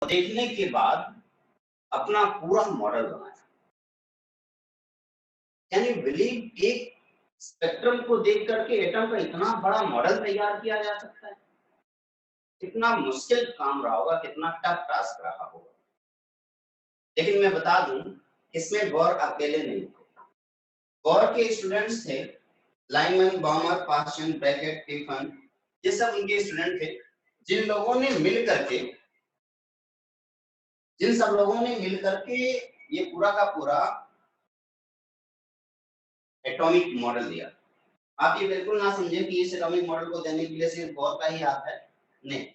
देखने के बाद अपना पूरा मॉडल बनाया। कैन यू बिलीव एक स्पेक्ट्रम को देख करके एटम का इतना बड़ा मॉडल तैयार किया जा सकता है? कितना मुश्किल काम रहा होगा, कितना टफ टास्क रहा होगा। लेकिन मैं बता दूं, इसमें बोर अकेले नहीं थे। बोर के स्टूडेंट्स थे लाइमन, बॉमर, पास्चन, ब्रैकेट, टिफन, ये सब उनके स्टूडेंट थे जिन लोगों ने मिल करके जिन सब लोगों ने मिल करके ये पूरा का पूरा एटॉमिक मॉडल दिया। आप ये बिल्कुल ना समझे कि इस एटॉमिक मॉडल को देने के लिए सिर्फ बोर का ही हाथ है। नहीं,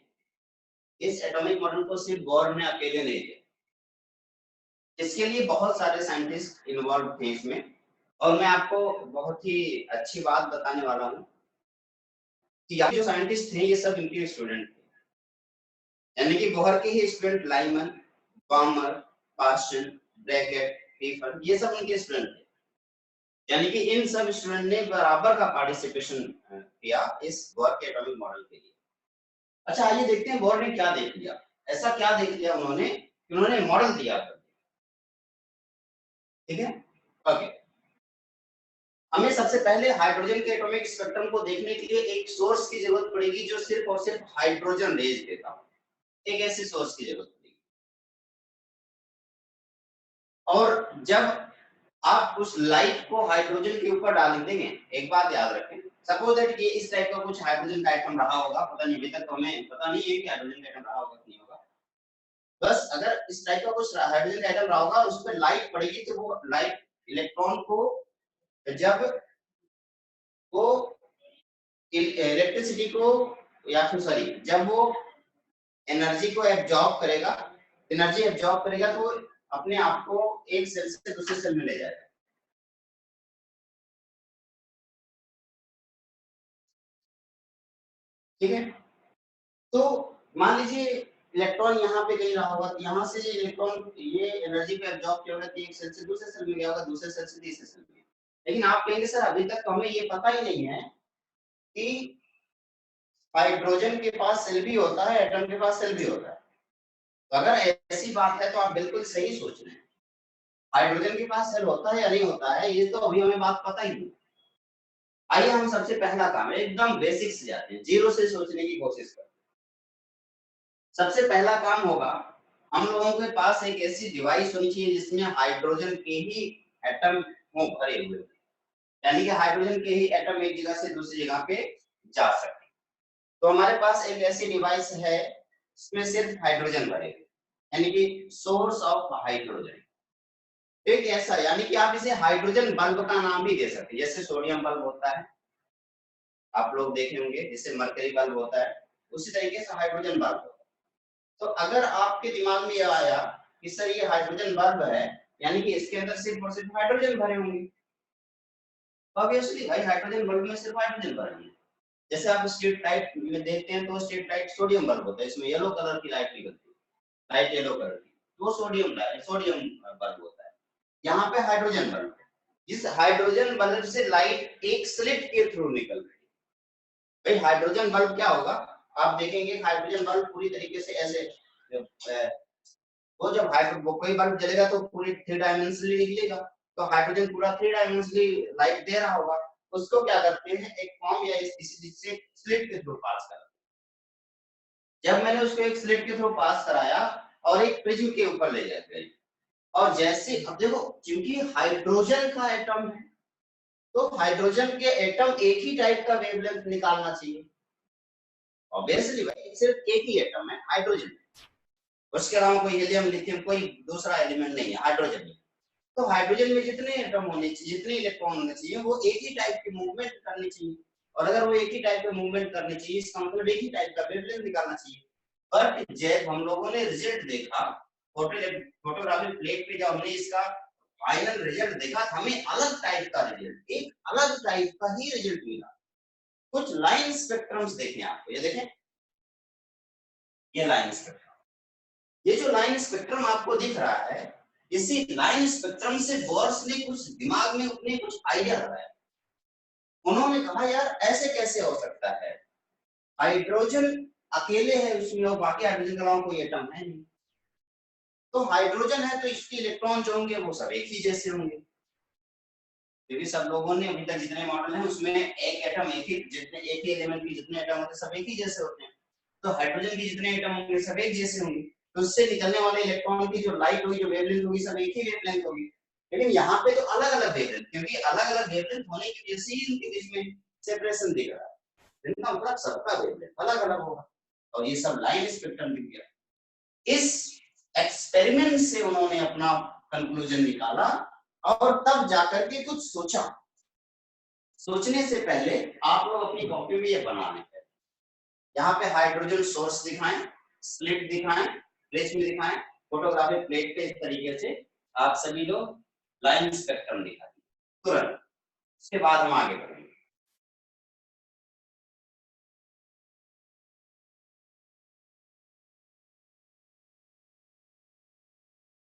इस एटॉमिक मॉडल को सिर्फ बोर ने अकेले नहीं दिया। इसके लिए बहुत सारे साइंटिस्ट इन्वॉल्व थे इसमें, और मैं आपको बहुत ही अच्छी बात बताने वाला हूँ कि यहाँ जो साइंटिस्ट थे ये सब इनके स्टूडेंट थे, यानी कि बोहर के ही student Lyman, Balmer, Paschen, Brackett, टिफन, ये सब उनके स्टूडेंट थे। यानी कि इन सब स्टूडेंट ने बराबर का पार्टिसिपेशन किया इस बोर के एटॉमिक मॉडल के लिए। अच्छा, आइए देखते हैं बोर ने क्या देख लिया। ऐसा क्या देख लिया उन्होंने कि उन्होंने मॉडल दिया। ठीक है, ओके। हमें सबसे पहले हाइड्रोजन के एटॉमिक स्पेक्ट्रम को देखने के लिए एक सोर्स की जरूरत पड़ेगी जो सिर्फ और सिर्फ हाइड्रोजन रेज देता हो। एक ऐसे सोर्स की जरूरत पड़ेगी। और जब आप उस लाइट को हाइड्रोजन के ऊपर डाल देंगे, एक बात याद रखें, सपोज दैट ये इस टाइप का कुछ हाइड्रोजन का एटम रहा होगा, पता नहीं, अभी तक तो हमें पता नहीं है कि हाइड्रोजन का एटम रहा होगा कि नहीं होगा। बस अगर इस टाइप का कुछ हाइड्रोजन का एटम रहा होगा, उस पर लाइट पड़ेगी तो वो लाइट इलेक्ट्रॉन को, जब वो इलेक्ट्रिसिटी को, या फिर सॉरी, जब वो एनर्जी को एब्जॉर्ब करेगा, एनर्जी एब्जॉर्ब करेगा तो अपने आप को एक सेल से दूसरे सेल में ले जाएगा। ठीक है, तो मान लीजिए इलेक्ट्रॉन यहाँ पे कहीं रहा होगा, यहाँ से इलेक्ट्रॉन ये एनर्जी को एब्जॉर्ब किया होगा, एक सेल से दूसरे सेल में गया होगा, दूसरे सेल से तीसरे सेल में। लेकिन आप कहेंगे सर अभी तक तो हमें ये पता ही नहीं है कि हाइड्रोजन के पास सेल भी होता है, एटम के पास सेल भी होता है। तो अगर ऐसी बात है तो आप बिल्कुल सही सोच रहे हैं। हाइड्रोजन के पास सेल होता है या नहीं होता है, ये तो अभी हमें बात पता ही नहीं। आइए हम सबसे पहला काम है, एकदम बेसिक से जाते हैं, जीरो से सोचने की कोशिश करते हैं। सबसे पहला काम होगा, हम लोगों के पास एक ऐसी डिवाइस होनी चाहिए जिसमें हाइड्रोजन के ही एटम हो भरे हुए, यानी कि हाइड्रोजन के ही एटम एक जगह से दूसरी जगह पे जा सके। तो हमारे पास एक ऐसी डिवाइस है जिसमें सिर्फ हाइड्रोजन भरे, यानी कि सोर्स ऑफ हाइड्रोजन। एक ऐसा, यानी कि आप इसे हाइड्रोजन बल्ब का नाम भी दे सकते हैं, जैसे सोडियम बल्ब होता है, आप लोग देखे होंगे, जैसे मरकरी बल्ब होता है, उसी तरीके से हाइड्रोजन बल्ब होता है। तो अगर आपके दिमाग में यह आया कि सर ये हाइड्रोजन बल्ब है, यानी कि इसके अंदर सिर्फ और सिर्फ हाइड्रोजन भरे होंगे, ऑब्वियसली भाई हाइड्रोजन बल्ब में सिर्फ हाइड्रोजन भरे होंगे। जैसे आप स्ट्रीट लाइट में देखते हैं तो स्ट्रीट लाइट सोडियम बल्ब होता है, इसमें येलो कलर की लाइट निकलती है, लाइट येलो कलर की, वो सोडियम बल्ब होता है। यहाँ पे हाइड्रोजन बल्ब, इस हाइड्रोजन बल्ब से लाइट एक स्लिट के थ्रू निकल रही है। भाई हाइड्रोजन बल्ब क्या होगा, आप देखेंगे हाइड्रोजन बल्ब पूरी तरीके से ऐसे, वो जब हाइड्रो कोई बल्ब जलेगा तो पूरी थ्री डायमेंशनली निकलेगा, तो हाइड्रोजन पूरा थ्री डायमेंशनली लाइट दे रहा होगा। उसको क्या करते हैं, एक फॉर्म या इसी से स्लिट के थ्रू पास करते हैं। जब मैंने उसको एक स्लिट के थ्रू पास कराया और एक प्रिज्म के ऊपर ले गई, और जैसे अब देखो, क्योंकि हाइड्रोजन का एटम है तो हाइड्रोजन के एटम एक ही टाइप का वेवलेंथ निकालना चाहिए। ऑब्वियसली भाई सिर्फ एक ही एटम है हाइड्रोजन, उसके अलावा कोई हीलियम, लिथियम, कोई दूसरा एलिमेंट नहीं है, हाइड्रोजन में। तो हाइड्रोजन में जितने एटम होने चाहिए, जितने इलेक्ट्रॉन होने चाहिए, वो एक ही टाइप की मूवमेंट करनी चाहिए। और अगर वो एक ही टाइप की मूवमेंट करनी चाहिए, इसका मतलब एक ही टाइप का वेवलेंथ निकालना चाहिए। बट जब हम लोगों ने रिजल्ट देखा फोटोग्राफी प्लेट पे, जब हमने इसका फाइनल रिजल्ट देखा, हमें अलग टाइप का रिजल्ट, एक अलग टाइप का ही रिजल्ट मिला। कुछ लाइन स्पेक्ट्रम्स देखें आपको, ये देखें, ये लाइन स्पेक्ट्रम, ये जो लाइन स्पेक्ट्रम आपको दिख रहा है, इसी लाइन स्पेक्ट्रम से बोर्स ने कुछ दिमाग में अपने कुछ आइडिया लगाया। उन्होंने कहा यार ऐसे कैसे हो सकता है, हाइड्रोजन अकेले है उसमें और बाकी हाइड्रोजन के अलावा कोई एटम है नहीं, तो हाइड्रोजन है तो इसके इलेक्ट्रॉन जो होंगे वो सब एक ही जैसे होंगे, क्योंकि सब लोगों ने अभी तक जितने मॉडल हैं उसमें एक एटम एक ही, जितने एक ही एलिमेंट के जितने एटम होते हैं सब एक ही जैसे होते हैं, तो हाइड्रोजन के जितने एटम होंगे सब एक जैसे होंगे, तो उससे निकलने वाले इलेक्ट्रॉन की जो लाइट होगी, जो वेवलेंथ होगी, सब एक ही वेवलेंथ होगी। लेकिन यहाँ पे तो अलग अलग वेवलेंथ, क्योंकि अलग अलग वेवलेंथ होने की वजह से इनके बीच में सेपरेशन दिख रहा है, इनका मतलब सबका वेवलेंथ अलग अलग होगा, और ये सब लाइन स्पेक्ट्रम दिख गया। इस एक्सपेरिमेंट से उन्होंने अपना कंक्लूजन निकाला और तब जाकर के कुछ सोचा। सोचने से पहले आप लोग अपनी कॉपी में ये बना लें, यहाँ पे हाइड्रोजन सोर्स दिखाएं, स्लिट दिखाएं, प्लेट में दिखाएं, फोटोग्राफिक प्लेट पे इस तरीके से आप सभी लोग लाइन स्पेक्ट्रम दिखाएं तुरंत, उसके बाद हम आगे बढ़ेंगे।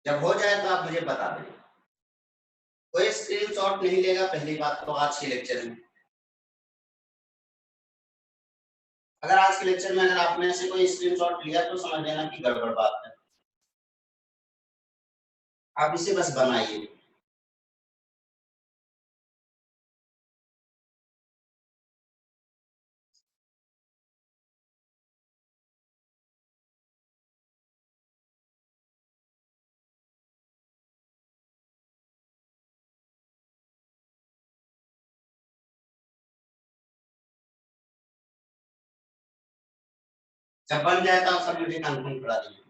जब हो जाए तो आप मुझे बता दें, कोई स्क्रीनशॉट नहीं लेगा पहली बात तो आज के लेक्चर में। अगर आज के लेक्चर में अगर आप में से कोई स्क्रीनशॉट लिया तो समझ लेना कि गड़बड़ बात है, आप इसे बस बनाइए। जब बन जाए तो आप सब मुझे कंफर्म करा दीजिए।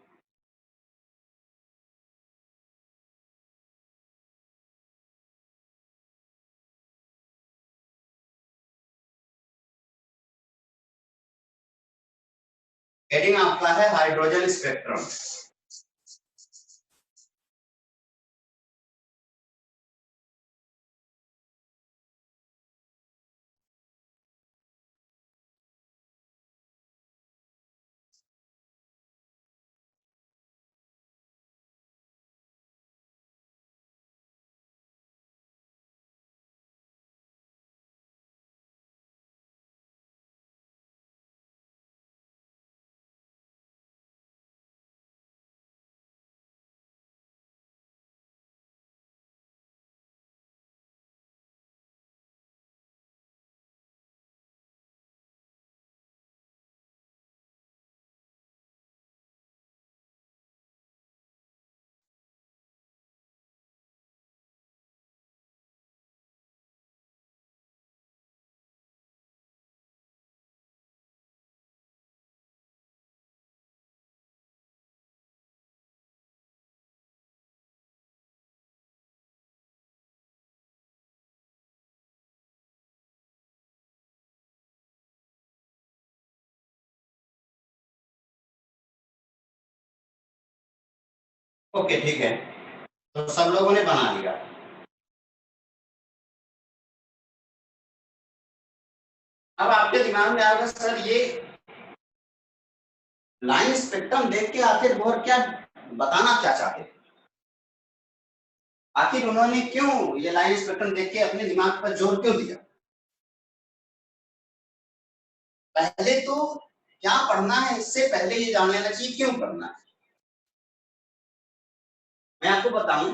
हेडिंग आपका है हाइड्रोजन स्पेक्ट्रम। ओके ठीक है, तो सब लोगों ने बना लिया। अब आपके दिमाग में आएगा सर ये लाइन स्पेक्ट्रम देख के आखिर बोर क्या बताना क्या चाहते थे, आखिर उन्होंने क्यों ये लाइन स्पेक्ट्रम देख के अपने दिमाग पर जोर क्यों दिया। पहले तो क्या पढ़ना है इससे पहले ये जान लेना चाहिए क्यों पढ़ना है। मैं आपको बताऊं,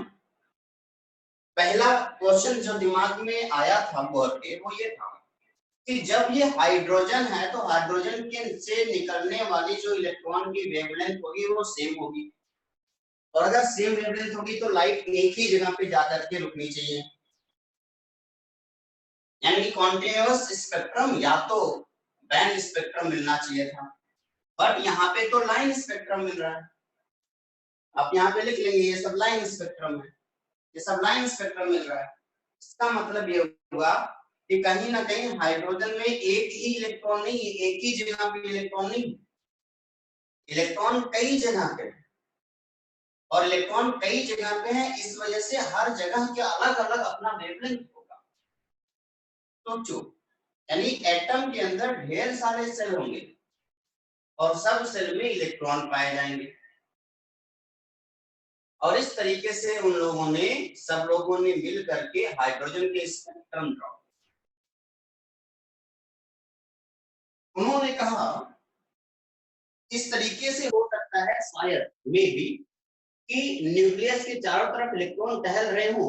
पहला क्वेश्चन जो दिमाग में आया था बोर के वो ये था कि जब ये हाइड्रोजन है तो हाइड्रोजन के से निकलने वाली जो इलेक्ट्रॉन की वेवलेंथ होगी वो सेम होगी, और अगर सेम वेवलेंथ होगी तो लाइट एक ही जगह पे जाकर के रुकनी चाहिए, यानी कॉन्टिन्यूअस स्पेक्ट्रम या तो बैंड स्पेक्ट्रम मिलना चाहिए था, बट यहाँ पे तो लाइन स्पेक्ट्रम मिल रहा है। आप यहाँ पे लिख लेंगे ये सब लाइन स्पेक्ट्रम है, ये सब लाइन स्पेक्ट्रम मिल रहा है। इसका मतलब ये हुआ कि कहीं ना कहीं हाइड्रोजन में एक ही इलेक्ट्रॉन नहीं, एक ही जगह पे इलेक्ट्रॉन नहीं, इलेक्ट्रॉन कई जगह पे, और इलेक्ट्रॉन कई जगह पे है, इस वजह से हर जगह के अलग अलग अपना वेवलेंथ होगा। सोचो, यानी एटम के अंदर ढेर सारे सेल होंगे और सब सेल में इलेक्ट्रॉन पाए जाएंगे, और इस तरीके से उन लोगों ने सब लोगों ने मिल करके हाइड्रोजन के स्पेक्ट्रम ड्रॉ। उन्होंने कहा इस तरीके से हो सकता है शायद मे बी कि न्यूक्लियस के चारों तरफ इलेक्ट्रॉन टहल रहे हो,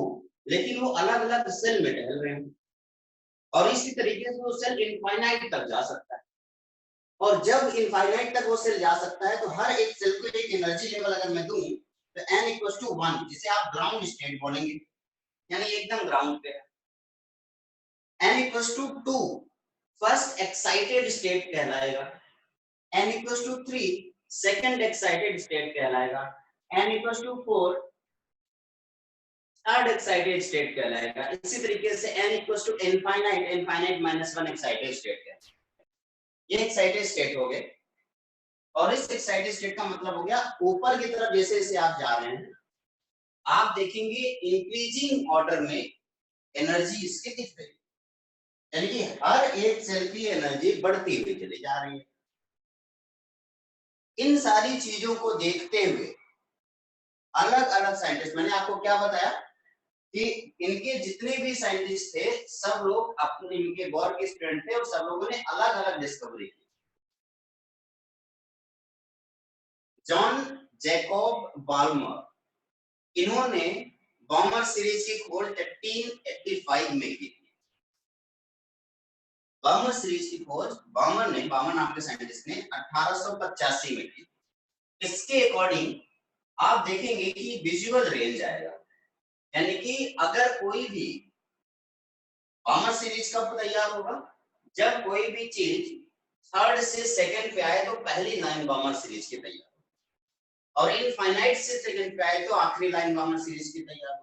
लेकिन वो अलग अलग सेल में टहल रहे हो, और इसी तरीके से वो सेल इनफाइनाइट तक जा सकता है। और जब इनफाइनाइट तक वो सेल जा सकता है तो हर एक सेल को एक एनर्जी लेवल अगर मैं दूं तो n इक्वल टू 1, जिसे आप ग्राउंड स्टेट बोलेंगे, यानी एकदम ग्राउंड पे है। n equal to 2 first excited state कहलाएगा, n equal to 3 second excited state कहलाएगा, n equal to 4 third excited state कहलाएगा। इसी तरीके से n equal to infinite, infinite minus 1 excited state कहलाएगा। ये एक्साइटेड स्टेट हो गए, और इस एक्साइटेड स्टेट का मतलब हो गया ऊपर की तरफ जैसे जैसे आप जा रहे हैं आप देखेंगे इंक्रीजिंग ऑर्डर में एनर्जी इसके दिख रही है, यानी कि हर एक सेल की एनर्जी बढ़ती हुई चली जा रही है। इन सारी चीजों को देखते हुए अलग अलग साइंटिस्ट, मैंने आपको क्या बताया कि इनके जितने भी साइंटिस्ट थे सब लोग अपने इनके गौर के स्टूडेंट थे और सब लोगों ने अलग अलग डिस्कवरी की। जॉन जैकब बाल्मर, इन्होंने बॉमर सीरीज की खोज 1885 में की थी। बॉमर सीरीज की खोज बॉमर नाम के साइंटिस्ट ने 1885 में की। इसके अकॉर्डिंग आप देखेंगे कि विजुअल रेंज आएगा, यानी कि अगर कोई भी बॉमर सीरीज कब तैयार होगा, जब कोई भी चीज थर्ड से सेकंड पे आए तो पहली लाइन बॉमर सीरीज की तैयार, और इनफाइनाइट से सेकंड पे आए तो आखिरी लाइन बॉमर सीरीज की तैयार होगी।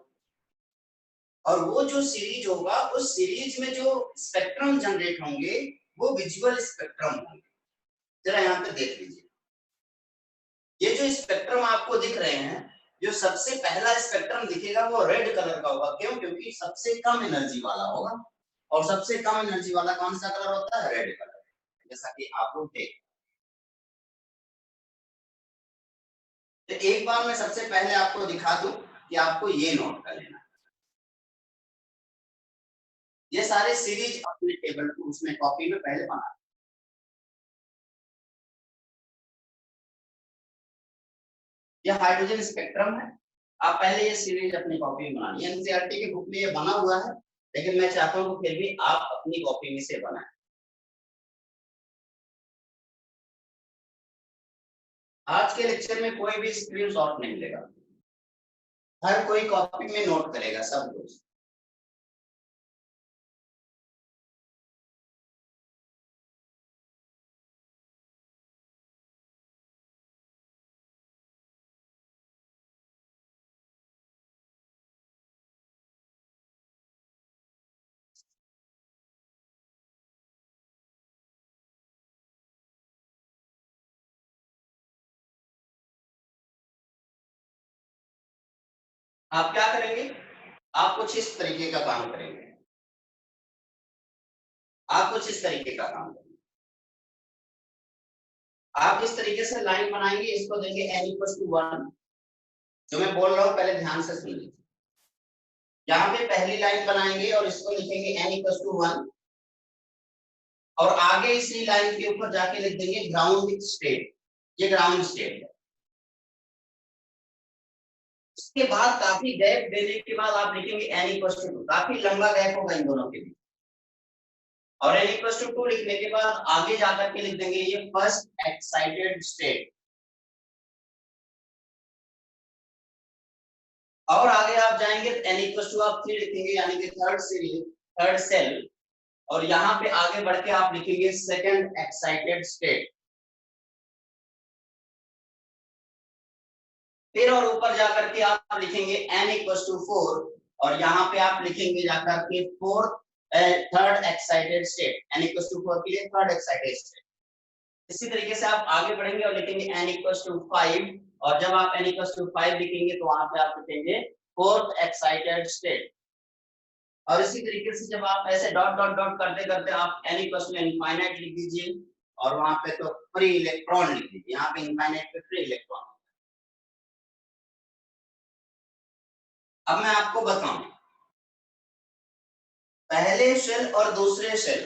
और वो जो सीरीज होगा उस सीरीज में जो स्पेक्ट्रम जनरेट होंगे वो विजुअल स्पेक्ट्रम होंगे। जरा यहाँ पे देख लीजिए, ये जो स्पेक्ट्रम आपको दिख रहे हैं, जो सबसे पहला स्पेक्ट्रम दिखेगा वो रेड कलर का होगा। क्यों? क्योंकि सबसे कम एनर्जी वाला होगा, और सबसे कम एनर्जी वाला कौन सा कलर होता है? रेड कलर, जैसा कि आप लोग देख। तो एक बार मैं सबसे पहले आपको दिखा दूं कि आपको ये नोट कर लेना, ये सारे सीरीज अपने टेबल को उसमें कॉपी में पहले बना। ये हाइड्रोजन स्पेक्ट्रम है, आप पहले ये सीरीज अपनी कॉपी में बनाइए। एनसीईआरटी की बुक में ये बना हुआ है, लेकिन मैं चाहता हूँ फिर भी आप अपनी कॉपी में से बनाएं। आज के लेक्चर में कोई भी स्क्रीनशॉट नहीं लेगा, हर कोई कॉपी में नोट करेगा सब कुछ। आप क्या करेंगे? आप कुछ इस तरीके का काम करेंगे, आप कुछ इस तरीके का काम करेंगे। आप इस तरीके से लाइन बनाएंगे, इसको देंगे n इक्वल टू 1। जो मैं बोल रहा हूँ पहले ध्यान से सुन लीजिए। यहाँ पे पहली लाइन बनाएंगे और इसको लिखेंगे n इक्वल टू 1, और आगे इसी लाइन के ऊपर जाके लिख देंगे ग्राउंड स्टेट। ये ग्राउंड स्टेट है। इसके बाद काफी गैप देने के बाद आप लिखेंगे n इक्वल टू 2। काफी लंबा गैप होगा इन दोनों के बीच, और n इक्वल टू 2 लिखने के बाद आगे जाकर के लिख देंगे ये फर्स्ट एक्साइटेड स्टेट। और आगे आप जाएंगे तो n इक्वल टू आप 3 लिखेंगे, यानी कि थर्ड सेल, और यहाँ पे आगे बढ़ के आप लिखेंगे सेकंड एक्साइटेड स्टेट। फिर और ऊपर जाकर के आप लिखेंगे n इक्वल टू 4, और यहाँ पे आप लिखेंगे जाकर के third excited state. n equal to 4 के लिए थर्ड एक्साइटेड स्टेट। इसी तरीके से आप आगे बढ़ेंगे और लिखेंगे n इक्वल टू 5, और जब आप n इक्वल टू 5 लिखेंगे तो वहां पे आप लिखेंगे फोर्थ एक्साइटेड स्टेट। और इसी तरीके से जब आप ऐसे डॉट डॉट डॉट करते करते आप n इक्वल टू इनफाइनाइट लिख दीजिए, और वहां पे तो फ्री इलेक्ट्रॉन लिख दीजिए। यहाँ पे इनफाइनाइट पे फ्री इलेक्ट्रॉन। अब मैं आपको बताऊं, पहले शेल और दूसरे शेल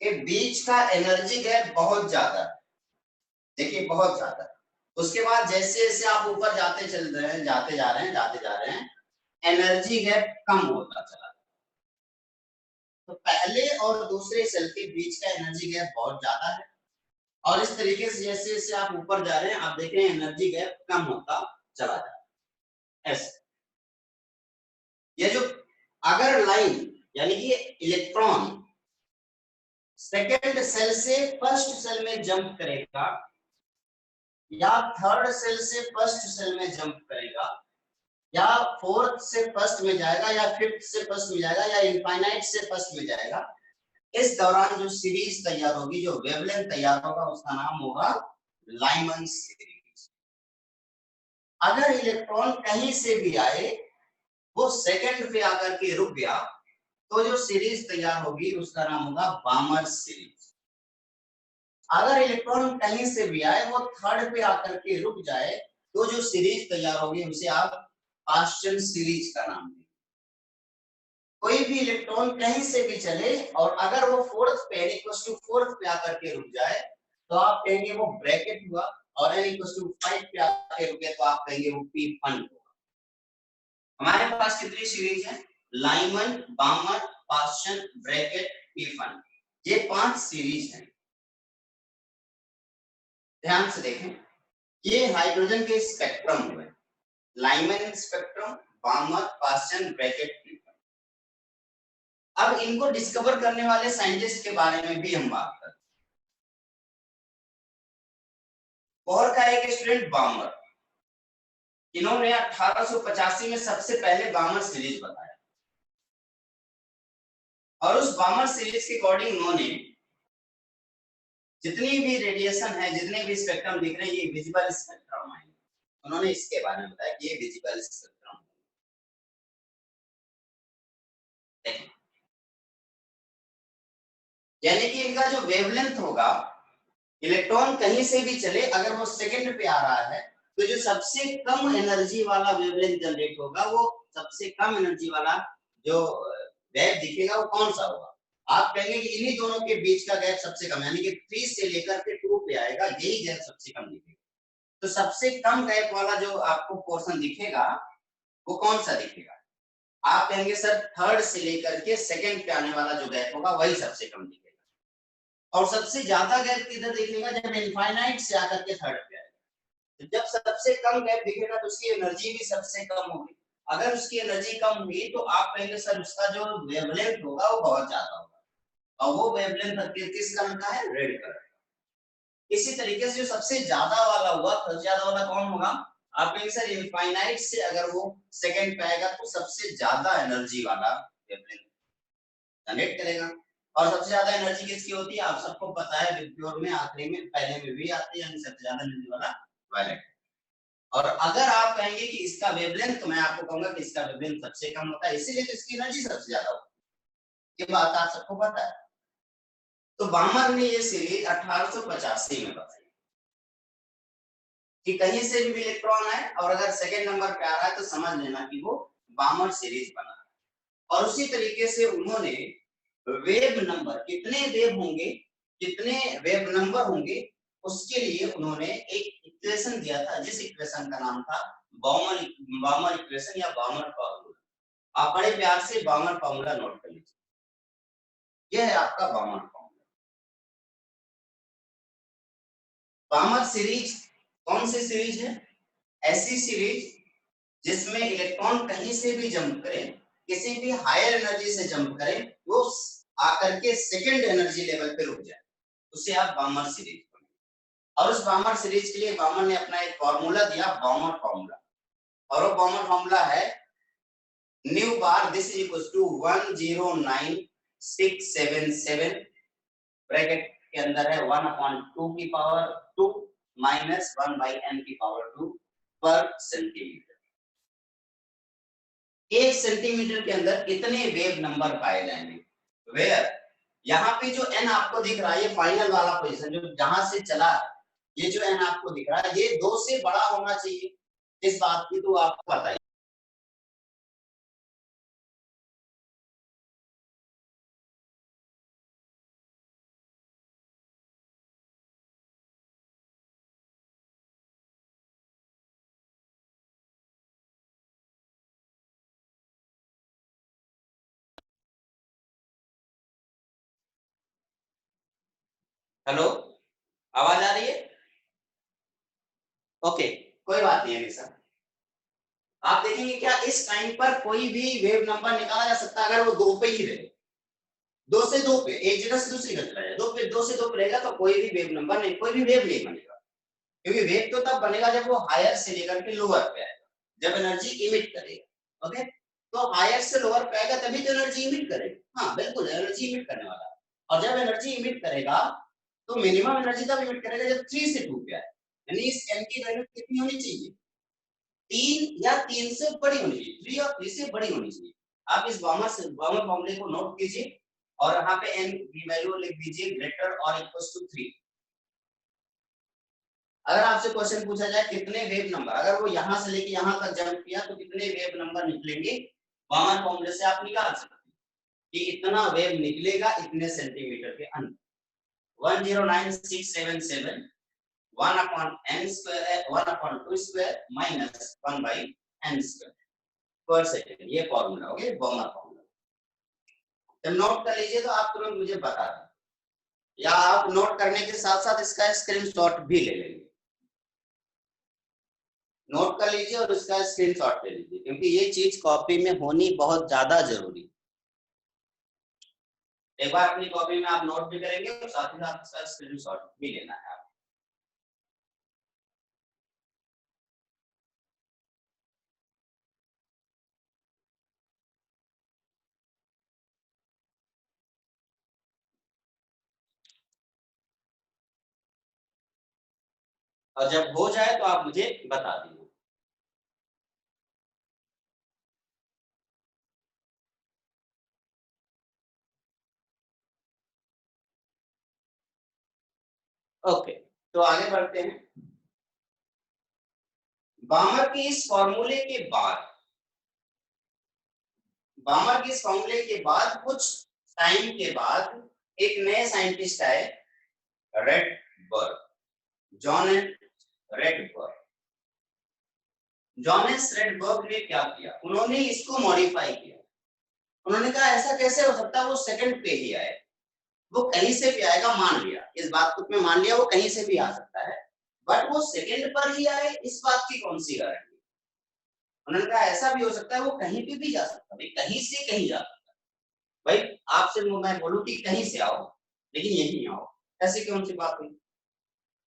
के बीच का एनर्जी गैप बहुत ज्यादा है। देखिए बहुत ज्यादा, उसके बाद जैसे जैसे आप ऊपर जाते चल रहे हैं, जाते जा रहे हैं, एनर्जी गैप कम होता चला। तो पहले और दूसरे सेल के बीच का एनर्जी गैप बहुत ज्यादा है, और इस तरीके से जैसे जैसे आप ऊपर जा रहे हैं आप देख रहे हैं एनर्जी गैप कम होता चला जा रहा है। ऐसे ये जो अगर लाइन यानी कि इलेक्ट्रॉन सेकेंड सेल से फर्स्ट सेल में जंप करेगा, या थर्ड सेल से फर्स्ट सेल में जंप करेगा, या फोर्थ से फर्स्ट में जाएगा, या फिफ्थ से फर्स्ट में जाएगा, या इनफाइनाइट से फर्स्ट में जाएगा, इस दौरान जो सीरीज तैयार होगी, जो वेवलेंथ तैयार होगा, उसका नाम होगा लाइमन सीरीज। अगर इलेक्ट्रॉन कहीं से भी आए, वो सेकंड पे आकर के रुक गया, तो जो सीरीज तैयार होगी उसका नाम होगा बामर सीरीज। अगर इलेक्ट्रॉन कहीं से भी आए, वो थर्ड पे आकर के रुक जाए, तो जो सीरीज तैयार होगी उसे आप पास्चन सीरीज का नाम दें। कोई भी इलेक्ट्रॉन कहीं से भी चले और अगर वो फोर्थ पे आकर के रुक जाए, तो आप कहेंगे वो ब्रैकेट हुआ, और n=5 पे आकर रुके तो आप कहेंगे वो p फन हुआ। हमारे पास कितनी सीरीज है? Lyman, बामर, Paschen, bracket, p fun, ये 5 सीरीज हैं। ध्यान से देखें, ये हाइड्रोजन के स्पेक्ट्रम हुए, Lyman spectrum, बामर, Paschen, bracket, p fun. अब इनको डिस्कवर करने वाले साइंटिस्ट के बारे में भी हम बात करते हैं। बोहर का एक स्टूडेंट बामर, इन्होंने 1885 में सबसे पहले बामर सीरीज बताया, और उस बामर सीरीज के अकॉर्डिंग उन्होंने जितनी भी रेडिएशन है, जितने भी स्पेक्ट्रम दिख रहे हैं, ये विजिबल स्पेक्ट्रम है। उन्होंने इसके बारे में बताया कि ये विजिबल स्पेक्ट्रम है, यानी कि इनका जो वेवलेंथ होगा, इलेक्ट्रॉन कहीं से भी चले, अगर वो सेकंड पे आ रहा है, तो जो सबसे कम एनर्जी वाला वेवलेंथ जनरेट होगा, वो सबसे कम एनर्जी वाला जो गैप दिखेगा वो कौन सा होगा? आप कहेंगे कि इन्हीं दोनों के बीच का गैप सबसे कम, यानी कि 3 से लेकर के 2 पे आएगा, यही गैप सबसे कम दिखेगा। तो सबसे कम गैप वाला जो आपको पोर्शन दिखेगा, वो कौन सा दिखेगा? आप कहेंगे सर थर्ड से लेकर के सेकंड पे आने वाला जो गैप होगा वही सबसे कम दिखेगा। और सबसे ज्यादा गैप किधर दिखेगा? जब इनफाइनाइट से आकर के थर्ड पे आएगा। तो जब सबसे कम गैप दिखेगा तो उसकी एनर्जी भी सबसे कम होगी। अगर उसकी एनर्जी कम हुई तो आप कहेंगे सर उसका जो वेवलेंथ होगा वो बहुत ज्यादा होगा, और वो वेवलेंथ किस कलर का है? Red colour. इसी तरीके से जो सबसे ज्यादा वाला हुआ, सबसे ज्यादा वाला कौन होगा? आप कहेंगे सर इनफाइनाइट से अगर वो सेकंड पे आएगा तो सबसे ज्यादा एनर्जी वाला वेवलेंथ जनरेट करेगा। और सबसे ज्यादा एनर्जी किसकी होती है? आप सबको पता है, विप्योर में आखिरी में पहले में भी आती है, यानी सबसे ज्यादा एनर्जी वाला वायलेट। और अगर आप कहेंगे कि इसका वेवलेंथ, तो मैं आपको कहूंगा कि इसका वेवलेंथ सबसे कम होता है, इसीलिए तो इसकी एनर्जी सबसे ज्यादा होती है। ये बात आप सबको पता है। तो बामर ने ये सीरीज 1885 में बताई कि कहीं से भी इलेक्ट्रॉन है और अगर सेकंड नंबर पे आ रहा है तो समझ लेना कि वो बामर सीरीज बना है। और उसी तरीके से उन्होंने वेव नंबर, कितने वेव होंगे, कितने वेव नंबर होंगे, उसके लिए उन्होंने एक इक्वेशन दिया था, जिस इक्वेशन का नाम था बामर बामर इक्वेशन या बामर फॉर्मूला। आप बड़े प्यार से बामर फॉर्मूला नोट कर लीजिए। यह है आपका बामर फॉर्मूला। बामर सीरीज कौन सी सीरीज है? ऐसी सीरीज जिसमें इलेक्ट्रॉन कहीं से भी जंप करे, किसी भी हायर एनर्जी से जंप करे, वो आकर के सेकंड एनर्जी लेवल पे रुक जाए, उसे आप बामर सीरीज। और उस बामर सीरीज के लिए बामर ने अपना एक फॉर्मूला दिया, बामर फॉर्मूला। और वो बामर फॉर्मूला है nu bar this is equal to 109677, bracket के अंदर है 1/2 की पावर 2 माइनस 1/n की पावर 2 पर सेंटीमीटर। 1 सेंटीमीटर के अंदर कितने वेव नंबर पाए जाएंगे? वेयर यहाँ पे जो n आपको दिख रहा है, ये फाइनल वाला पोजीशन जो जहां से चला, ये जो n आपको दिख रहा है, ये 2 से बड़ा होना चाहिए। इस बात की तो आपको पता है। हेलो, आवाज आ रही है? ओके, कोई बात नहीं है सर। आप देखेंगे क्या इस टाइम पर कोई भी वेव नंबर निकाला जा सकता है अगर वो 2 पे ही रहे। 2 से 2 पे, एक जगह से दूसरी जगह चला जाए, 2 से 2 पे रहेगा तो कोई भी वेव नंबर नहीं, कोई भी वेव नहीं बनेगा। क्योंकि वेव तो तब बनेगा जब वो हायर से लेकर के लोअर पे आएगा, जब एनर्जी इमिट करेगा। ओके, तो हायर से लोअर पे आएगा तभी तो एनर्जी इमिट करेगा। हाँ बिल्कुल, एनर्जी इमिट करने वाला है। और जब एनर्जी इमिट करेगा तो मिनिमम एनर्जी तब इमिट करेगा जब 3 से 2 पे आए। यानी इस n की वैल्यू कितनी होनी चाहिए? 3 या 3 से बड़ी होनी चाहिए, 3 और 3 से बड़ी होनी चाहिए। आप इस बॉमर फॉर्मूले को नोट कीजिए और यहाँ पे n की वैल्यू लिख दीजिए ग्रेटर और इक्वल टू 3। अगर आपसे क्वेश्चन पूछा जाए कितने वेव नंबर, अगर वो यहां से लेके यहां तक जंप किया तो कितने वेव नंबर निकलेंगे, बॉमर फॉर्मूले से आप निकाल सकते हैं कि इतना वेव निकलेगा इतने सेंटीमीटर के अंदर। 109,677 1 upon n square 1 upon 2 square minus 1 by n square पर सेकेंड, ये फॉर्मूला हो गया बॉमर फॉर्मूला। जब नोट कर लीजिए तो आप तुरंत मुझे बता दें, या आप नोट करने के साथ साथ इसका स्क्रीनशॉट भी ले लेंगे। नोट कर लीजिए और उसका स्क्रीनशॉट ले लीजिए, क्योंकि ये चीज कॉपी में होनी बहुत ज्यादा जरूरी है। एक बार अपनी कॉपी में आप नोट भी करेंगे और साथ ही साथ इसका स्क्रीनशॉट भी लेना है आप। और जब हो जाए तो आप मुझे बता दीजिए। ओके, तो आगे बढ़ते हैं। बामर के इस फॉर्मूले के बाद, बामर के इस फॉर्मूले के बाद कुछ टाइम के बाद एक नए साइंटिस्ट आए, Rydberg, John and Rydberg. John S Rydberg ने क्या किया, उन्होंने इसको मॉडिफाई किया। उन्होंने कहा ऐसा कैसे हो सकता है वो सेकंड पे ही आए, वो कहीं से भी आएगा, मान लिया इस बात को, मैं मान लिया वो कहीं से भी आ सकता है, बट वो सेकंड पर ही आए इस बात की कौन सी गारंटी। उन्होंने कहा ऐसा भी हो सकता है वो कहीं पे भी जा सकता है, कहीं से कहीं जा सकता है। भाई आपसे मैं बोलूं कि कहीं से आओ लेकिन यहीं आओ, ऐसी कौन सी बात हुई?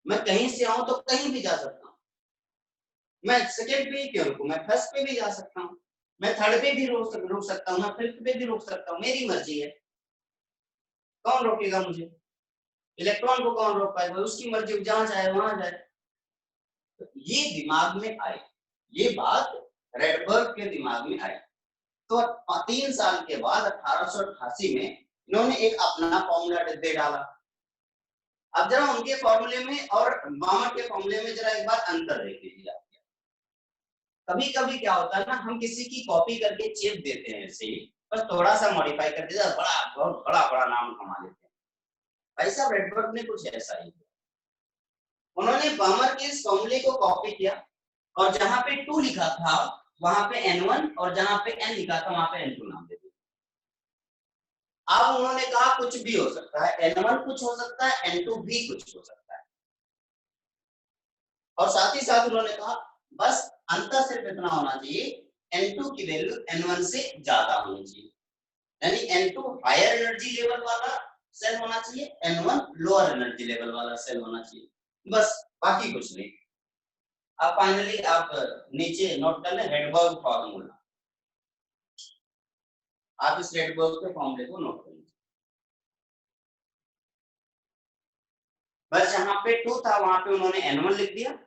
मैं कहीं से आऊं तो कहीं भी जा सकता हूँ। मैं सेकंड पे ही क्यों रुकूं, मैं फर्स्ट पे भी जा सकता हूँ, मैं थर्ड पे भी रुक सकता हूँ, मैं फिफ्थ पे भी रुक सकता हूँ, मेरी मर्जी है। कौन रोकेगा मुझे? इलेक्ट्रॉन को कौन रोक पाएगा? उसकी मर्जी, जहां चाहे वहां जाए। तो ये दिमाग में आई, ये बात रेडबर्ग के दिमाग में आई। तो 3 साल के बाद 1888 में इन्होंने एक अपना फॉर्मूला दे डाला। अब जरा उनके फॉर्मूले में और बामर के फॉर्मूले में जरा एक बार अंतर देख लीजिए। कभी कभी क्या होता है ना, हम किसी की कॉपी करके चेप देते हैं ऐसे ही, बस थोड़ा सा मॉडिफाई कर देते हैं, बड़ा बहुत बड़ा नाम कमा लेते हैं। भाई साहब रेडबर्ग ने कुछ ऐसा ही किया। उन्होंने बामर के इस फॉर्मूले को कॉपी किया और जहां पे 2 लिखा था वहां पे n1 और जहां पे n लिखा था वहां पे n2 नाम दे दिया। अब उन्होंने कहा कुछ भी हो सकता है, n1 कुछ हो सकता है, n2 भी कुछ हो सकता है। और साथ ही साथ उन्होंने कहा बस अंतर सिर्फ इतना होना चाहिए, n2 की वैल्यू n1 से ज्यादा होनी चाहिए। यानी n2 हायर एनर्जी लेवल वाला सेल होना चाहिए, n1 लोअर एनर्जी लेवल वाला सेल होना चाहिए, बस बाकी कुछ नहीं। अब फाइनली आप नीचे नोट कर लें रेडबर्ग फॉर्मूला। आप इस रेडबर्ग के फॉर्मूले को नोट कर लीजिए। बस जहां पे 2 था वहां पे उन्होंने n1 लिख दिया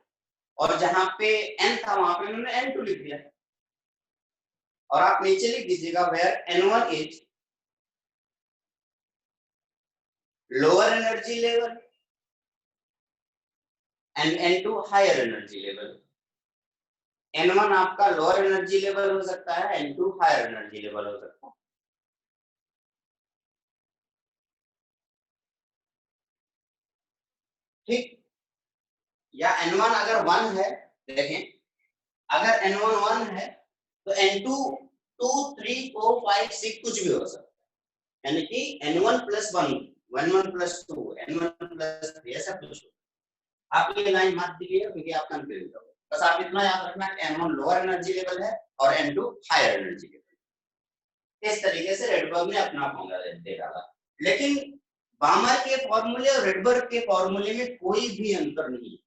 और जहां पे n था वहां पे उन्होंने n2 लिख दिया। और आप नीचे लिख दीजिएगा where n1 is lower energy level and n2 higher energy level. n1 आपका लोअर एनर्जी लेवल हो सकता है, n2 हायर एनर्जी लेवल हो सकता है। ठीक, या n1 अगर 1 है, देखें अगर n1 1 है तो n2 2 3 4 5 6 कुछ भी हो सकता है। यानी कि n1 + 1 1 प्लस 2 n1 प्लस 3 ऐसा कुछ आप ये लाइन मत दिखिए क्योंकि आप कंफ्यूज हो। बस आप इतना याद रखना कि n1 लोअर एनर्जी लेवल है और n2 हायर एनर्जी लेवल। इस तरीके से रेडबर्ग ने अपना फॉर्मूला दे डाला। लेकिन बामर के फॉर्मूले और रेडबर्ग के फॉर्मूले में कोई भी अंतर नहीं।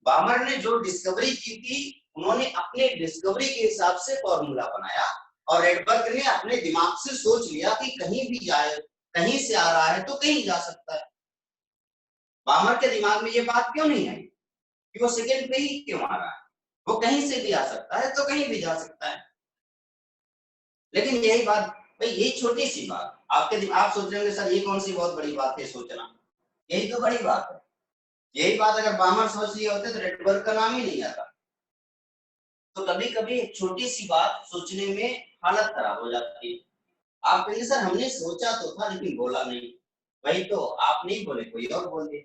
बामर ने जो डिस्कवरी की थी उन्होंने अपने डिस्कवरी के हिसाब से फॉर्मूला बनाया और रेडबर्ग ने अपने दिमाग से सोच लिया कि कहीं भी जाए, कहीं से आ रहा है तो कहीं जा सकता है। बामर के दिमाग में ये बात क्यों नहीं आई कि वो सेकंड पे ही क्यों आ रहा है, वो कहीं से भी आ सकता है तो कहीं भी जा सकता है। लेकिन यही बात भाई, यही छोटी सी बात आपके आप सोच रहे होंगे सर ये कौन सी बहुत बड़ी बात है सोचना, यही तो बड़ी बात है। यही बात अगर बामर सोच लिए होते तो रेडबर्ग का नाम ही नहीं आता। तो कभी कभी एक छोटी सी बात सोचने में हालत खराब हो जाती है। आप कहिए सर हमने सोचा तो था लेकिन बोला नहीं। वही तो, आप नहीं बोले कोई और बोल दिया।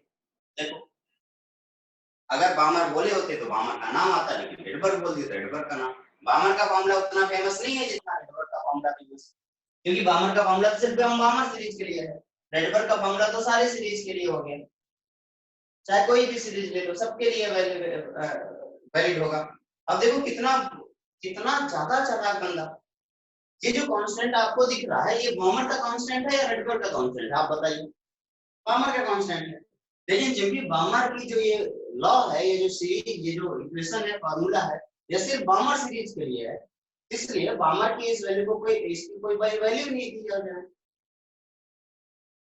देखो अगर बामर बोले होते तो बामर का नाम आता, लेकिन रेडबर्ग बोल दिया तो रेडबर्ग का नाम। बामर का फॉर्मूला उतना फेमस नहीं है जितना रेडबर्ग का फॉर्मूला फेमस, क्योंकि बामर का फॉर्मूला सिर्फ हम बामर सीरीज के लिए है, रेडबर्ग का फॉर्मूला तो सारे सीरीज के लिए हो गया। चाहे कोई भी सीरीज ले लो सबके लिए वैलिड होगा। अब देखो कितना कितना ज्यादा चालाक बंदा। ये जो कांस्टेंट आपको दिख रहा है ये बामर का कांस्टेंट है या रेडबर्ग का कांस्टेंट है, आप बताइए। बामर का कांस्टेंट है। लेकिन जब भी बामर की जो ये लॉ है, ये जो सीरीज, ये जो इक्वेशन है, फार्मूला है, ये सिर्फ बामर सीरीज के लिए है, इसलिए बामर की इस वैल्यू को कोई, इसकी कोई वैल्यू नहीं दी जाए।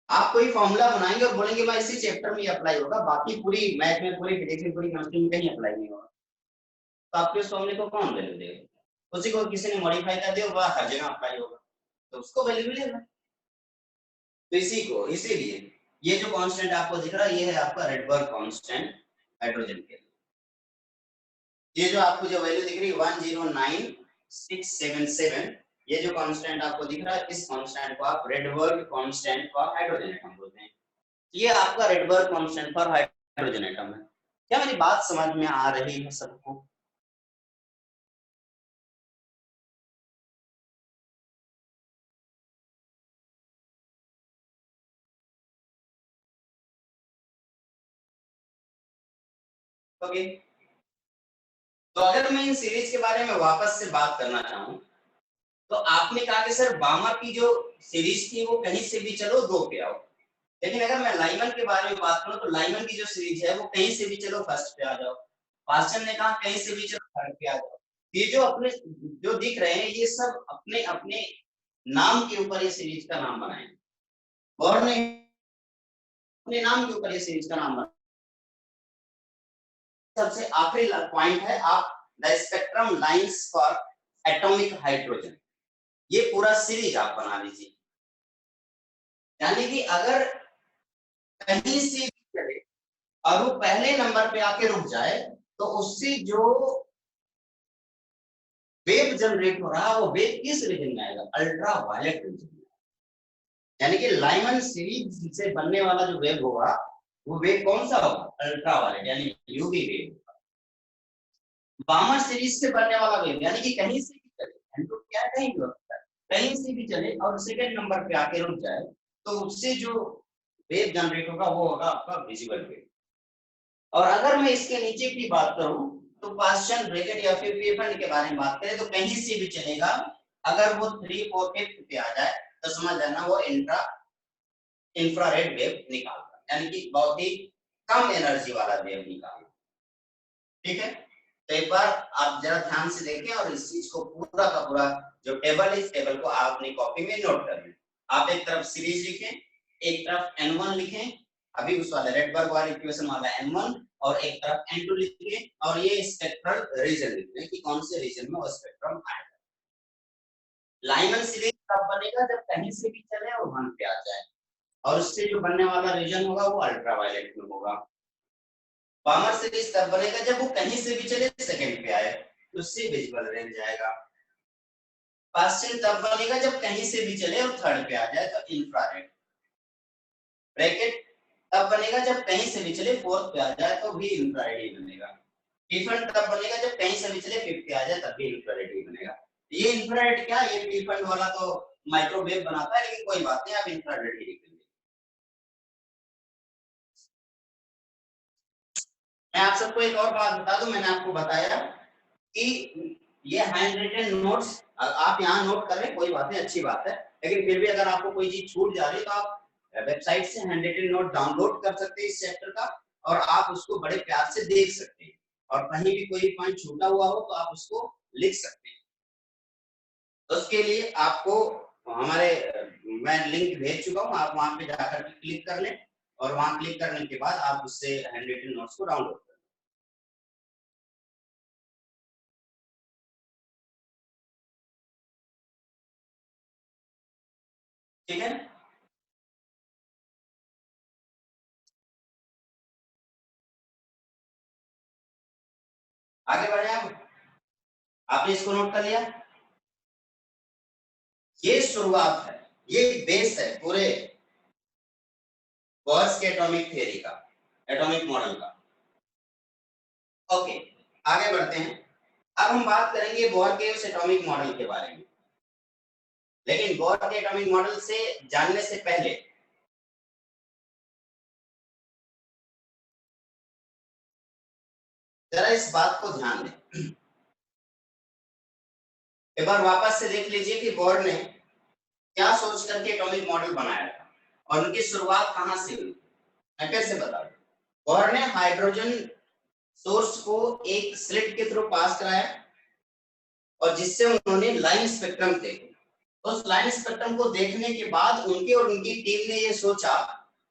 आप कोई फॉर्मूला बनाएंगे और बोलेंगे मैं इसी चैप्टर में अप्लाई होगा, बाकी पूरी मैथ में, पूरी फिजिक्स में, पूरी केमिस्ट्री में कहीं अप्लाई नहीं होगा, तो आपके उस फॉर्मूले को कौन वैल्यू देगा? उसी को किसी ने मॉडिफाई कर दिया वह हर जगह अप्लाई होगा, तो उसको वैल्यू मिलेगा। तो इसी को, इसीलिए ये जो कांस्टेंट आपको दिख रहा है ये है आपका रेडबर्ग कांस्टेंट हाइड्रोजन के लिए। ये जो आपको जो वैल्यू दिख रही है 109677, ये जो कांस्टेंट आपको दिख रहा है, इस कांस्टेंट को आप Rydberg constant for hydrogen atom बोलते हैं। ये आपका Rydberg constant for hydrogen atom है। क्या मेरी बात समझ में आ रही है सबको? ओके, तो अगर मैं इन सीरीज के बारे में वापस से बात करना चाहूं, तो आपने कहा कि सर बामर की जो सीरीज थी वो कहीं से भी चलो 2 पे आओ। लेकिन अगर मैं लाइमन के बारे में बात करूं तो लाइमन की जो सीरीज है वो कहीं से भी चलो फर्स्ट पे आ जाओ। पास्चन ने कहा कहीं से भी चलो थर्ड पे आ जाओ। ये जो अपने जो दिख रहे हैं ये सब अपने अपने नाम के ऊपर ये सीरीज का नाम बनाए। बोर ने अपने नाम के ऊपर ये सीरीज का नाम बनाया। सबसे आखिरी पॉइंट है आप the spectrum lines for atomic hydrogen, ये पूरा सीरीज आप बना लीजिए। यानी कि अगर कहीं से भी चले और वो पहले नंबर पे आके रुक जाए तो उससे जो वेव जनरेट हो रहा है वो वेव किस रीजन में आएगा? अल्ट्रा वायलेट रीजन में। यानी कि लाइमन सीरीज से बनने वाला जो वेव होगा वो वेव कौन सा होगा? अल्ट्रा वायलेट यानी यूवी वेव। बामर सीरीज से बनने वाला वेव यानी कि कहीं से भी चले, तो क्या कहीं भी होता है, कहीं से भी चले और सेकंड नंबर पे आके रुक जाए तो उससे जो वेव जनरेट होगा वो होगा आपका विजिबल वेव। और अगर मैं इसके नीचे की बात करूं तो पास्चन, ब्रैकेट या फिर पीफन के बारे में बात करें तो कहीं से भी चलेगा, अगर वो 3, 4, 5 पे आ जाए तो समझ लेना वो इंफ्रारेड वेव निकालता, यानी कि बहुत ही कम एनर्जी वाला वेव निकालता। ठीक है, तो एक बार आप जरा ध्यान से देखें और इस चीज को पूरा का पूरा जो टेबल है इस टेबल को आप अपनी कॉपी में नोट कर लें। आप एक तरफ सीरीज लिखें, एक तरफ n1 लिखें, अभी उस वाले रेडबर्ग वाले इक्वेशन वाला n1, और एक तरफ n2 लिखें और ये स्पेक्ट्रल रीजन लिखें कि कौन से रीजन में वो स्पेक्ट्रम आएगा। लाइमन सीरीज तब बनेगा जब कहीं से भी चले और 1 पे आ जाए, और उससे जो बनने वाला रीजन होगा वो अल्ट्रावायलेट में होगा। बामर सीरीज तब बनेगा जब वो कहीं से भी चले सेकंड पे आए, उससे विजिबल रेंज जाएगा। पास्चन तब बनेगा जब कहीं से भी चले और थर्ड पे आ जाए तो इंफ्रारेड। ब्रैकेट तब बनेगा जब कहीं से भी चले फोर्थ पे आ जाए तो भी इंफ्रारेड ही बनेगा। पीफन तब बनेगा जब कहीं से भी चले फिफ्थ पे आ जाए तब भी इंफ्रारेड ही बनेगा। ये इंफ्रारेड क्या, ये पीफन वाला तो माइक्रोवेव बनाता है, लेकिन कोई बात नहीं, आप इंफ्रारेड ही लिखेंगे। मैं आप सबको एक और बात बता दूं, मैंने आपको बताया कि ये हैंड रिटन नोट्स आप यहाँ नोट कर रहे हैं, कोई बात नहीं, अच्छी बात है, लेकिन फिर भी अगर आपको कोई चीज छूट जा रही है तो आप वेबसाइट से हैंड रिटन नोट डाउनलोड कर सकते हैं इस चैप्टर का, और आप उसको बड़े प्यार से देख सकते हैं, और कहीं भी कोई पॉइंट छूटा हुआ हो तो आप उसको लिख सकते हैं। तो उसके लिए आपको हमारे मैं लिंक भेज चुका हूँ, आप वहां पे जाकर क्लिक कर लें, और वहां क्लिक करने के बाद आप उससे हैंड रिटन नोट्स को डाउनलोड कर लें। ठीक है, आगे बढ़े आप, आपने इसको नोट कर लिया। ये शुरुआत है, ये बेस है पूरे बोर्स के एटॉमिक थ्योरी का, एटॉमिक मॉडल का। ओके, आगे बढ़ते हैं। अब हम बात करेंगे बोर के उस एटॉमिक मॉडल के बारे में, लेकिन बोर के एटॉमिक मॉडल से जानने से पहले जरा इस बात को ध्यान दें, एक बार वापस से देख लीजिए कि बोर ने क्या सोच करके एटॉमिक मॉडल बनाया था और उनकी शुरुआत कहां से हुई। मैं कैसे बताऊं, बोर ने हाइड्रोजन सोर्स को एक स्लिट के थ्रू पास कराया, और जिससे उन्होंने लाइन स्पेक्ट्रम देखे। उस लाइन स्पेक्ट्रम को देखने के बाद उनके और उनकी टीम ने यह सोचा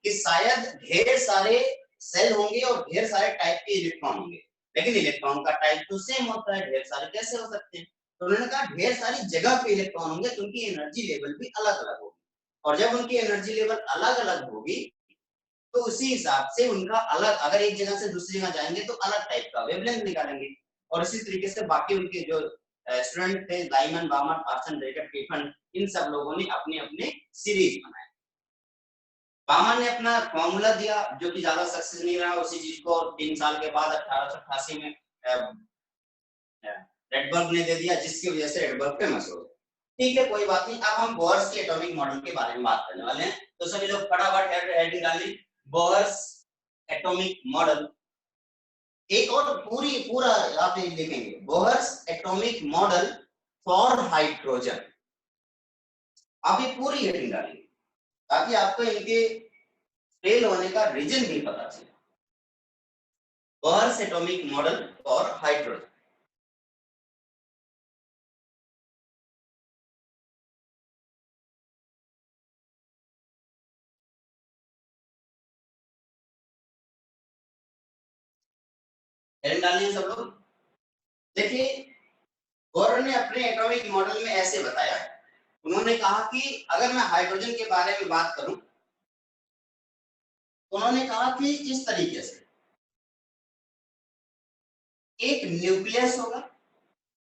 कि शायद ढेर सारे सेल होंगे और ढेर सारे टाइप के इलेक्ट्रॉन होंगे, लेकिन इलेक्ट्रॉन का टाइप तो सेम होता है, ढेर सारे कैसे हो सकते हैं। तो उन्होंने कहा ढेर सारी जगह पे इलेक्ट्रॉन होंगे तो उनकी एनर्जी लेवल भी अलग अलग होगी, और जब उनकी एनर्जी लेवल अलग अलग होगी तो उसी हिसाब से उनका अलग, अगर एक जगह से दूसरी जगह जाएंगे तो अलग टाइप का वेवलेंथ निकालेंगे। और इसी तरीके से बाकी उनके जो स्टूडेंट थे, लाइमन, बामर, पार्सन, रेटर, टिफन, इन सब लोगों ने अपने अपने सीरीज बनाए। बामर ने अपना फॉर्मूला दिया जो कि ज्यादा सक्सेस नहीं रहा, उसी चीज को 3 साल के बाद 1888 में रेडबर्ग ने दे दिया, जिसकी वजह से रेडबर्ग फेमस हो गया। ठीक है, कोई बात नहीं, अब हम बोर्स के एटॉमिक मॉडल के बारे में बात करने वाले हैं। तो सभी लोग फटाफट हेडिंग डालें, बोर्स एटॉमिक मॉडल। एक और पूरा आप लिखेंगे, Bohr's atomic model for hydrogen. आप ये पूरी हेडिंग डालेंगे ताकि आपको इनके फेल होने का रीजन भी पता चले। Bohr's atomic model for hydrogen. Heading डालिए सब लोग। देखिए, बोर ने अपने एटॉमिक मॉडल में ऐसे बताया, उन्होंने कहा कि अगर मैं हाइड्रोजन के बारे में बात करूं तो उन्होंने कहा कि इस तरीके से एक न्यूक्लियस होगा,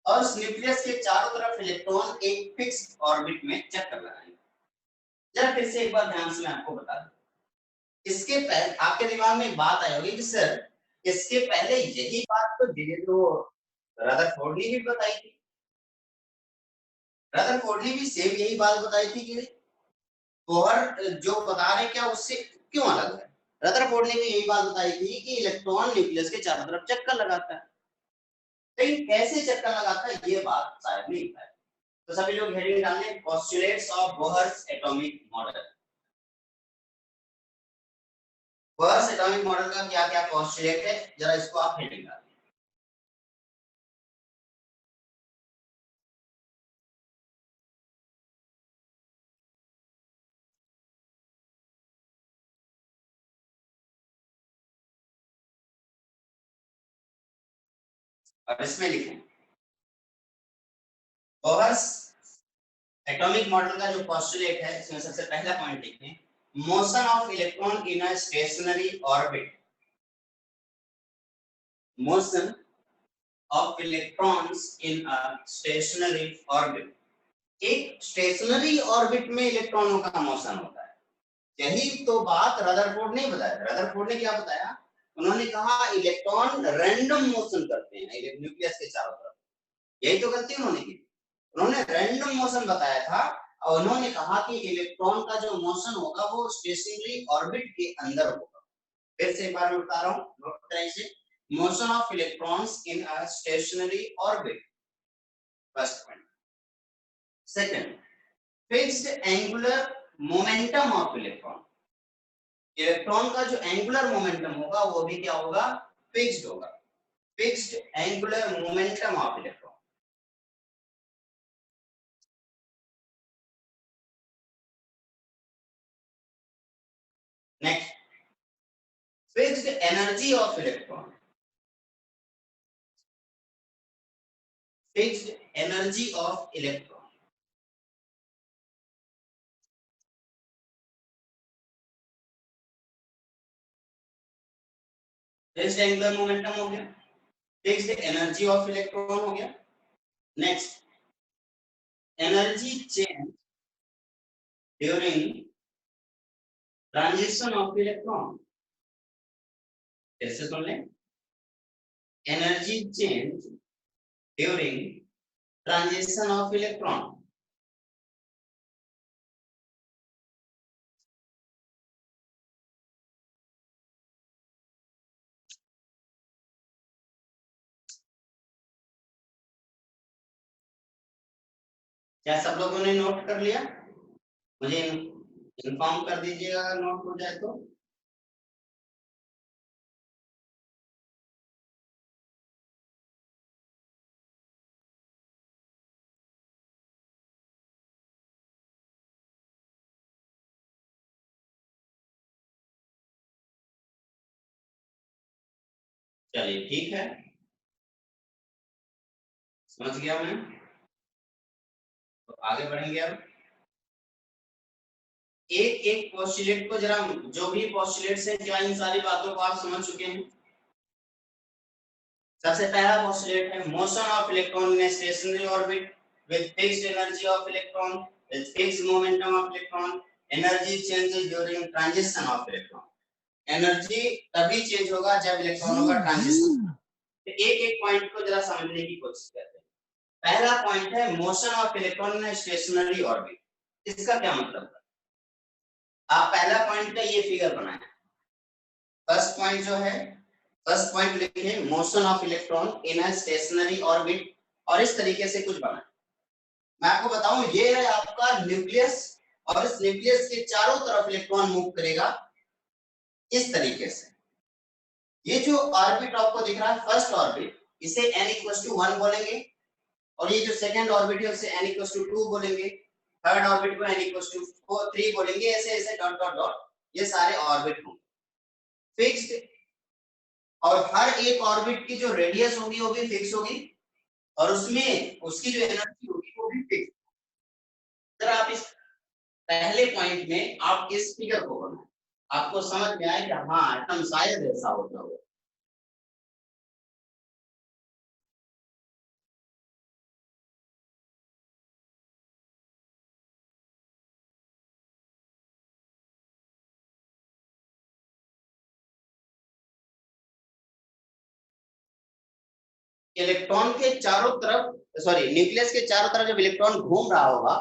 और उस न्यूक्लियस के चारों तरफ इलेक्ट्रॉन एक फिक्स ऑर्बिट में चक्कर लगाएंगे। जरा फिर से एक बार ध्यान से मैं आपको बता दूं, इसके पहले आपके दिमाग में एक बात आई होगी कि सर इसके पहले यही बात तो रदरफोर्ड ने भी बताई थी, रदरफोर्ड ने भी सेम यही बात बताई थी कि बोहर जो बता रहे क्या उससे क्यों अलग है। रदरफोर्ड ने भी यही बात बताई थी कि इलेक्ट्रॉन न्यूक्लियस के चारों तरफ चक्कर लगाता है, लेकिन कैसे चक्कर लगाता है ये बात शायद नहीं है। तो सभी लोग हेडिंग डालें, postulates of Bohr's atomic model. Bohr's atomic model का क्या क्या पोस्टुलेट है, जरा इसको आप हेडिंग डालें। अब इसमें लिखें, बोहर्स एटॉमिक मॉडल का जो पोस्टुलेट है इसमें सबसे पहला पॉइंट लिखें, motion of electron in a stationery orbit. Motion of electrons in a stationary orbit। एक स्टेशनरी ऑर्बिट में इलेक्ट्रॉनों का मोशन होता है, यही तो बात रदरफोर्ड ने बताया। रदरफोर्ड ने क्या बताया, उन्होंने कहा इलेक्ट्रॉन रैंडम मोशन करते हैं न्यूक्लियस के चारों तरफ, यही तो गलती उन्होंने की। उन्होंने रैंडम मोशन बताया था, और उन्होंने कहा कि इलेक्ट्रॉन का जो मोशन होगा वो स्टेशनरी ऑर्बिट के अंदर होगा। फिर से एक बार मैं बता रहा हूं, नोट करें इसे, motion of electrons in a stationary orbit. First point. Second, fixed angular momentum of electron. Electron का जो एंगुलर मोमेंटम होगा वो भी क्या होगा, फिक्स्ड होगा. Fixed angular momentum of electron. Next, fixed energy of electron. Fixed energy of electron. Fixed angular momentum हो गया, fixed energy of electron हो गया. Next, energy change during transition of electron. कैसे सुन लें, energy change during transition of electron. क्या सब लोगों ने नोट कर लिया? मुझे इन्फॉर्म कर दीजिएगा अगर नोट हो जाए तो. चलिए ठीक है, समझ गया मैं. तो आगे बढ़ेंगे. अब एक एक पोस्टुलेट को जरा, जो भी पोस्टुलेट्स हैं, क्या इन सारी बातों को आप समझ चुके हैं? सबसे पहला पोस्टुलेट है motion of electron in stationary orbit with fixed energy of electron with fixed momentum of electron. Energy changes during transition of electron. Energy तभी चेंज होगा जब इलेक्ट्रॉनों का ट्रांजिशन. तो एक एक पॉइंट को जरा समझने की कोशिश करते हैं. पहला पॉइंट है motion of electron in stationary orbit. इसका क्या मतलब है? आप पहला पॉइंट का ये फिगर बनाएं. फर्स्ट पॉइंट जो है, फर्स्ट पॉइंट लिखे motion of electron in a stationery orbit, और इस तरीके से कुछ बनाएं. मैं आपको बताऊं, ये है आपका न्यूक्लियस, और इस न्यूक्लियस के चारों तरफ इलेक्ट्रॉन मूव करेगा इस तरीके से. ये जो ऑर्बिट आपको दिख रहा है फर्स्ट ऑर्बिट, इसे n=1 बोलेंगे, और ये जो सेकंड ऑर्बिट है उसे n=2 बोलेंगे, थर्ड ऑर्बिट को n=3 बोलेंगे, ऐसे ऐसे डॉट डॉट डॉट ये सारे ऑर्बिट होंगे फिक्स्ड. और हर एक ऑर्बिट की जो रेडियस होगी वो भी फिक्स होगी, और उसमें उसकी जो एनर्जी होगी वो भी फिक्स. अगर आप इस पहले पॉइंट में आप इस फिगर को बनाएं, आपको समझ में आए कि हाँ एकदम शायद ऐसा होता हो. इलेक्ट्रॉन के चारों तरफ, सॉरी न्यूक्लियस के चारों तरफ जब इलेक्ट्रॉन घूम रहा होगा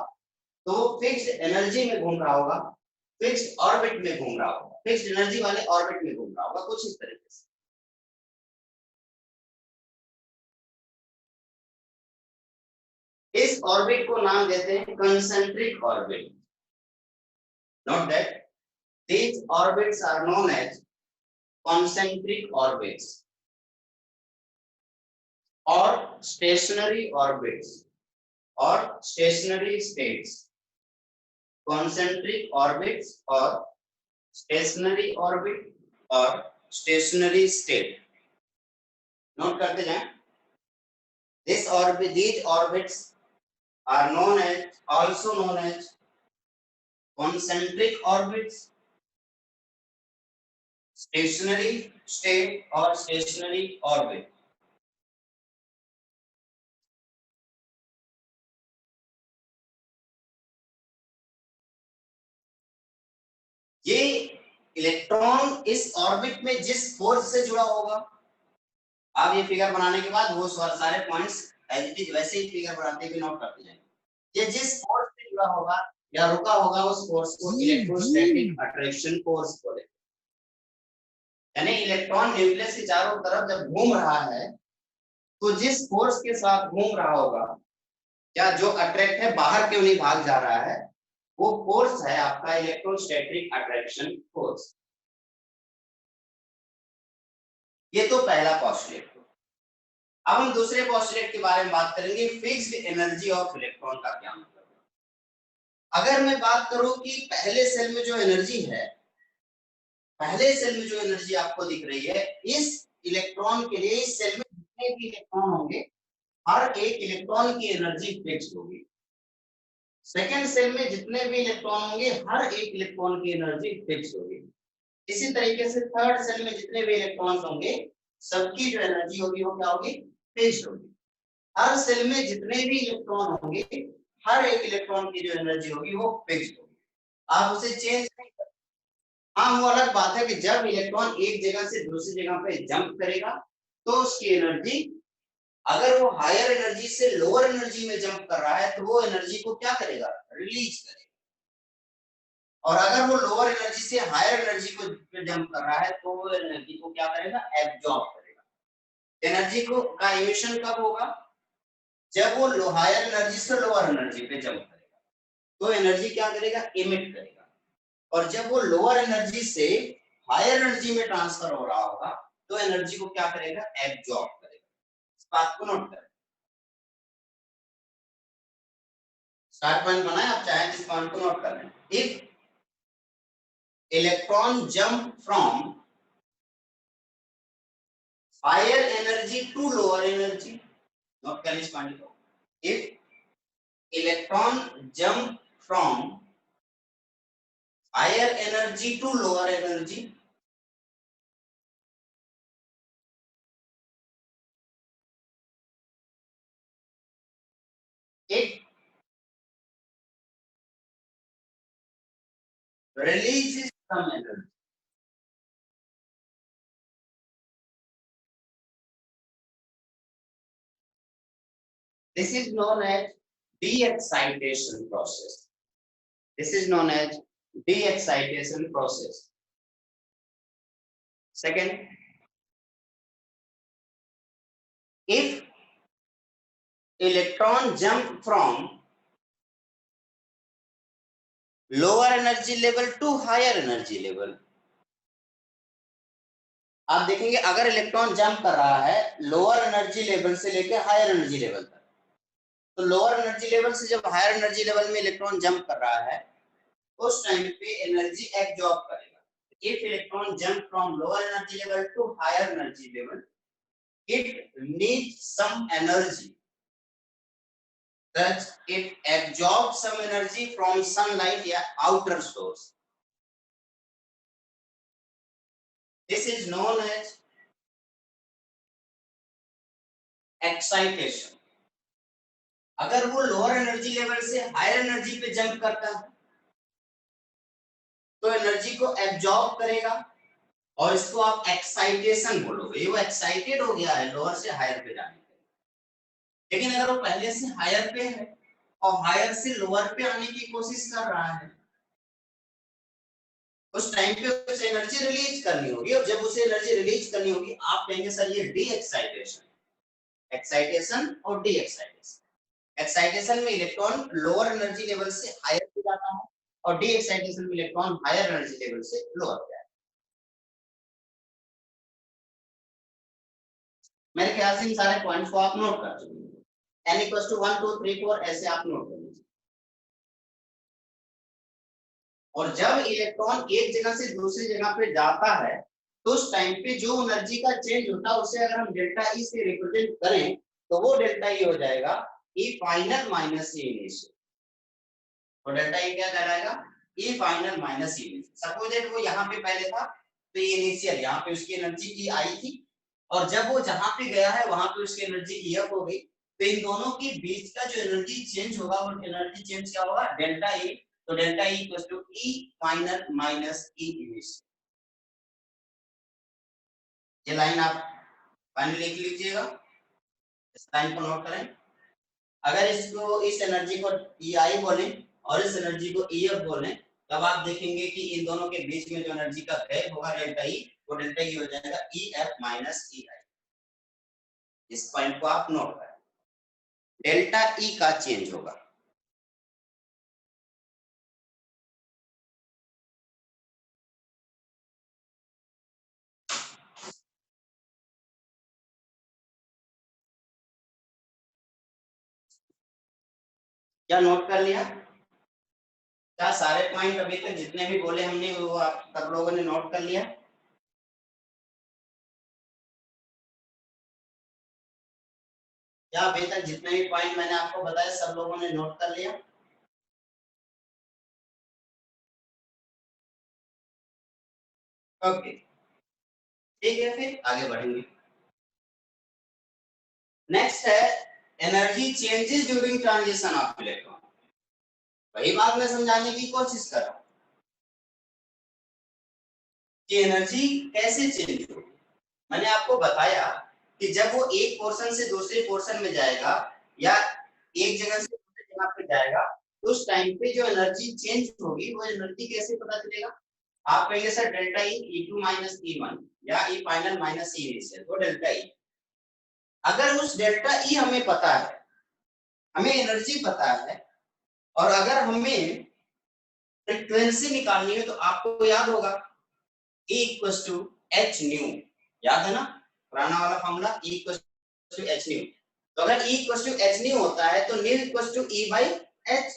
तो वो फिक्स्ड एनर्जी में घूम रहा होगा, फिक्स्ड ऑर्बिट में घूम रहा होगा, फिक्स्ड एनर्जी वाले ऑर्बिट में घूम रहा होगा, कुछ इस तरीके से. इस ऑर्बिट को नाम देते हैं concentric orbit. Note that these orbits are known as concentric orbits or stationary orbits or stationary states. Concentric orbits or stationary orbit or stationary state. Note करते जाएं. These orbits are also known as concentric orbits, stationary state or stationary orbit. ये electron इस orbit में जिस force से जुड़ा होगा, आप ये फिगर बनाने के बाद वो सारे पॉइंट्स एज इट इज वैसे ही फिगर बनाते हुए नोट करते जाएंगे. ये जिस फोर्स से जुड़ा होगा या रुका होगा उस फोर्स को इलेक्ट्रोस्टैटिक अट्रैक्शन फोर्स बोलेंगे. यानी इलेक्ट्रॉन न्यूक्लियस के चारों तरफ जब घूम रहा है तो जिस फोर्स के साथ घूम रहा होगा या जो अट्रैक्ट है बाहर क्यों नहीं भाग जा रहा है, वो फोर्स है आपका इलेक्ट्रोस्टैटिक अट्रैक्शन फोर्स। ये तो पहला पोस्टुलेट। अब हम दूसरे पोस्टुलेट के बारे में बात करेंगे, फिक्स्ड एनर्जी ऑफ इलेक्ट्रॉन का क्या मतलब है। अगर मैं बात करूं कि पहले सेल में जो एनर्जी है, पहले सेल में जो एनर्जी आपको दिख रही है, इस इलेक्ट्रॉन के लिए इस सेल में जितने भी इलेक्ट्रॉन होंगे हर एक इलेक्ट्रॉन की एनर्जी फिक्स होगी। सेकेंड सेल में जितने भी इलेक्ट्रॉन होंगे हर एक इलेक्ट्रॉन की एनर्जी फिक्स होगी। इसी तरीके से थर्ड सेल में जितने भी इलेक्ट्रॉन्स होंगे सबकी जो एनर्जी होगी वो क्या होगी, फिक्स होगी। हर सेल में जितने भी इलेक्ट्रॉन होंगे हर एक इलेक्ट्रॉन की जो एनर्जी होगी वो फिक्स होगी, आप उसे चेंज नहीं कर। हाँ, वो अलग बात है कि जब इलेक्ट्रॉन एक जगह से दूसरी जगह पे जंप करेगा तो उसकी एनर्जी, अगर वो हायर एनर्जी से लोअर एनर्जी में जंप कर रहा है तो वो एनर्जी को क्या करेगा, रिलीज करेगा। और अगर वो लोअर एनर्जी से हायर एनर्जी को जंप कर रहा है तो वो एनर्जी को क्या करेगा, एब्जॉर्ब करेगा। एनर्जी को का इमिशन कब होगा, जब वो हायर एनर्जी से लोअर एनर्जी पे जंप करेगा तो एनर्जी क्या करेगा, इमिट करेगा। और जब वो लोअर एनर्जी से हायर एनर्जी में ट्रांसफर हो रहा होगा तो एनर्जी को क्या करेगा, एब्जॉर्ब करेगा। इस बात को नोट करें। स्टार्ट पॉइंट बनाए, आप चाहें इस पॉइंट को नोट कर लें। If electron jump from higher energy to lower energy, note करें इस पॉइंट को। if electron jump from higher energy to lower energy, it releases some energy. This is known as de-excitation process. This is known as de-excitation process. Second, if electron jump from lower energy level to higher energy level, आप देखेंगे अगर electron jump कर रहा है lower energy level से लेकर higher energy level तक, तो लोअर एनर्जी लेवल से जब हायर एनर्जी लेवल में इलेक्ट्रॉन जंप कर रहा है उस टाइम पे एनर्जी एब्जॉर्ब करेगा। If electron jump from lower energy level to higher energy level, it needs some energy, thus it absorbs some energy from sunlight या outer source. This is known as excitation. अगर वो lower energy level से higher energy पे jump करता है तो energy को absorb करेगा और इसको आप एक्साइटेशन बोलोगे। वो एक्साइटेड हो गया है लोअर से हायर पे जाने के। लेकिन अगर वो पहले से हायर पे है और हायर से लोअर पे आने की कोशिश कर रहा है, उस टाइम पे उसे एनर्जी रिलीज करनी होगी। और जब उसे एनर्जी रिलीज करनी होगी आप कहेंगे सर ये डी एक्साइटेशन, एक्साइटेशन और डी एक्साइटेशन। एक्साइटेशन में इलेक्ट्रॉन लोअर एनर्जी लेवल से हायर पे जाता है और डी एक्साइटेशन में इलेक्ट्रॉन हायर एनर्जी लेवल से लोअर पे आता है। मेरे ख्याल से इन सारे पॉइंट्स को आप नोट कर चुके हैं। n = 1 2 3 4 ऐसे आप नोट कर लीजिए। और जब इलेक्ट्रॉन एक जगह से दूसरी जगह पे जाता है तो उस टाइम पे जो एनर्जी का चेंज होता है उसे अगर हम डेल्टा ई से रिप्रेजेंट करें तो वो डेल्टा ई हो जाएगा E final minus E initial. तो डेल्टा ई क्या कहलाएगा, E final minus E initial. Suppose that वो यहाँ पे पहले था तो ई इनिशियल, यहाँ पे उसकी एनर्जी ई आई थी और जब वो जहाँ पे गया है वहां पे उसकी एनर्जी ई एफ हो गई। तो इन दोनों के बीच का जो एनर्जी चेंज होगा वो एनर्जी चेंज क्या होगा, डेल्टा ई। तो delta E equal to E final minus E initial. ये लाइन आप फाइनली लिख लीजिएगा, इस लाइन को नोट करें। अगर इसको इस एनर्जी को ई आई बोले और इस एनर्जी को ई एफ बोले तब आप देखेंगे कि इन दोनों के बीच में जो एनर्जी का गैप होगा डेल्टा ई वो डेल्टा ई हो जाएगा ई एफ माइनस ई आई। इस पॉइंट को आप नोट करें, डेल्टा ई का चेंज होगा। क्या नोट कर लिया? क्या सारे पॉइंट अभी तक जितने भी बोले हमने वो आप सब लोगों ने नोट कर लिया? क्या अभी तक जितने भी पॉइंट मैंने आपको बताया सब लोगों ने नोट कर लिया? ओके, ठीक है, फिर आगे बढ़ेंगे। नेक्स्ट है energy changes during transition of electron. वही बात मैं समझाने की कोशिश कर रहा हूँ कि एनर्जी कैसे चेंज होगी। मैंने आपको बताया कि जब वो एक पोर्शन से दूसरे पोर्शन में जाएगा या एक जगह से दूसरी जगह पे जाएगा, उस टाइम पे जो एनर्जी चेंज होगी वो एनर्जी कैसे पता चलेगा? आप कहेंगे sir delta E E2 minus E1 या ई फाइनल माइनस ई इनिशियल, वो डेल्टा ई। अगर उस डेल्टा ई हमें पता है, हमें एनर्जी पता है, और अगर हमें फ्रीक्वेंसी निकालनी है तो आपको याद होगा E equals to H nu, याद है ना पुराना वाला formula E equals to H nu. तो अगर E equals to H nu होता है तो nu equals to E by H.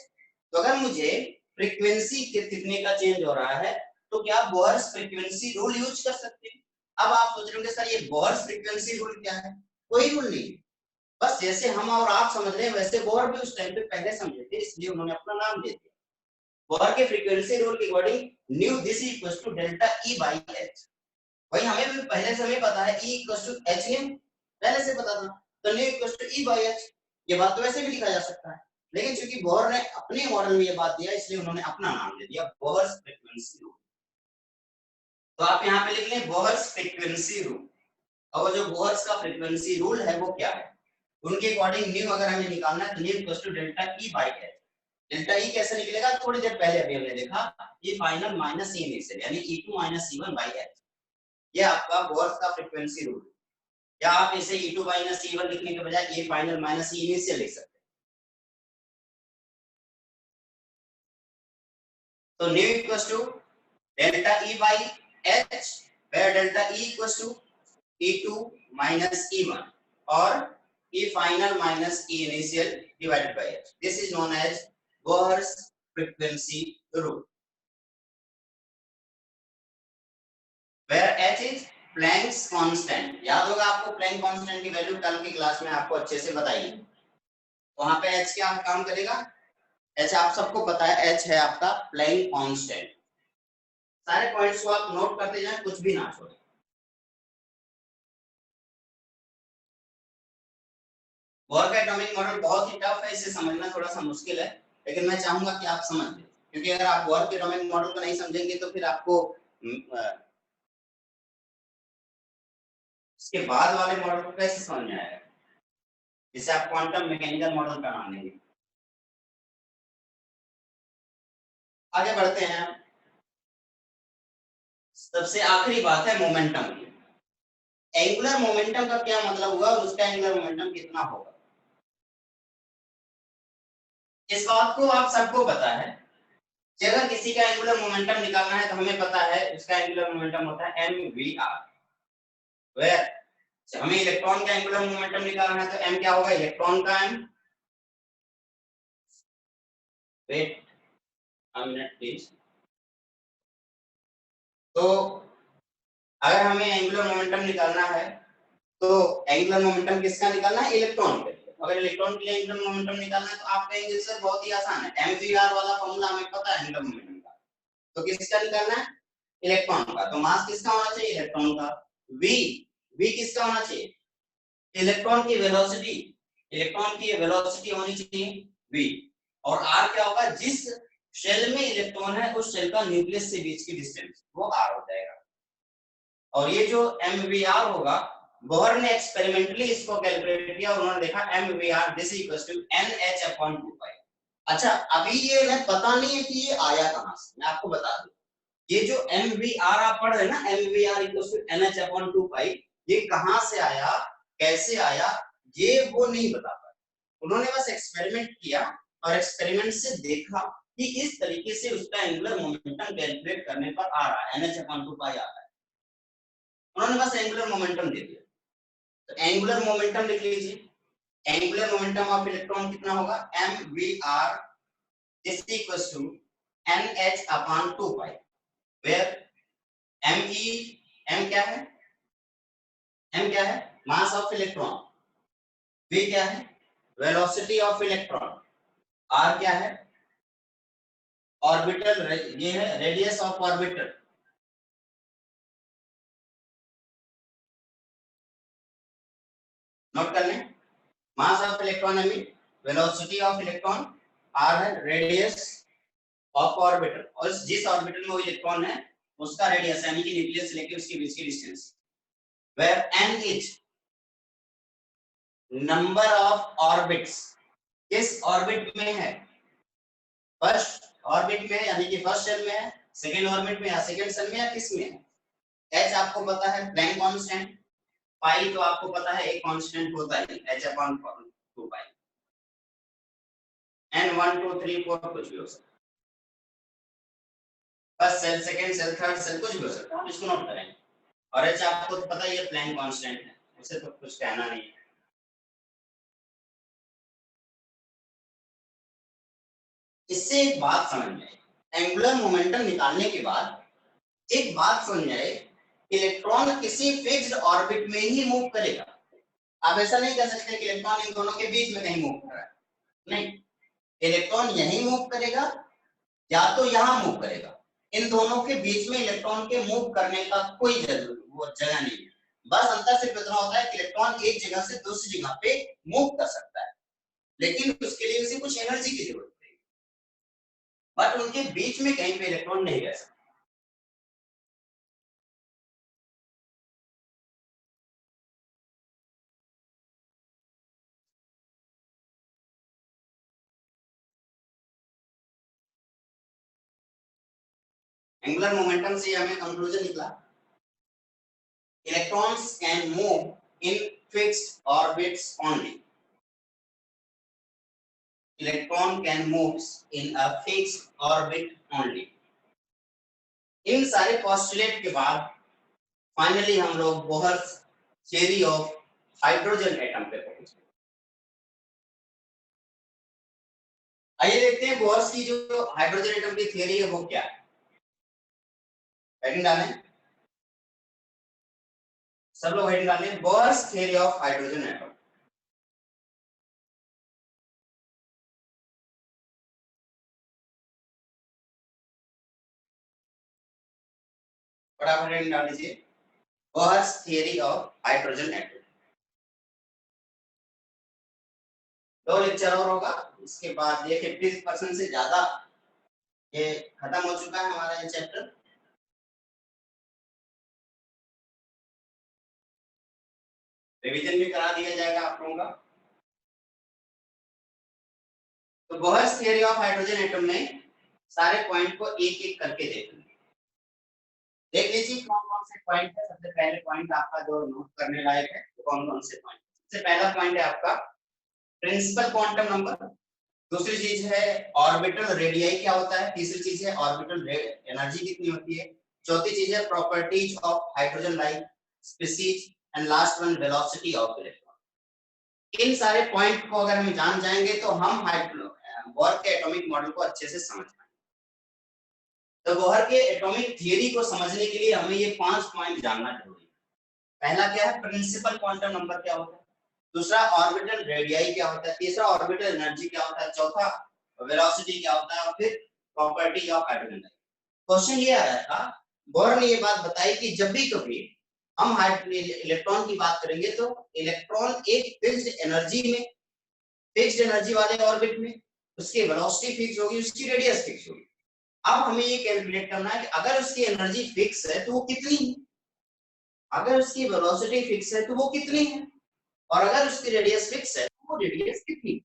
तो अगर मुझे फ्रीक्वेंसी कितने का चेंज हो रहा है तो क्या बोहर्स फ्रीक्वेंसी रूल यूज कर सकते हैं? अब आप सोच रहे होंगे सर ये बोहर्स फ्रीक्वेंसी रूल क्या है? कोई रूल नहीं, बस जैसे हम और आप समझ रहे हैं वैसे बोहर भी उस टाइम पे पहले समझे थे, इसलिए उन्होंने अपना नाम दे दिया। बोहर के फ्रीक्वेंसी रूल के according nu this equals to delta E by H. वही हमें भी पहले से हमें पता है E equals to H nu, पहले से पता था, तो nu equals to E by H. ये बात तो वैसे भी लिखा जा सकता है, लेकिन चूंकि बोहर ने अपने मॉडल में ये बात दिया इसलिए उन्होंने अपना नाम दे दिया बोहर्स फ्रीक्वेंसी रूल। तो आप यहाँ पे लिख लें बोहर्स फ्रीक्वेंसी रूल। और जो बोहर्स का फ्रीक्वेंसी रूल है वो क्या है, उनके अकॉर्डिंग न्यू अगर हमें निकालना है तो nu equals to delta E by H. Delta E कैसे निकलेगा? थोड़ी देर पहले अभी हमने देखा, ये फाइनल माइनस ई इनिशियल यानी E2 minus E1 by H. ये आपका बोहर्स का फ्रीक्वेंसी रूल। या आप इसे E2 माइनस E1 लिखने के बजाय E final minus E initial लिख सकते हैं। तो nu equals to delta E by H, where delta E equals to E2 minus E1 or E final minus E initial divided by H. This is known as Bohr's frequency rule, where H is Planck's constant. याद होगा आपको Planck constant की value कल की class में आपको अच्छे से बताई। वहां पे H क्या काम करेगा? H आप सबको पता है, H है आपका प्लैंक कांस्टेंट। सारे पॉइंट्स को आप नोट करते जाएं, कुछ भी ना छोड़ें। बोहर का एटॉमिक मॉडल बहुत ही टफ है, इसे समझना थोड़ा सा मुश्किल है, लेकिन मैं चाहूंगा कि आप समझ लें, क्योंकि अगर आप बोहर के एटॉमिक मॉडल को नहीं समझेंगे तो फिर आपको इसके बाद वाले मॉडल को कैसे समझ में आएगा, जिसे आप क्वांटम मैकेनिकल मॉडल का नाम लेंगे। आगे बढ़ते हैं। सबसे आखिरी बात है मोमेंटम की। एंगुलर मोमेंटम का क्या मतलब हुआ और उसका एंगुलर मोमेंटम कितना होगा? इस बात को आप सबको पता है कि अगर किसी का एंगुलर मोमेंटम निकालना है तो हमें पता है उसका एंगुलर मोमेंटम होता है mvr। जब हमें इलेक्ट्रॉन का एंगुलर मोमेंटम निकालना है तो m क्या होगा? इलेक्ट्रॉन का m। Wait a minute please. तो अगर हमें एंगुलर मोमेंटम निकालना है तो एंगुलर मोमेंटम किसका निकालना है? इलेक्ट्रॉन का। अगर इलेक्ट्रॉन के लिए एंगुलर मोमेंटम निकालना है तो आप कहेंगे सर बहुत ही आसान है, mvr वाला फॉर्मूला हमें पता है एंगुलर मोमेंटम का। तो किसका निकालना है? इलेक्ट्रॉन का। तो मास किसका होना चाहिए? इलेक्ट्रॉन का। v v किसका होना चाहिए? इलेक्ट्रॉन की वेलोसिटी, इलेक्ट्रॉन की वेलोसिटी होनी चाहिए v। और r क्या होगा? जिस शेल में इलेक्ट्रॉन है उस शेल का न्यूक्लियस से बीच की डिस्टेंस, वो r हो जाएगा। और ये जो mvr होगा, बोहर ने एक्सपेरिमेंटली इसको कैलकुलेट किया और उन्होंने देखा mvr this equals to nh/2π। अच्छा, अभी ये मैं पता नहीं है कि ये आया कहां से, मैं आपको बता दूं। ये जो MVR आप पढ़ रहे हैं ना, MVR equals to NH upon 2 pi, ये कहां से आया, कैसे आया, ये वो नहीं बता पाए। उन्होंने बस एक्सपेरिमेंट किया और एक्सपेरिमेंट से देखा कि इस तरीके से उसका एंगुलर मोमेंटम कैलकुलेट करने पर आ रहा है, NH अपॉन 2 पाई आ रहा है। उन्होंने बस एंगुलर मोमेंटम दे दिया, तो एंगुलर मोमेंटम लिख लीजिए। एंगुलर मोमेंटम ऑफ इलेक्ट्रॉन कितना होगा, MVR is equals to NH upon 2 pi, where M क्या है, M क्या है, मास ऑफ इलेक्ट्रॉन, V क्या है, वेलोसिटी ऑफ इलेक्ट्रॉन, R क्या है, ऑर्बिटल, ये है रेडियस ऑफ ऑर्बिटल, नोट कर लें, मास ऑफ इलेक्ट्रॉन है, वेलोसिटी ऑफ इलेक्ट्रॉन, R है रेडियस ऑफ ऑर्बिटल, और जिस ऑर्बिटल में वो इलेक्ट्रॉन है उसका रेडियस यानी कि न्यूक्लियस से लेकर उसके बीच की distance, where n is number of orbits, किस ऑर्बिट में है, फर्स्ट ऑर्बिट में यानी कि फर्स्ट शेल में है, सेकंड ऑर्बिट में या सेकंड शेल में या किस में है। h आपको पता है प्लैंक कांस्टेंट, पाई तो आपको पता है एक कांस्टेंट होता है h अपॉन 2 पाई, n 1 2 3 4 कुछ भी हो सकता है, first shell second shell third shell कुछ भी हो सकता है, आप इसको नोट करें। और h आपको तो पता ही है प्लैंक कांस्टेंट है, उसे तो कुछ कहना नहीं है। इससे एक बात समझ में आई, एंगुलर मोमेंटम निकालने के बाद एक बात समझ में आई, इलेक्ट्रॉन किसी फिक्स्ड ऑर्बिट में ही मूव करेगा। आप ऐसा नहीं कह सकते कि इलेक्ट्रॉन इन दोनों के बीच में कहीं मूव कर रहा है, नहीं, इलेक्ट्रॉन यहीं मूव करेगा या तो यहां मूव करेगा, इन दोनों के बीच में इलेक्ट्रॉन के मूव करने का कोई वो जगह नहीं है। बस अंतर सिर्फ इतना होता है कि इलेक्ट्रॉन एक जगह से दूसरी जगह पे मूव कर सकता है, लेकिन उसके लिए उसे कुछ एनर्जी की जरूरत पड़ेगी, बट उनके बीच में कहीं पे इलेक्ट्रॉन नहीं रह सकता। एंगुलर मोमेंटम से हमें कंक्लूजन निकला, electrons can move in fixed orbits only. Electron can move in a fixed orbit only. इन सारे पोस्टुलेट के बाद फाइनली हम लोग Bohr's theory of hydrogen atom पे पहुंचे। आइए देखते हैं बोहर्स की जो हाइड्रोजन एटम की थ्योरी है वो क्या है। हेडिंग डालें, सब लोग हेडिंग डालें, Bohr's theory of hydrogen atom. फटाफट हेडिंग डाल दीजिए, Bohr's theory of hydrogen atom. 2 lecture और होगा, इसके बाद ये 50% से ज्यादा ये खत्म हो चुका है हमारा ये चैप्टर। रिवीजन भी करा दिया जाएगा आप लोगों का। तो Bohr's theory of hydrogen atom में सारे पॉइंट को एक एक करके देख लीजिए कौन कौन से पॉइंट है। सबसे पहले पॉइंट आपका जो नोट करने लायक है तो कौन कौन से पॉइंट, सबसे पहला पॉइंट है आपका प्रिंसिपल क्वांटम नंबर, दूसरी चीज है ऑर्बिटल रेडियाई क्या होता है, तीसरी चीज है ऑर्बिटल एनर्जी कितनी होती है, चौथी चीज है properties of hydrogen like species, and last one velocity of electron. इन सारे पॉइंट को अगर हम जान जाएंगे तो हम बोहर के एटॉमिक मॉडल को अच्छे से समझ पाएंगे। तो बोहर के एटॉमिक थियरी को समझने के लिए हमें ये 5 पॉइंट जानना जरूरी है। पहला क्या है, प्रिंसिपल क्वांटम नंबर क्या होता है, दूसरा ऑर्बिटल रेडियाई क्या होता है, तीसरा ऑर्बिटल एनर्जी क्या होता है, चौथा वेलोसिटी क्या होता है, और फिर प्रॉपर्टी ऑफ हाइड्रोजन। क्वेश्चन ये आया था, बोहर ने ये बात बताई कि जब भी कभी हम इलेक्ट्रॉन की बात करेंगे तो इलेक्ट्रॉन एक फिक्स्ड एनर्जी वाले ऑर्बिट में, उसकी वेलोसिटी फिक्स होगी, उसकी रेडियस फिक्स होगी। अब हमें ये कैलकुलेट करना है कि अगर उसकी एनर्जी फिक्स है तो वो कितनी है, अगर उसकी वेलोसिटी फिक्स है तो वो कितनी है, और अगर उसकी रेडियस फिक्स है तो वो रेडियस कितनी है।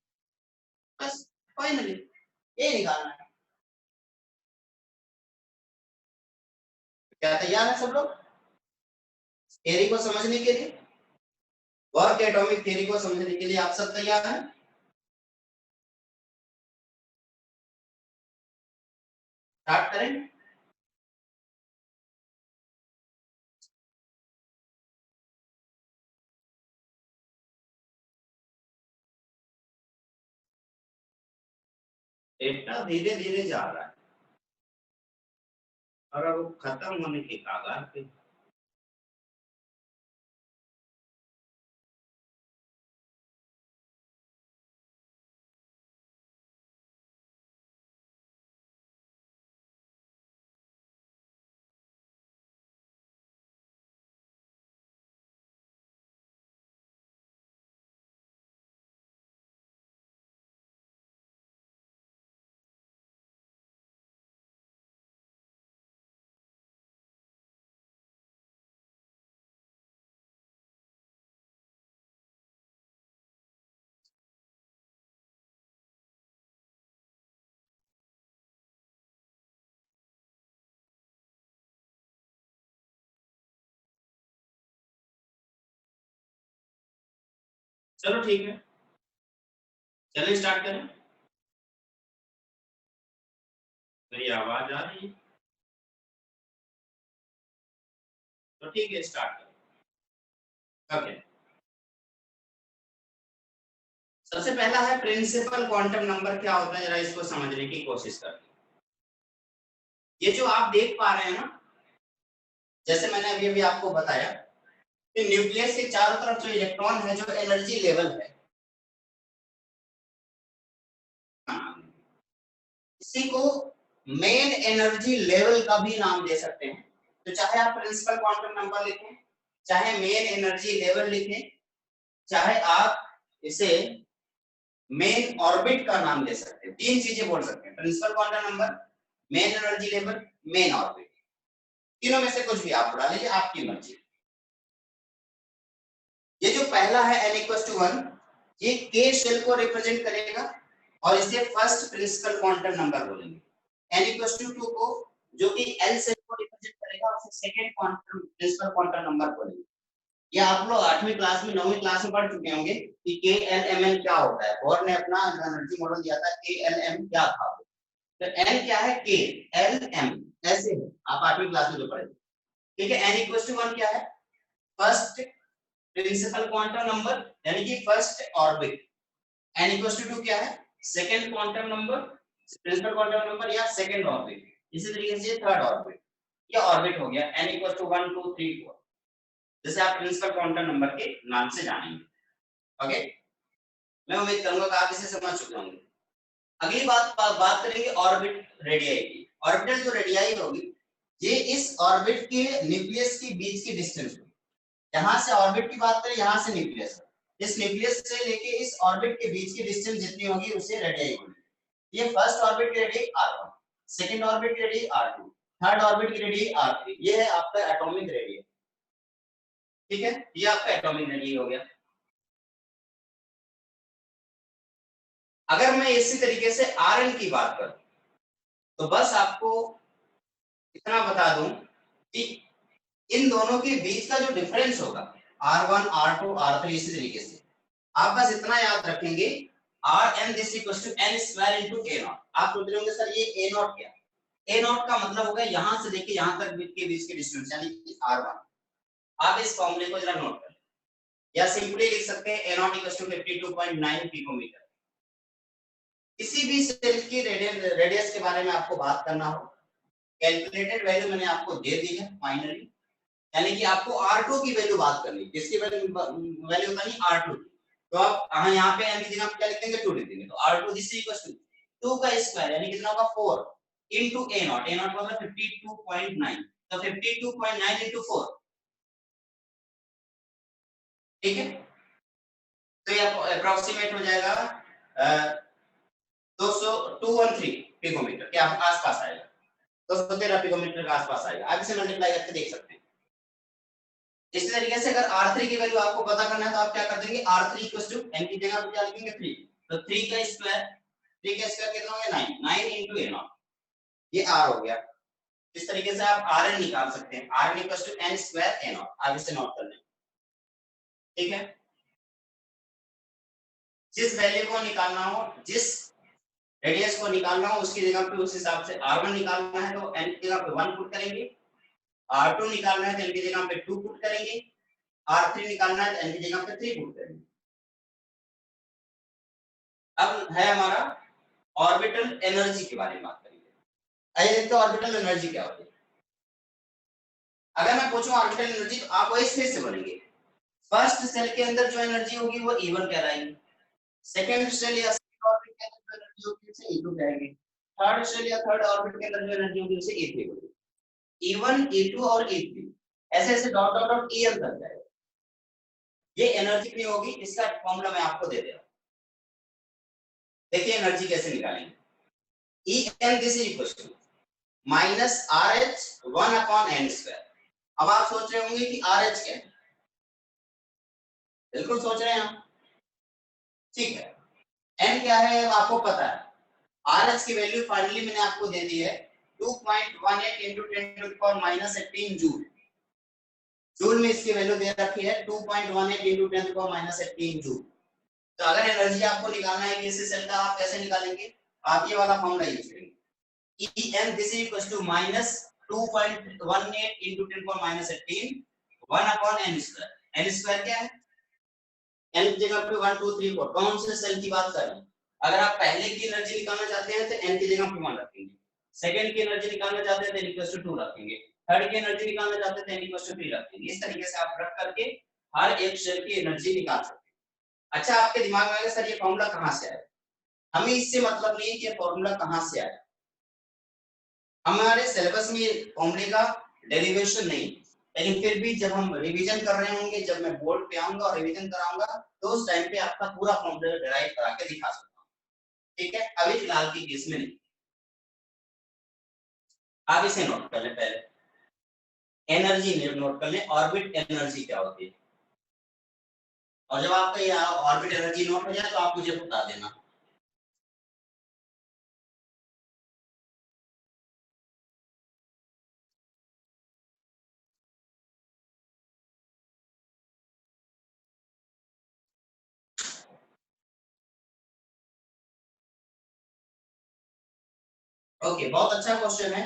बस फाइनली ये निकालना है। क्या तैयार है सब लोग थ्योरी को समझने के लिए? वर्क एटॉमिक थ्योरी को समझने के लिए आप सब तैयार हैं? स्टार्ट करें? डेटा धीरे धीरे जा रहा है और अब खत्म होने के कगार पे। चलो ठीक है, चलिए स्टार्ट करें। मेरी आवाज आ रही है? तो ठीक है, स्टार्ट करें। ओके, सबसे पहला है प्रिंसिपल क्वांटम नंबर क्या होता है, जरा इसको समझने की कोशिश करते हैं। ये जो आप देख पा रहे हैं ना, जैसे मैंने अभी अभी आपको बताया कि न्यूक्लियस के चारों तरफ जो इलेक्ट्रॉन है, जो एनर्जी लेवल है, इसी को मेन एनर्जी लेवल का भी नाम दे सकते हैं। तो चाहे आप प्रिंसिपल क्वांटम नंबर लिखें, चाहे मेन एनर्जी लेवल लिखें, चाहे आप इसे मेन ऑर्बिट का नाम दे सकते हैं। तीन चीजें बोल सकते हैं, principal quantum number, main energy level, main orbit. तीनों में से कुछ भी आप उड़ा लीजिए, आपकी मर्जी। ये जो पहला है n=1, ये k शेल को रिप्रेजेंट करेगा और इसे फर्स्ट प्रिंसिपल क्वांटम नंबर बोलेंगे। n=2 को, जो कि l शेल को रिप्रेजेंट करेगा, उसे second quantum principal quantum number बोलेंगे। ये आप लोग 8वीं क्लास में 9वीं क्लास में पढ़ चुके होंगे कि KLMN क्या होता है। बोर ने अपना एनर्जी मॉडल दिया था, KLM क्या था। तो n क्या है, k, l, m ऐसे है, आप 8वीं क्लास में जो पढ़े। ठीक है, n=1 क्या है, फर्स्ट प्रिंसिपल क्वांटम नंबर, यानी कि फर्स्ट ऑर्बिट। n=2 क्या है, second quantum number, principal quantum number या सेकंड ऑर्बिट। इसी तरीके से थर्ड ऑर्बिट, ये ऑर्बिट हो गया n=1 2 3 4, जैसे आप प्रिंसिपल क्वांटम नंबर के नाम से जानेंगे। ओके, मैं उम्मीद करूंगा कि आप इसे समझ चुके होंगे। अगली बात करेंगे ऑर्बिट रेडियाई की। ऑर्बिटल जो रेडियाई होगी, ये इस ऑर्बिट के न्यूक्लियस के बीच की डिस्टेंस होगी। यहां से ऑर्बिट की बात करें, यहां से न्यूक्लियस, इस न्यूक्लियस से लेके इस ऑर्बिट के बीच की डिस्टेंस जितनी होगी उसे रेडियाई बोलेंगे। ये फर्स्ट ऑर्बिट की रेडियाई r1, सेकंड ऑर्बिट की रेडियाई r2, थर्ड ऑर्बिट की रेडियाई r3। ये है आपका एटॉमिक रेडियाई। ठीक है, ये आपका एटॉमिक रेडियाई हो गया। अगर मैं इसी तरीके से Rn की बात करूं, तो बस आपको इतना बता दूं कि इन दोनों के बीच का जो डिफरेंस होगा, R1 R2 R3, इसी तरीके से आप बस इतना याद रखेंगे, Rn n² × a0। आप सोच रहे होंगे सर ये a0 क्या, a0 का मतलब होगा यहां से लेके यहां तक के बीच की डिस्टेंस, यानी कि R1। आप इस फॉर्मूले को जरा नोट करें, या सिंपली लिख सकते हैं a0 = 52.9 पिकोमीटर। किसी भी सेल की रेडियस के बारे में आपको बात करना हो, कैलकुलेटेड वैल्यू मैंने आपको दे दी है फाइनली, यानी कि आपको R2 की वैल्यू बात करनी है। किसकी वैल्यू बतानी, R2। तो आप यहाँ पे n की जगह क्या लिख देंगे, 2 लिख देंगे। तो R2 2 का स्क्वायर यानी कितना होगा, 4 into a0, a0 मतलब 52.9, तो 52.9 into 4। ठीक है, तो ये अप्रोक्सीमेट हो जाएगा 213 पिकोमीटर के आसपास आएगा, 213 पिकोमीटर के आसपास आएगा। आप इसे मल्टीप्लाई करके देख सकते हैं। इसी तरीके से अगर R3 की वैल्यू आपको पता करना है, तो आप क्या कर देंगे, R3 n की जगह क्या लिखेंगे, 3। तो 3 का स्क्वायर, 3 का स्क्वायर कितना हो गया, 9, 9 into a0, ये R हो गया। इस तरीके से आप Rn निकाल सकते हैं। Rn equal to n square a naught. आप इसे नोट कर लें, ठीक है। जिस वैल्यू को निकालना हो, जिस रेडियस को निकालना हो, उसकी जगह पे उस हिसाब से R1 निकालना है तो n की जगह पे 1 पुट करेंगे, R2 निकालना है तो n की जगह पे 2 पुट करेंगे, R3 निकालना है तो n की जगह पे 3 पुट करेंगे। अब है हमारा ऑर्बिटल एनर्जी के बारे में बात करेंगे। आइए देखते हैं ऑर्बिटल एनर्जी क्या होती है। अगर मैं पूछूं ऑर्बिटल एनर्जी तो आप वही स्पेस से बोलेंगे। फर्स्ट सेल के अंदर जो एनर्जी होगी वो E1 कहलाएगी, सेकंड सेल या सेकंड ऑर्बिट के अंदर जो एनर्जी होगी उसे E2 कहेंगे, थर्ड सेल या थर्ड ऑर्बिट के अंदर जो एनर्जी होगी उसे E3 होगी। E1, E2 और E3 ऐसे ऐसे डॉट डॉट डॉट En तक जाएगा। ये एनर्जी कितनी होगी इसका फॉर्मूला मैं आपको दे दे रहा हूं। देखिए एनर्जी कैसे निकालेंगे। En this is equal to minus RH 1 upon n square. अब आप सोच रहे होंगे कि RH क्या है, बिल्कुल सोच रहे हैं आप, ठीक है। n क्या है आपको पता है, RH की वैल्यू फाइनली मैंने आपको दे दी है 2.18 into 10 to the power minus 18 joule. Joule में इसकी वैल्यू दे रखी है 2.18 into 10 to the power minus 18 joule. तो अगर एनर्जी आपको निकालना है किसी सेल का, आप कैसे निकालेंगे, आप ये वाला फॉर्मूला यूज करेंगे। En this is equals to minus 2.18 into 10 power minus 18 1 upon n square। n square क्या है, n की जगह पे 1 2 3 4 कौन से सेल की बात कर रहे हैं। अगर आप पहले की एनर्जी निकालना चाहते हैं तो n की जगह पे 1 रखेंगे, सेकंड की एनर्जी निकालना चाहते हैं तो n इक्वल टू 2 रखेंगे, थर्ड की एनर्जी निकालना चाहते हैं तो n इक्वल टू 3 रखेंगे। इस तरीके से आप रख करके हर एक सेल की एनर्जी निकाल सकते हैं। अच्छा आपके दिमाग में आएगा सर ये फॉर्मूला कहां से आया, हमें इससे मतलब नहीं कि ये फॉर्मूला कहां से आया, हमारे सिलेबस में फॉर्मूले का डेरिवेशन नहीं, लेकिन फिर भी जब हम रिवीजन कर रहे होंगे, जब मैं बोर्ड पे आऊंगा और रिवीजन कराऊंगा तो उस टाइम पे आपका पूरा फॉर्मूला डिराइव करा के दिखा सकता हूं, ठीक है। अभी फिलहाल की केस में नहीं। आप इसे नोट कर लें, पहले एनर्जी नोट कर लें, ऑर्बिट एनर्जी क्या होती है। और जब आपका ये ऑर्बिट एनर्जी नोट हो जाए तो आप मुझे बता देना। ओके बहुत अच्छा क्वेश्चन है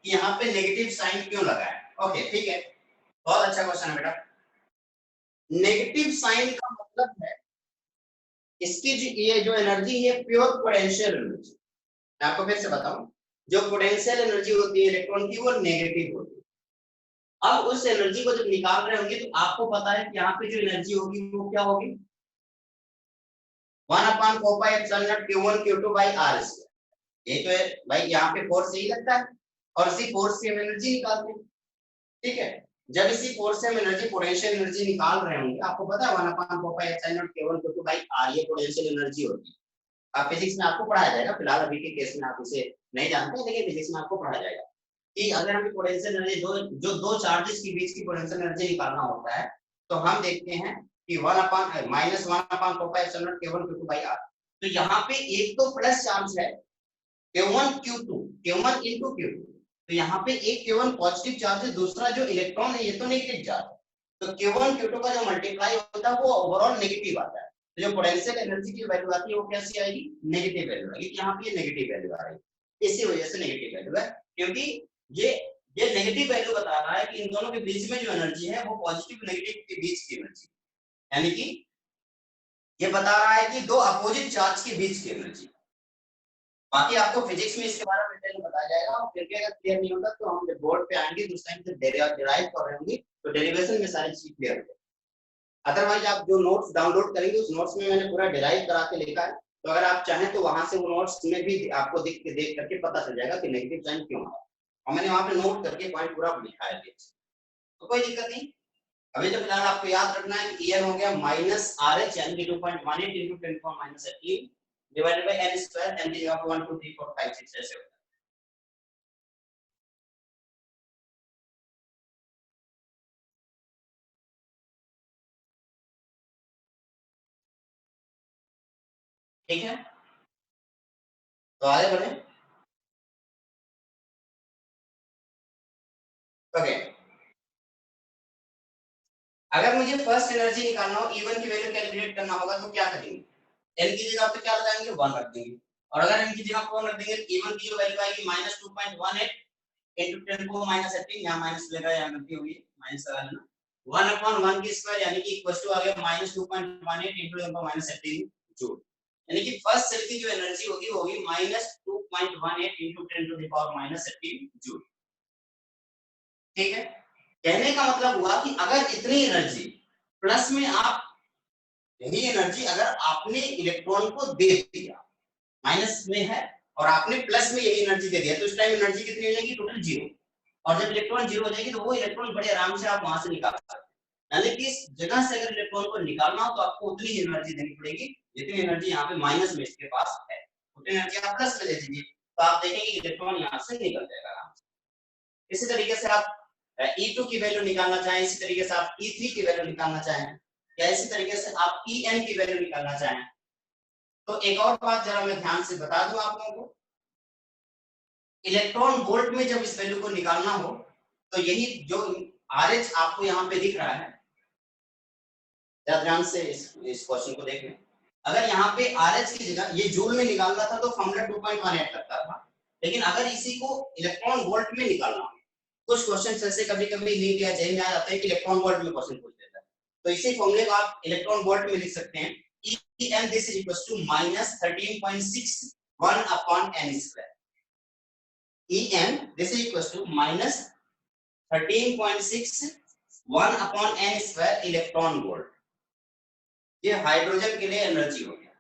कि यहाँ पे नेगेटिव साइन क्यों लगा है। ओके ठीक है, बहुत अच्छा क्वेश्चन है बेटा। नेगेटिव साइन का मतलब है इसकी जो ये जो एनर्जी है प्योर पोटेंशियल एनर्जी। मैं आपको फिर से बताऊं, जो पोटेंशियल एनर्जी होती है इलेक्ट्रॉन की वो नेगेटिव होती है। अब उस एनर्जी को जब निकाल रहे होंगे तो आपको पता है कि यहाँ पे जो एनर्जी होगी वो क्या होगी, 1 upon 4 pi epsilon not q1 q2 by r square. ये तो है भाई, यहाँ पे फोर्स यही लगता है और इसी फोर्स से हम एनर्जी निकालते हैं, ठीक है। जब इसी फोर्स से हम एनर्जी पोटेंशियल एनर्जी निकाल रहे होंगे, आपको पता है 1 upon 4 pi epsilon not q1 q2 by r ये पोटेंशियल एनर्जी होती है। आप फिजिक्स में आपको पढ़ाया जाएगा, फिलहाल अभी के केस में आप इसे नहीं जानते, लेकिन फिजिक्स में आपको पढ़ाया जाएगा कि अगर हमें पोटेंशियल एनर्जी दो चार्जेस के बीच की पोटेंशियल एनर्जी निकालना होता है तो हम देखते हैं कि 1 upon minus 1 upon 4 pi epsilon not q1 q2 by r। तो यहाँ पे एक तो प्लस चार्ज है q1 q2 q1 into q2, तो यहाँ पे एक q1 पॉजिटिव चार्ज है, दूसरा जो इलेक्ट्रॉन है ये तो नेगेटिव चार्ज है। तो q1 q2 का जो मल्टीप्लाई होता है वो ओवरऑल नेगेटिव आता है। तो जो पोटेंशियल एनर्जी की वैल्यू आती है वो कैसी आएगी, नेगेटिव वैल्यू आएगी। यहाँ पे ये नेगेटिव वैल्यू आ रही है, इसी वजह से नेगेटिव वैल्यू है, क्योंकि ये ये नेगेटिव वैल्यू बता रहा है कि इन दोनों के बीच में जो एनर्जी है वो पॉजिटिव नेगेटिव के बीच की एनर्जी, यानी कि ये बता रहा है कि दो अपोजिट चार्ज के बीच की एनर्जी। बाकी आपको फिजिक्स में इसके बारे में डिटेल में बताया जाएगा, और फिर भी अगर क्लियर नहीं होता तो हम जब बोर्ड पे आएंगे तो उस टाइम से डिराइव कर रहे होंगे तो डेरिवेशन में सारी चीज क्लियर हो जाएगी। अदरवाइज आप जो नोट्स डाउनलोड करेंगे उस नोट्स में मैंने पूरा डिराइव करा के लिखा है, तो अगर आप चाहें तो वहां से वो नोट्स में भी आपको देख करके पता चल जाएगा कि नेगेटिव साइन क्यों आ रहा है, और मैंने वहां पे नोट करके पॉइंट पूरा लिखा है, तो कोई दिक्कत नहीं। अभी तो फिलहाल आपको याद रखना है कि EN हो गया माइनस RH यानी कि 2.18 into 10 to the power minus 18 divided by n square, n की जगह 1 2 3 4 5 6 ऐसे होता है। ठीक है, तो आगे बढ़े। ओके, अगर मुझे फर्स्ट एनर्जी निकालना हो, E1 की वैल्यू कैलकुलेट करना होगा तो क्या करेंगे? N की जगह पे क्या लगाएंगे? 1 रख देंगे, और अगर N की जगह पे 1 रख देंगे तो E1 की जो वैल्यू आएगी -2.18 into 10 को -18, यहाँ माइनस लगा, यहाँ गलती होगी, माइनस लगा लेना, 1/1 की स्क्वायर यानी कि इक्वल टू आ गया -2.18 into 10 को -18 जूल, यानी कि फर्स्ट सेल की जो एनर्जी होगी वो होगी -2.18 into 10 to the power -18 joule. ठीक है, कहने का मतलब हुआ कि अगर इतनी एनर्जी प्लस में आप, यही एनर्जी अगर आपने इलेक्ट्रॉन को दे दिया, माइनस में है और आपने प्लस में यही एनर्जी दे दिया, तो इस टाइम एनर्जी कितनी हो जाएगी? टोटल 0। और जब इलेक्ट्रॉन 0 हो जाएगी तो वो इलेक्ट्रॉन बड़े आराम से आप वहां से निकाल सकते हैं, यानी कि इस जगह से अगर इलेक्ट्रॉन को निकालना हो तो आपको उतनी ही एनर्जी देनी पड़ेगी जितनी एनर्जी यहाँ पे माइनस में इसके पास है, उतनी एनर्जी आप प्लस में दे दीजिए, तो आप देखेंगे इलेक्ट्रॉन यहाँ से निकल जाएगा आराम से। इसी तरीके से आप E2 की वैल्यू निकालना चाहें, इसी तरीके से आप E3 की वैल्यू निकालना चाहें, या इसी तरीके से आप En की वैल्यू निकालना चाहें। तो एक और बात जरा मैं ध्यान से बता दूं आप लोगों को, इलेक्ट्रॉन वोल्ट में जब इस वैल्यू को निकालना हो तो यही जो RH आपको यहाँ पे दिख रहा है, ध्यान से इस क्वेश्चन को देखें, अगर यहाँ पे RH की जगह ये जूल में निकालना था तो फॉर्मूला 2.18 लगता था, लेकिन अगर इसी को इलेक्ट्रॉन वोल्ट में निकालना हो, कुछ क्वेश्चन ऐसे कभी-कभी लीक या जेन में आ जाते हैं कि इलेक्ट्रॉन वोल्ट में क्वेश्चन पूछ देता है, तो इसी फॉर्मूले को आप इलेक्ट्रॉन वोल्ट में लिख सकते हैं, En this is equals to -13.61 upon n square. En this is equals to -13.61 upon n square electron volt. ये हाइड्रोजन के लिए एनर्जी हो गया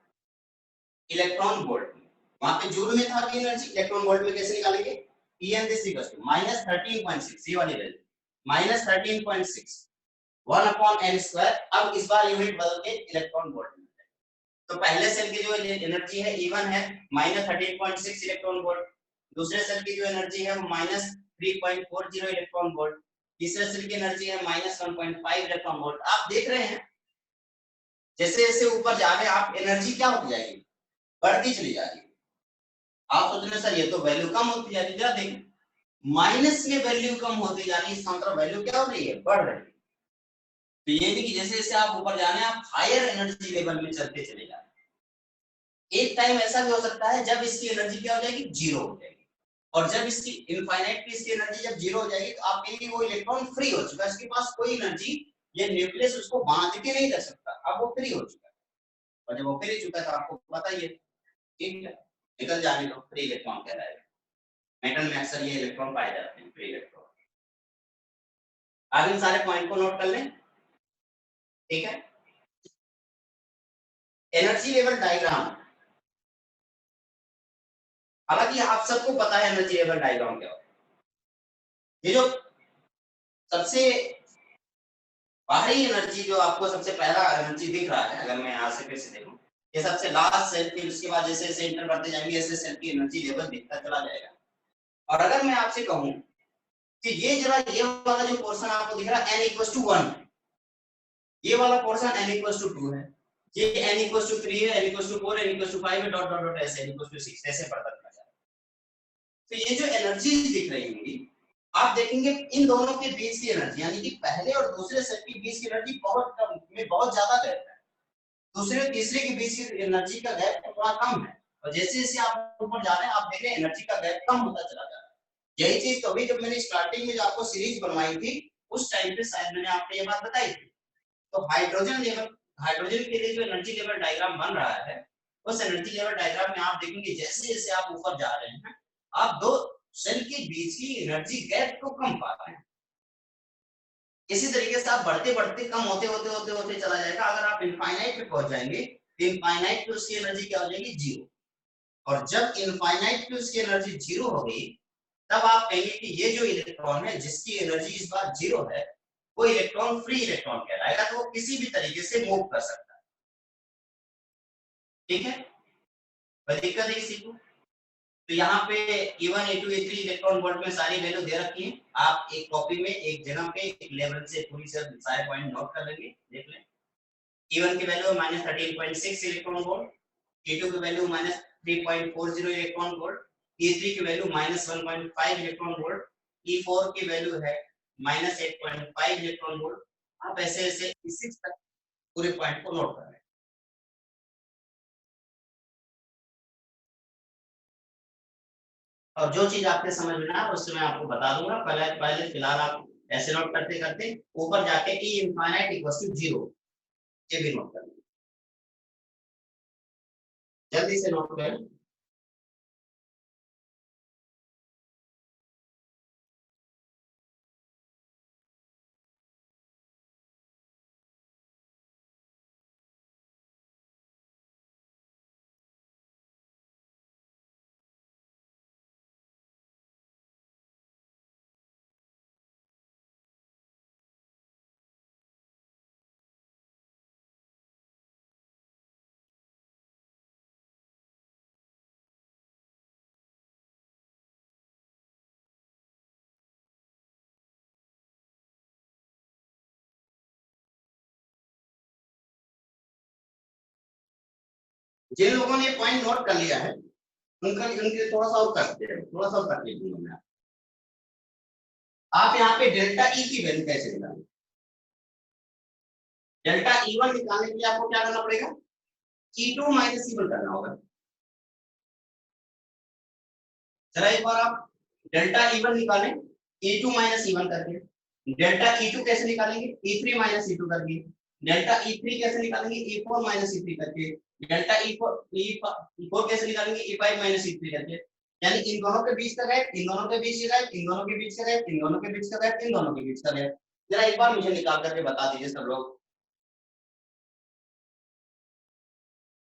इलेक्ट्रॉन वोल्ट में, वहां पे जूल में था कि एनर्जी, इलेक्ट्रॉन वोल्ट में कैसे निकालेंगे? En this is equals to -13.6, ये वाली वैल्यू -13.6 1 upon n square। अब इस बार यूनिट बदल के इलेक्ट्रॉन वोल्ट में, तो पहले सेल की जो एनर्जी है E1 है -13.6 इलेक्ट्रॉन वोल्ट, दूसरे सेल की जो एनर्जी है वो -3.40 इलेक्ट्रॉन वोल्ट, तीसरे सेल की एनर्जी है -1.5 इलेक्ट्रॉन वोल्ट। आप देख रहे हैं जैसे जैसे ऊपर जा रहे हैं आप, एनर्जी क्या होती जाएगी? बढ़ती चली जाएगी। आप सोच रहे सर ये तो वैल्यू कम होती जा रही है, जरा देखें माइनस में वैल्यू कम होती जा रही है, इसका मतलब वैल्यू क्या हो रही है? बढ़ रही है। तो ये भी कि जैसे जैसे आप ऊपर जा रहे हैं आप हायर एनर्जी लेवल में चलते चले जा रहे हैं। एक टाइम ऐसा भी हो सकता है जब इसकी एनर्जी क्या हो जाएगी? 0 हो जाएगी, और जब इसकी इनफाइनाइट की इसकी एनर्जी जब 0 हो जाएगी तो आप कहेंगे वो इलेक्ट्रॉन फ्री हो चुका है, इसके पास कोई एनर्जी, ये न्यूक्लियस उसको बांध के नहीं रख सकता, अब वो फ्री हो चुका है, और जब वो फ्री चुका है तो आपको पता ही है, ठीक है, निकल जाने तो फ्री इलेक्ट्रॉन कहलाएगा। मेटल में अक्सर ये इलेक्ट्रॉन पाए जाते हैं, फ्री इलेक्ट्रॉन। आप इन सारे पॉइंट को नोट कर लें, ठीक है। एनर्जी लेवल डायग्राम, हालांकि आप सबको पता है एनर्जी लेवल डायग्राम क्या होता है। ये जो सबसे बाहरी एनर्जी, जो आपको सबसे पहला एनर्जी दिख रहा है, अगर मैं यहाँ से फिर से देखूं, ये सबसे लास्ट सेल, फिर उसके बाद जैसे जैसे एंटर करते जाएंगे ऐसे सेल की एनर्जी लेवल दिखता चला जाएगा। और अगर मैं आपसे कहूं कि ये जरा ये वाला जो पोर्शन आपको दिख रहा है n इक्वल्स टू 1, ये वाला पोर्शन n इक्वल्स टू 2 है, ये n इक्वल्स टू 3 है, n equals to 4, n equals to 5 dot dot dot ऐसे n इक्वल्स टू 6 ऐसे बढ़ता चला जाएगा। तो ये जो एनर्जी दिख रही होंगी, आप देखेंगे इन दोनों के बीच की एनर्जी, यानी कि पहले और दूसरे सेल के बीच की एनर्जी बहुत कम में बहुत ज्यादा गैप है, दूसरे और तीसरे के बीच की एनर्जी का गैप थोड़ा कम है, और जैसे जैसे आप ऊपर जा रहे हैं आप देख रहे हैं एनर्जी का गैप कम होता चला जा रहा है। यही चीज कभी जब मैंने स्टार्टिंग में जो आपको सीरीज बनवाई थी उस टाइम पे शायद मैंने आपको ये बात बताई थी। तो हाइड्रोजन लेवल, हाइड्रोजन के लिए जो एनर्जी लेवल डायग्राम बन रहा है, उस एनर्जी लेवल डायग्राम में आप देखेंगे जैसे जैसे आप ऊपर जा रहे हैं आप दो सेल के बीच की एनर्जी गैप को कम पा रहे हैं। इसी तरीके से आप बढ़ते बढ़ते कम होते होते होते होते चला जाएगा। अगर आप इनफाइनाइट पे पहुंच जाएंगे तो इनफाइनाइट पे उसकी एनर्जी क्या हो जाएगी? 0। और जब इनफाइनाइट पे उसकी एनर्जी 0 हो गई तब आप कहेंगे कि ये जो इलेक्ट्रॉन है जिसकी एनर्जी इस बार 0 है वो इलेक्ट्रॉन फ्री इलेक्ट्रॉन कहलाएगा, तो वो किसी भी तरीके से मूव कर सकता है, ठीक है। कोई दिक्कत है किसी को? तो यहाँ पे E1, E2, E3 electron volt में सारी वैल्यू दे रखी है, आप एक कॉपी में एक जगह पे एक लेवल से पूरी सारे पॉइंट नोट कर लेंगे, देख लें। E1 की वैल्यू -13.6 इलेक्ट्रॉन वोल्ट, E2 की वैल्यू -3.40 इलेक्ट्रॉन वोल्ट, E3 की वैल्यू -1.5 इलेक्ट्रॉन वोल्ट, E4 की वैल्यू है -8.5 इलेक्ट्रॉन वोल्ट। आप ऐसे ऐसे इसी तक पूरे पॉइंट को नोट कर रहे हैं। और जो चीज आपके समझ में ना उससे मैं आपको बता दूंगा। पहले पहले फिलहाल आप ऐसे नोट करते करते ऊपर जाके E इनफाइनाइट इक्वल्स टू 0 ये भी नोट कर लीजिए। जल्दी से नोट करें। जिन लोगों ने पॉइंट नोट कर लिया है उनका उनके थोड़ा सा और करते हैं, थोड़ा सा और कर लीजिए। आप यहाँ पे डेल्टा ई की वैल्यू कैसे निकालेंगे? डेल्टा E1 निकालने के लिए आपको क्या करना पड़ेगा? E2 माइनस E1 करना होगा। जरा एक बार आप डेल्टा E1 निकालें E2 माइनस E1 करके। डेल्टा E2 कैसे निकालेंगे? E3 माइनस E2 करके। डेल्टा E3 कैसे निकालेंगे? E4 माइनस E3 करके। डेल्टा E4 कैसे निकालेंगे? E5 माइनस E3 करके। यानी इन दोनों के बीच का गैप, इन दोनों के बीच का गैप, इन दोनों के बीच का गैप, इन दोनों के बीच का गैप, इन दोनों के बीच का गैप। जरा एक बार मुझे निकाल करके बता दीजिए सब लोग।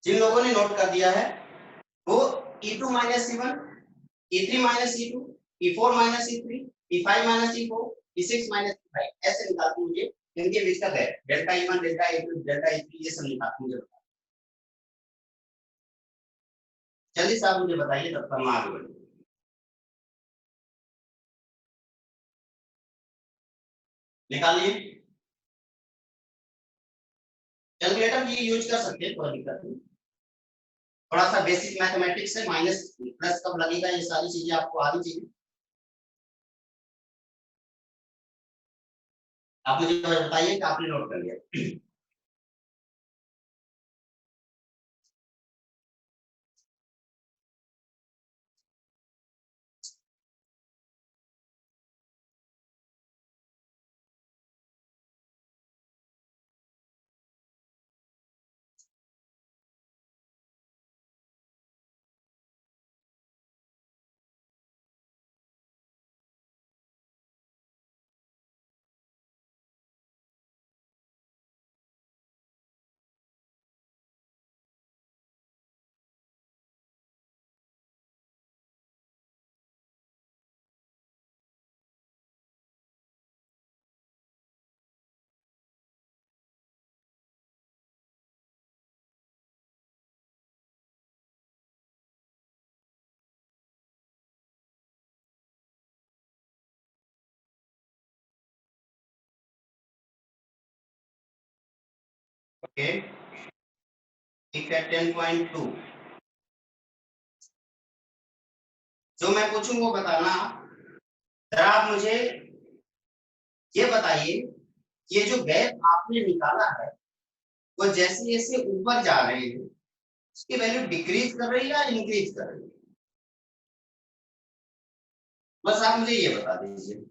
जिन लोगों ने नोट कर दिया है वो E2 minus E1, E3 minus E2, E4 minus E3, E5 minus E4, E6 minus E5 ऐसे निकालते मुझे इनके बीच का gap delta E1 delta E2 delta E3 ये सब निकालते मुझे बता। जल्दी से आप मुझे बताइए तब तक हम आगे बढ़ेंगे। निकालिए। कैलकुलेटर ये यूज कर सकते हैं, कोई दिक्कत नहीं। थोड़ा सा बेसिक मैथमेटिक्स है, माइनस प्लस कब लगेगा ये सारी चीजें आपको आनी चाहिए। आप मुझे बताइए कि आपने नोट कर लिया। ओके ठीक है। 10.2 जो मैं पूछूं वो बताना। जरा आप मुझे ये बताइए ये जो गैप आपने निकाला है वो जैसे जैसे ऊपर जा रहे हैं उसकी वैल्यू डिक्रीज कर रही है या इंक्रीज कर रही है? बस आप मुझे ये बता दीजिए।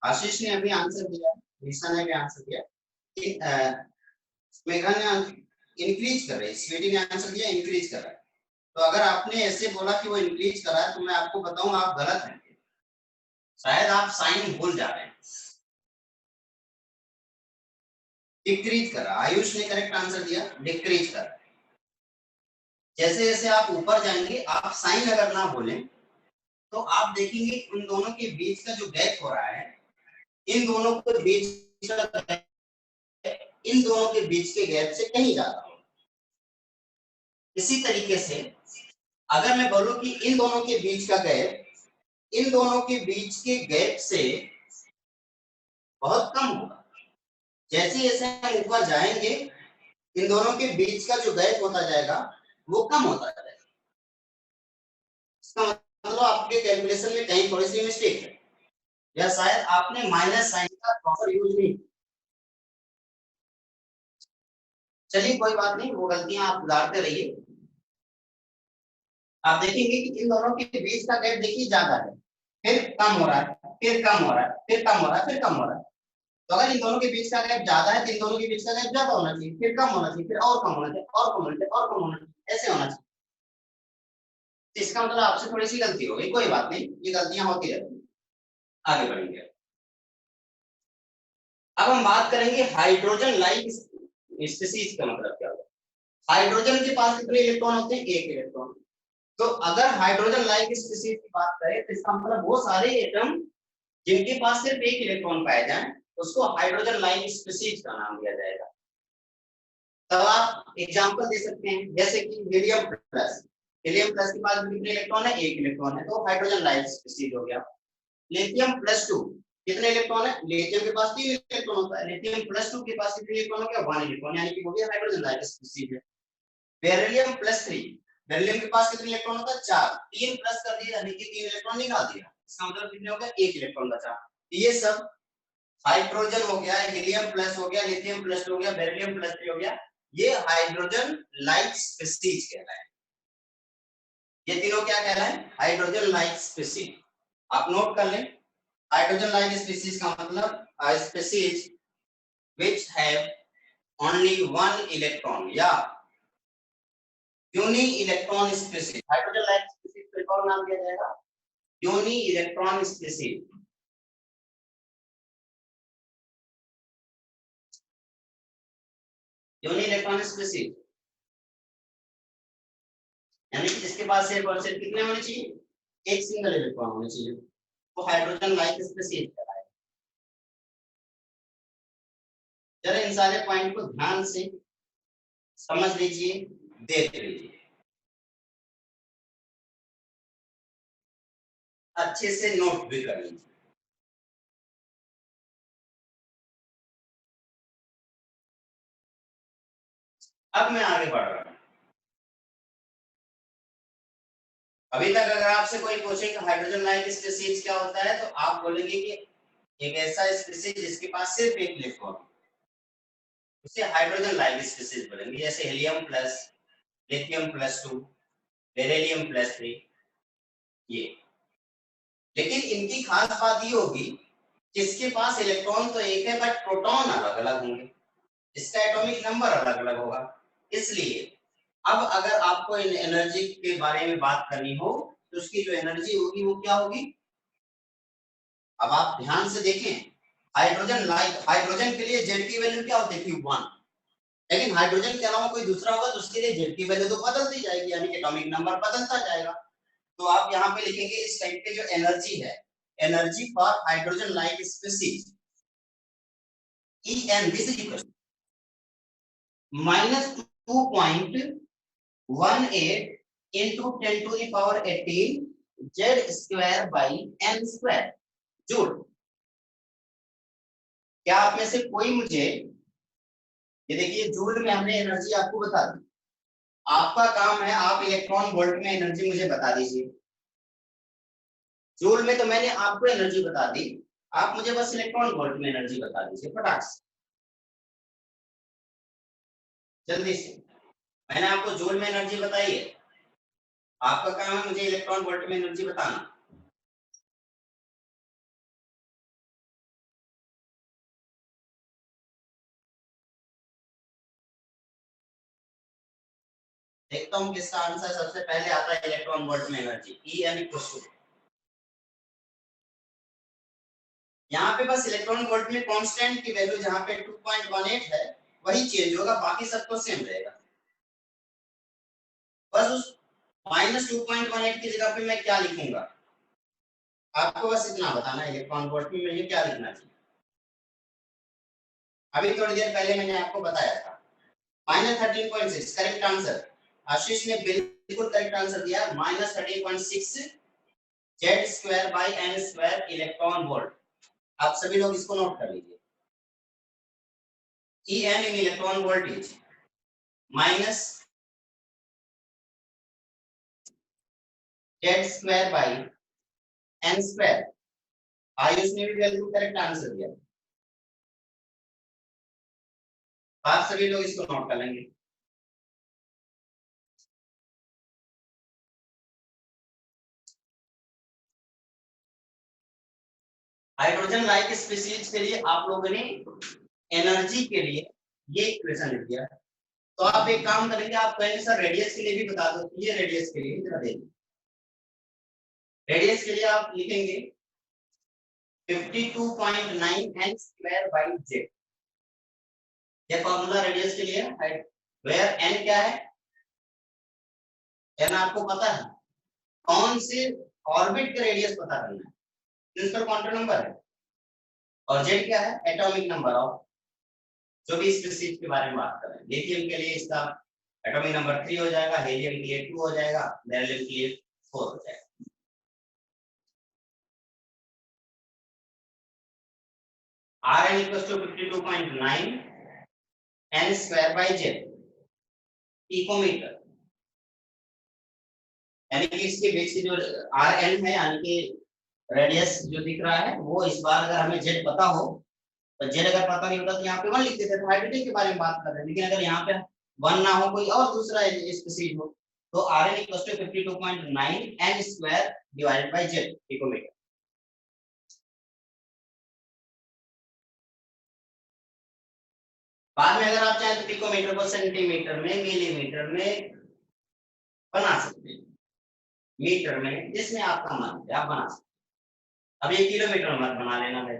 आशीष ने अभी आंसर दिया, निशा ने भी आंसर दिया, मेघा ने इंक्रीज कर रही है, स्वीटी ने आंसर दिया इंक्रीज कर रहा है। तो अगर आपने ऐसे बोला कि वो इंक्रीज कर रहा है तो मैं आपको बताऊं आप गलत हैं। शायद आप साइन भूल जा रहे हैं। डिक्रीज कर रहा है। आयुष ने करेक्ट आंसर दिया डिक्रीज कर रहा है। जैसे जैसे आप ऊपर जाएंगे आप साइन अगर ना बोलें तो आप देखेंगे उन दोनों के बीच का जो गैप हो रहा है इन दोनों के बीच का गैप इन दोनों के बीच के गैप से कहीं ज्यादा हो। इसी तरीके से अगर मैं बोलूं कि इन दोनों के बीच का गैप इन दोनों के बीच के गैप से बहुत कम होगा। जैसे जैसे हम ऊपर जाएंगे इन दोनों के बीच का जो गैप होता जाएगा वो कम होता जाएगा। इसका मतलब आपके कैलकुलेशन में कहीं थोड़ी सी मिस्टेक है, या शायद आपने माइनस साइन का प्रॉपर यूज नहीं। चलिए कोई बात नहीं, वो गलतियां आप सुधारते रहिए। आप देखेंगे कि इन दोनों के बीच का गैप देखिए ज्यादा है, फिर कम हो रहा है, फिर कम हो रहा है, फिर कम हो रहा है, फिर कम हो रहा है। तो अगर इन दोनों के बीच का गैप ज्यादा है तो इन दोनों के बीच का गैप ज्यादा होना चाहिए, फिर कम होना चाहिए, फिर और कम होना चाहिए, और कम होना चाहिए, और कम होना चाहिए, ऐसे होना चाहिए। तो इसका मतलब आपसे थोड़ी सी गलती हो गई, कोई बात नहीं, ये गलतियां होती रहती हैं। आगे बढ़ेंगे। अब हम बात करेंगे हाइड्रोजन लाइक स्पीशीज का मतलब क्या होता है। हाइड्रोजन के पास कितने इलेक्ट्रॉन होते हैं? एक इलेक्ट्रॉन। तो अगर हाइड्रोजन लाइक स्पीशीज की बात करें तो इसका मतलब वो सारे एटम जिनके पास सिर्फ एक इलेक्ट्रॉन पाया जाए उसको हाइड्रोजन लाइक स्पीशीज का नाम दिया जाएगा। तब आप एग्जांपल दे सकते हैं, जैसे कि हीलियम प्लस। हीलियम प्लस के पास कितने इलेक्ट्रॉन है? एक इलेक्ट्रॉन है, तो हाइड्रोजन लाइक स्पीशीज हो गया। लिथियम प्लस टू, कितने इलेक्ट्रॉन है? लिथियम के पास 3 इलेक्ट्रॉन होता है, लिथियम प्लस टू के पास कितने इलेक्ट्रॉन हो गया? 1 इलेक्ट्रॉन, यानी कि वो भी हाइड्रोजन लाइक स्पीशीज है। बेरिलियम प्लस 3, बेरिलियम के पास कितने इलेक्ट्रॉन होता है? 4, 3 प्लस कर दिया यानी कि 3 इलेक्ट्रॉन निकाल दिया, इसका मतलब कितने हो गया? 1 इलेक्ट्रॉन बचा। ये सब हाइड्रोजन हो गया, हीलियम प्लस हो गया, लिथियम प्लस हो गया, बेरिलियम प्लस 3 हो गया, ये हाइड्रोजन लाइक स्पीशीज कहलाए। ये तीनों क्या कहलाए? Hydrogen like species. आप नोट कर लें, हाइड्रोजन लाइक स्पीशीज का मतलब species which have only one electron या uni electron species. Hydrogen like species को एक और नाम दिया जाएगा uni electron species. Uni electron species यानी कि जिसके पास सिर्फ और सिर्फ कितने होने चाहिए? एक सिंगल इलेक्ट्रॉन होने चाहिए, तो हाइड्रोजन लाइक स्पीशीज कहलाएगा। जरा इन सारे पॉइंट को ध्यान से समझ लीजिए, देख लीजिए, अच्छे से नोट भी कर लीजिए। अब मैं आगे बढ़ रहा हूं। अभी तक अगर आपसे कोई पूछे कि हाइड्रोजन लाइक स्पीशीज क्या होता है, तो आप बोलेंगे कि एक ऐसा स्पीशीज जिसके पास सिर्फ एक इलेक्ट्रॉन, उसे हाइड्रोजन लाइक स्पीशीज बोलेंगे। जैसे helium plus, lithium plus two, beryllium plus 3, ये। लेकिन इनकी खास बात ये होगी कि इसके पास इलेक्ट्रॉन तो एक है बट प्रोटॉन अलग अलग होंगे, इसका एटॉमिक नंबर अलग अलग होगा। इसलिए अब अगर आपको इन एनर्जी के बारे में बात करनी हो तो उसकी जो एनर्जी होगी वो क्या होगी? अब आप ध्यान से देखें, हाइड्रोजन के लिए जेड की वैल्यू क्या होती है? 1। लेकिन हाइड्रोजन के अलावा कोई दूसरा होगा तो उसके लिए जेड की वैल्यू तो बदलती जाएगी, यानी कि एटॉमिक नंबर बदलता जाएगा। तो आप यहाँ पे लिखेंगे इस टाइप के जो एनर्जी है, energy for hydrogen like species, En this is equal -2.18 into 10 to the power 18 z square by n square joule. क्या आप में से कोई मुझे, ये देखिए जूल में हमने एनर्जी आपको बता दी, आपका काम है आप इलेक्ट्रॉन वोल्ट में एनर्जी मुझे बता दीजिए। जूल में तो मैंने आपको एनर्जी बता दी, आप मुझे बस इलेक्ट्रॉन वोल्ट में एनर्जी बता दीजिए फटाक से, जल्दी से। मैंने आपको जूल में एनर्जी बताई है, आपका काम है मुझे इलेक्ट्रॉन वोल्ट में एनर्जी बताना। देखता हूँ किसका आंसर सबसे पहले आता है इलेक्ट्रॉन वोल्ट में एनर्जी। ई यानी कुछ, यहाँ पे बस इलेक्ट्रॉन वोल्ट में कांस्टेंट की वैल्यू जहाँ पे 2.18 है वही चेंज होगा, बाकी सब तो सेम रहेगा। बस उस -2.18 की जगह पे मैं क्या लिखूंगा, आपको बस इतना बताना है इलेक्ट्रॉन वोल्ट में मुझे क्या लिखना चाहिए। अभी थोड़ी देर पहले मैंने आपको बताया था -13.6 करेक्ट आंसर। आशीष ने बिल्कुल करेक्ट आंसर दिया, -13.6 Z square by n square electron volt. आप सभी लोग इसको नोट कर लीजिए। E n in electron volt is Z square by n square. Ayush ने भी वैल्यू करेक्ट आंसर दिया। आप सभी लोग इसको नोट कर लेंगे। हाइड्रोजन लाइक स्पीशीज के लिए आप लोगों ने एनर्जी के लिए ये इक्वेशन लिख दिया। तो आप एक काम करेंगे, आप कहेंगे सर रेडियस के लिए भी बता दो। ये रेडियस के लिए जरा देखिए, रेडियस के लिए आप लिखेंगे 52.9 n स्क्वायर बाई जेड। ये फॉर्मूला रेडियस के लिए है। वेयर n क्या है? n आपको पता है, कौन से ऑर्बिट का रेडियस पता करना है, प्रिंसिपल क्वांटम नंबर है। और जेड क्या है? एटॉमिक नंबर ऑफ जो भी स्पीशीज के बारे में बात कर रहे हैं। लिथियम के लिए इसका एटॉमिक नंबर 3 हो जाएगा, हीलियम के लिए 2 हो जाएगा, बेरिलियम के लिए 4 हो जाएगा। Rn equals to 52.9 n square by z picometre. यानी कि इसके बीच की जो Rn है, यानी कि रेडियस जो दिख रहा है, वो इस बार अगर हमें z पता हो, तो z अगर पता नहीं होता तो यहाँ पे 1 लिख देते थे, हाइड्रोजन के बारे में बात कर रहे हैं। लेकिन अगर यहाँ पे 1 ना हो, कोई और दूसरा स्पीशीज हो, तो Rn equals to 52.9 n square divided by z picometre. बाद में अगर आप चाहें तो पिकोमीटर को सेंटीमीटर में, मिलीमीटर में बना सकते हैं, मीटर में, जिसमें आपका मन है आप बना सकते हैं। अब ये किलोमीटर मत बना लेना है,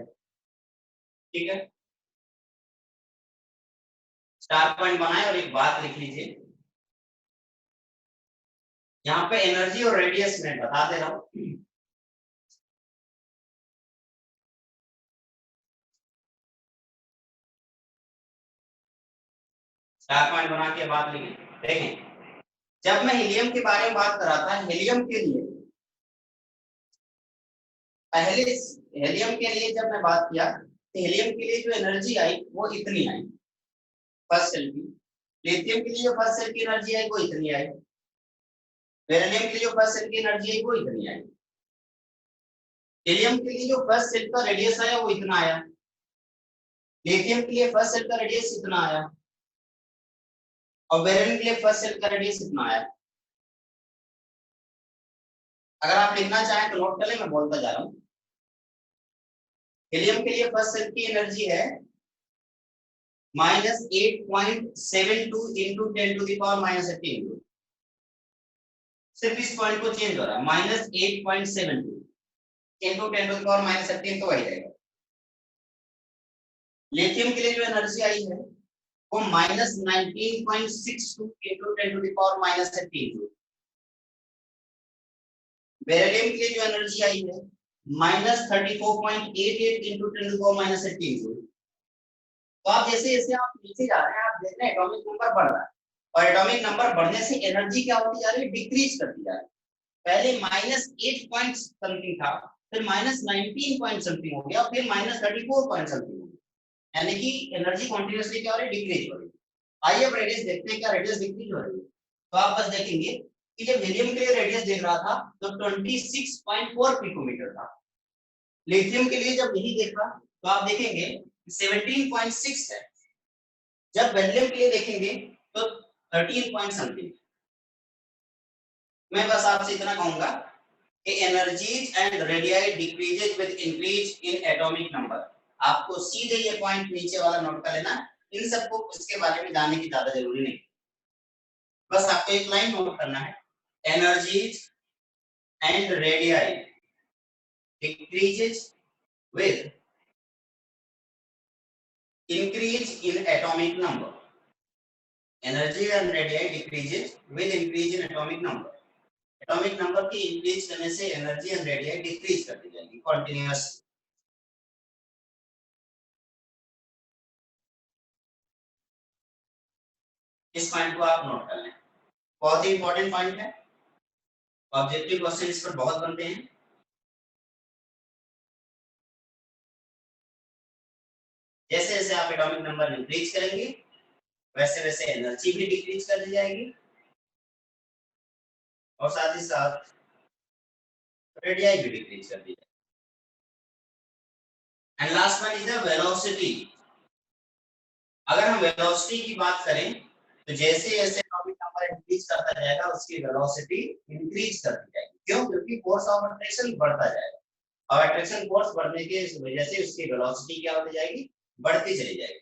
ठीक है। स्टार पॉइंट बनाए और एक बात लिख लीजिए, यहाँ पे एनर्जी और रेडियस में बता दे रहा हूं। स्टार पॉइंट बना के बात लिखें। देखें, जब मैं हीलियम के बारे में बात कर रहा था, हीलियम के लिए पहले, हीलियम के लिए जब मैं बात किया तो हीलियम के लिए जो एनर्जी आई वो इतनी आई फर्स्ट सेल की। लिथियम के लिए जो फर्स्ट सेल की एनर्जी आई वो इतनी आई। बेरिलियम के लिए जो फर्स्ट सेल की एनर्जी आई वो इतनी आई। हीलियम के लिए जो फर्स्ट सेल का रेडियस आया वो इतना आया। लिथियम के लिए फर्स्ट सेल का रेडियस इतना आया, और बेरिलियम के लिए फर्स्ट सेल का रेडियस इतना आया। अगर आप लिखना चाहें तो नोट कर लें, मैं बोलता जा रहा हूँ। हीलियम के लिए फर्स्ट सेल की एनर्जी है -8.72 इंटू 10⁻⁻18। सिर्फ इस पॉइंट को चेंज हो रहा है, -8.72 इंटू 10⁻⁻18 तो वही रहेगा। लिथियम के लिए जो एनर्जी आई है वो -19.62 इंटू 10⁻⁻18। बेरिलियम के लिए जो एनर्जी आई है -34.88 इंटू 10⁻18। तो आप जैसे जैसे आप नीचे जा रहे हैं, आप देख रहे हैं एटॉमिक नंबर बढ़ रहा है, और एटॉमिक नंबर बढ़ने से एनर्जी क्या होती जा रही है? डिक्रीज करती जा रही है। पहले -8 पॉइंट समथिंग था, फिर -19 पॉइंट समथिंग हो गया, फिर -34 पॉइंट समथिंग हो गया। यानी कि एनर्जी कंटीन्यूअसली क्या हो रही है? डिक्रीज हो रही है। आइए अब रेडियस देखते हैं, क्या रेडियस डिक्रीज हो रही है। तो आप बस देखेंगे कि जब हीलियम के लिए रेडियस देख रहा था तो 26.4 पिकोमीटर था। लिथियम के लिए जब यही देखा तो आप देखेंगे 17.6 है। जब बेरिलियम के लिए देखेंगे तो 13 पॉइंट समथिंग। मैं बस आपसे इतना कहूंगा कि energies and radii decreases with increase in atomic number. आपको सीधे ये पॉइंट नीचे वाला नोट कर लेना, इन सबको इसके बारे में जानने की ज्यादा जरूरी नहीं, बस आपको एक लाइन नोट करना है, energies and radii decreases with increase in atomic number. Energy and radii decreases with increase in atomic number. Atomic number की increase करने से energy and radii decrease करती जाएगी continuous। इस पॉइंट को आप नोट कर लें, बहुत ही इंपॉर्टेंट पॉइंट है। ऑब्जेक्टिव क्वेश्चन इस पर बहुत बनते हैं। जैसे जैसे आप एटॉमिक नंबर इंक्रीज करेंगे वैसे वैसे एनर्जी भी डिक्रीज कर दी जाएगी, और साथ ही साथ रेडियाई भी डिक्रीज कर दी जाएगी। And last one is the velocity. अगर हम वेलोसिटी की बात करें तो जैसे जैसे एटॉमिक नंबर इंक्रीज करता जाएगा उसकी वेलोसिटी इंक्रीज करती जाएगी। क्यों? क्योंकि फोर्स ऑफ अट्रैक्शन बढ़ता जाएगा और अट्रैक्शन फोर्स बढ़ने की वजह से उसकी वेलोसिटी क्या होती जाएगी? बढ़ती चली जाएगी।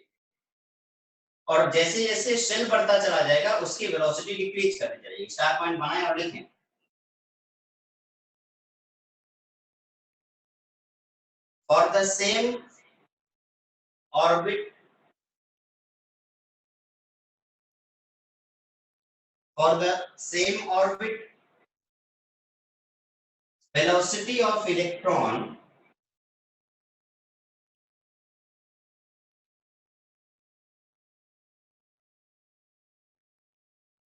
और जैसे जैसे शेल बढ़ता चला जाएगा उसकी वेलोसिटी डिक्रीज करती जाएगी। स्टार पॉइंट बनाएं और लिखें। For the same orbit for the same orbit, velocity of electron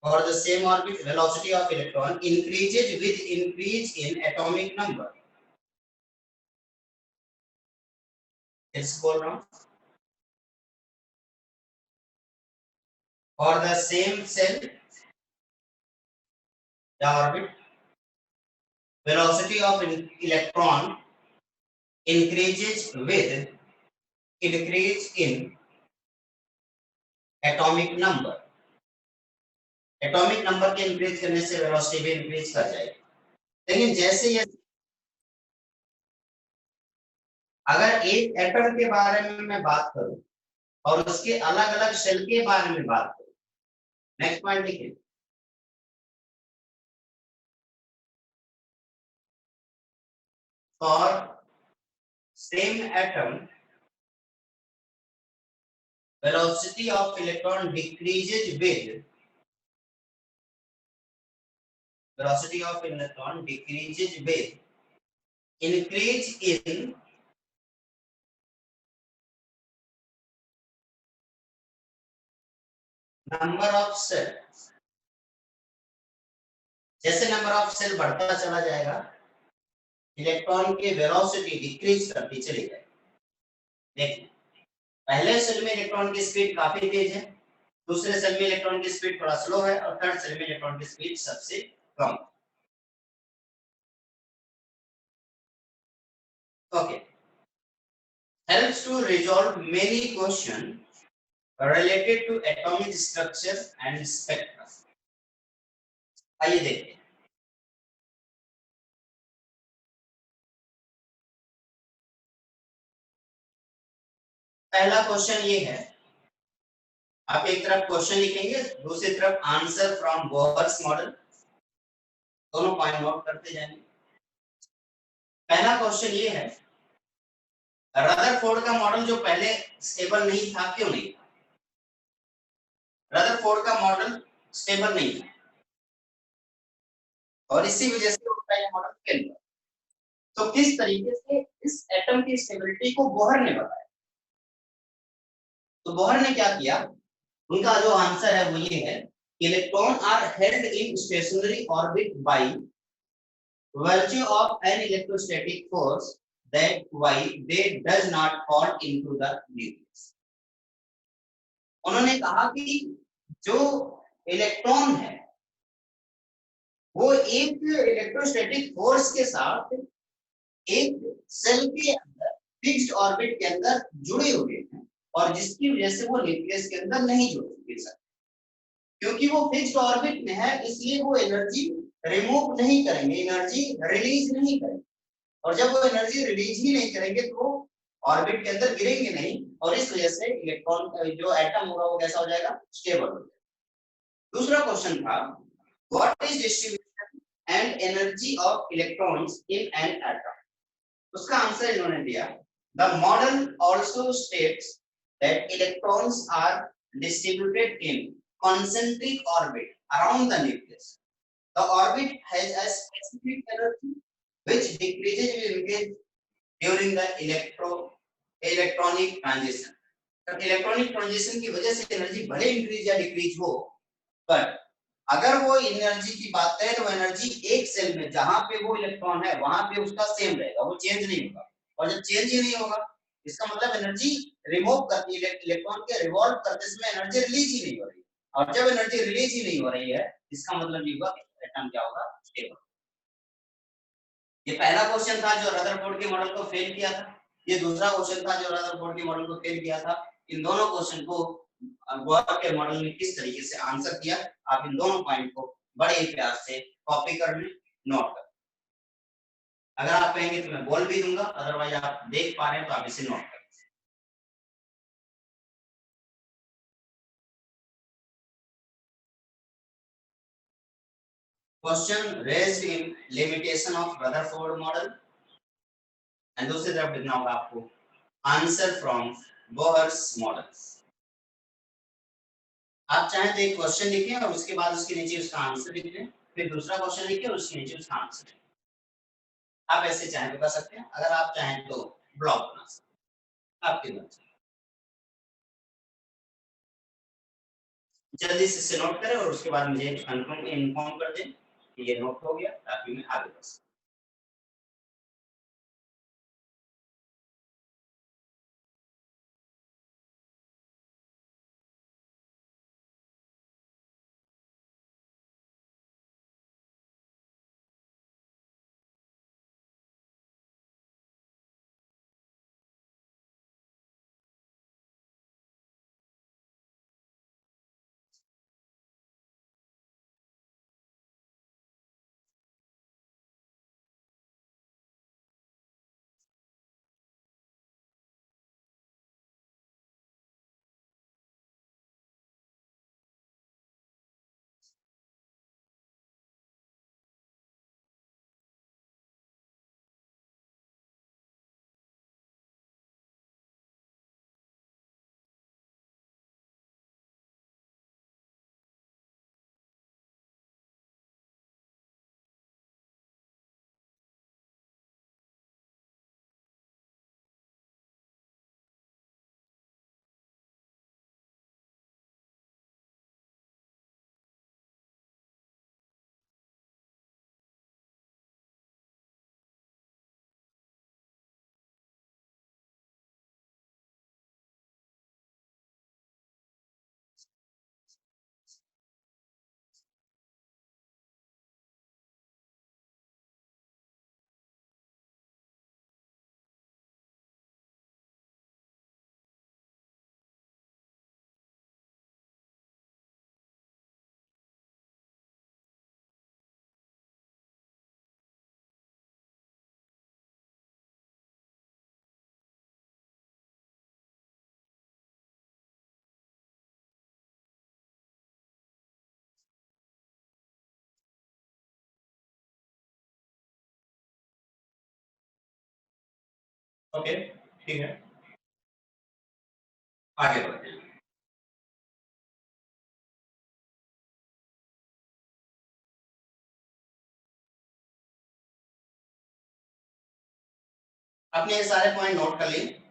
for the same orbit, velocity of electron increases with increase in atomic number. It's बोल रहा हूँ। For the same cell the orbit, velocity of electron increases with increase in atomic number. Atomic number के increase करने से velocity भी increase कर जाएगी। लेकिन जैसे ये अगर एक एटम के बारे में मैं बात करूं और उसके अलग अलग शेल के बारे में बात करूं, नेक्स्ट पॉइंट लिखिए। For same atom, velocity of electron decreases with velocity of electron decreases with increase in number of cells. जैसे नंबर ऑफ सेल बढ़ता चला जाएगा इलेक्ट्रॉन की वेलोसिटी डिक्रीज करती चली जाएगी। देखिए पहले सेल में इलेक्ट्रॉन की स्पीड काफी तेज है, दूसरे सेल में इलेक्ट्रॉन की स्पीड थोड़ा स्लो है और थर्ड सेल में इलेक्ट्रॉन की स्पीड सबसे कम। Okay, helps to resolve many questions related to atomic structure and spectra. आइए देखते हैं। पहला क्वेश्चन ये है, आप एक तरफ क्वेश्चन लिखेंगे दूसरी तरफ आंसर फ्रॉम बोहर्स मॉडल, दोनों पॉइंट नोट करते जाएंगे। पहला क्वेश्चन ये है, रदरफोर्ड का मॉडल जो पहले स्टेबल नहीं था, क्यों नहीं था? रदरफोर्ड का मॉडल स्टेबल नहीं था और इसी वजह से उसका ये मॉडल फेल हुआ। तो किस तरीके से इस एटम की स्टेबिलिटी को बोहर ने बताया? तो बोहर ने क्या किया, उनका जो आंसर है वो ये है, electron are held in stationary orbit by virtue of an electrostatic force that why they does not fall into the nucleus. उन्होंने कहा कि जो इलेक्ट्रॉन है वो एक इलेक्ट्रोस्टैटिक फोर्स के साथ एक सेल के अंदर फिक्स्ड ऑर्बिट के अंदर जुड़े हुए हैं और जिसकी वजह से वो न्यूक्लियस के अंदर नहीं जुड़ सकते। क्योंकि वो फिक्स्ड ऑर्बिट में है इसलिए वो एनर्जी रिमूव नहीं करेंगे, एनर्जी रिलीज नहीं करेंगे और जब वो एनर्जी रिलीज ही नहीं करेंगे तो ऑर्बिट के अंदर गिरेंगे नहीं और इस वजह से इलेक्ट्रॉन जो एटम होगा वो कैसा हो जाएगा? स्टेबल हो जाएगा। दूसरा क्वेश्चन था, what is distribution and energy of electrons in an atom? उसका आंसर इन्होंने दिया, the model also states that electrons are distributed in concentric orbit around the nucleus. The orbit has a specific energy which decreases with increase during the electronic transition. Electronic transition की वजह से energy भले increase या decrease हो, पर अगर वो energy की बात करें तो एनर्जी एक सेल में जहां पे वो इलेक्ट्रॉन है वहां पे उसका सेम रहेगा, वो चेंज नहीं होगा। और जब चेंज ही नहीं होगा इसका मतलब एनर्जी रिमूव करती है, इलेक्ट्रॉन के रिवॉल्व करते समय एनर्जी रिलीज ही नहीं हो रही और जब एनर्जी रिलीज ही नहीं हो रही है इसका मतलब ये हुआ कि एटम क्या होगा? स्टेबल। ये पहला क्वेश्चन था जो रदरफोर्ड के मॉडल को फेल किया था, ये दूसरा क्वेश्चन था जो रदरफोर्ड के मॉडल को फेल किया था। इन दोनों क्वेश्चन को बोर के मॉडल ने किस तरीके से आंसर किया, आप इन दोनों पॉइंट को बड़े ही प्यार से कॉपी कर लें, नोट कर। अगर आप कहेंगे तो मैं बोल भी दूंगा, अदरवाइज आप देख पा रहे हैं तो आप इसे नोट करें। Question raised in limitation of Rutherford model, and दूसरी तरफ लिखना होगा आपको आंसर फ्रॉम बोहर्स मॉडल्स। आप चाहे तो एक क्वेश्चन लिखें और उसके बाद उसके नीचे उसका आंसर लिख लें, फिर दूसरा क्वेश्चन लिखें और उसके नीचे उसका आंसर लिखें। आप ऐसे चाहे तो कर सकते हैं, अगर आप चाहें तो ब्लॉग बना सकते हैं, आपकी मर्जी। जल्दी से इसे नोट करें और उसके बाद मुझे कंफर्म इन्फॉर्म कर दें कि ये नोट हो गया, ताकि मैं आगे बढ़ सकूं। ओके, ठीक है, आगे बढ़ते हैं। आपने ये सारे पॉइंट नोट कर लिए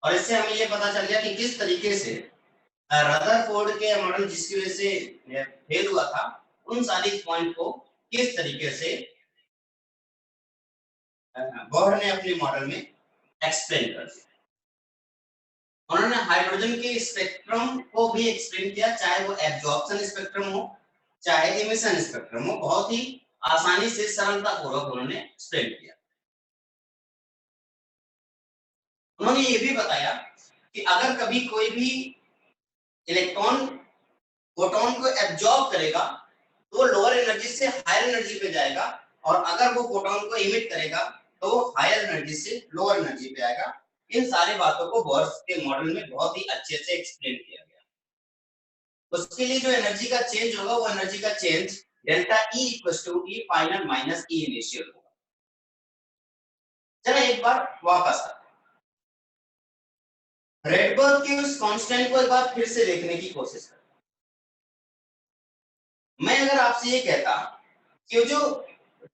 और इससे हमें ये पता चल गया कि किस तरीके से रदरफोर्ड के मॉडल जिसकी वजह से फेल हुआ था, उन सारी पॉइंट को किस तरीके से बोहर ने अपने मॉडल में एक्सप्लेन कर दिया। उन्होंने हाइड्रोजन के स्पेक्ट्रम को भी एक्सप्लेन किया, चाहे वो एब्जॉर्प्शन स्पेक्ट्रम हो चाहे इमिशन स्पेक्ट्रम हो, बहुत ही आसानी से सरलता पूर्वक उन्होंने एक्सप्लेन किया। उन्होंने ये भी बताया कि अगर कभी कोई भी इलेक्ट्रॉन फोटोन को एब्जॉर्ब करेगा तो लोअर एनर्जी से हायर एनर्जी पे जाएगा, और अगर वो फोटोन को इमिट करेगा तो वो हायर एनर्जी से लोअर एनर्जी पे आएगा। इन सारी बातों को बोहर के मॉडल में बहुत ही अच्छे से एक्सप्लेन किया गया। उसके लिए जो एनर्जी का चेंज होगा वो एनर्जी का change delta E equal to E final minus E initial होगा। चलो एक बार वापस आते हैं, रेडबर्ग के उस कांस्टेंट को एक बार फिर से देखने की कोशिश करें। मैं अगर आपसे ये कहता कि जो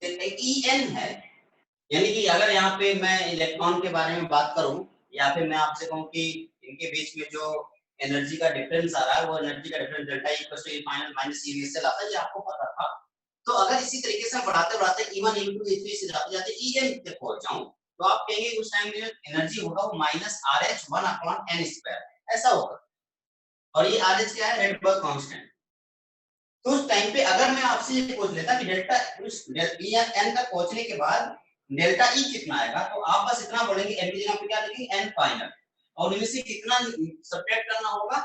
En है, यानी कि अगर यहाँ पे मैं इलेक्ट्रॉन के बारे में बात करूं या फिर मैं आपसे कहूं कि इनके बीच में जो एनर्जी का डिफरेंस आ रहा है वो एनर्जी का difference delta equal to E final minus E initial आता है, ये आपको पता था। तो अगर इसी तरीके से बढ़ाते बढ़ाते E1 E2 E3 से जाते जाते En तक पहुंच जाऊं तो आप कहेंगे उस टाइम में जो एनर्जी होगा वो माइनस RH 1/n², ऐसा होगा। और ये RH क्या है? Rydberg constant. तो उस टाइम पे अगर मैं आपसे ये पूछ लेता कि डेल्टा उस n तक पहुंचने के बाद डेल्टा ई कितना आएगा, तो आप बस इतना बोलेंगे एन की जगह पे क्या लिखेंगे एन फाइनल, और इनमें से कितना सब्ट्रैक्ट करना होगा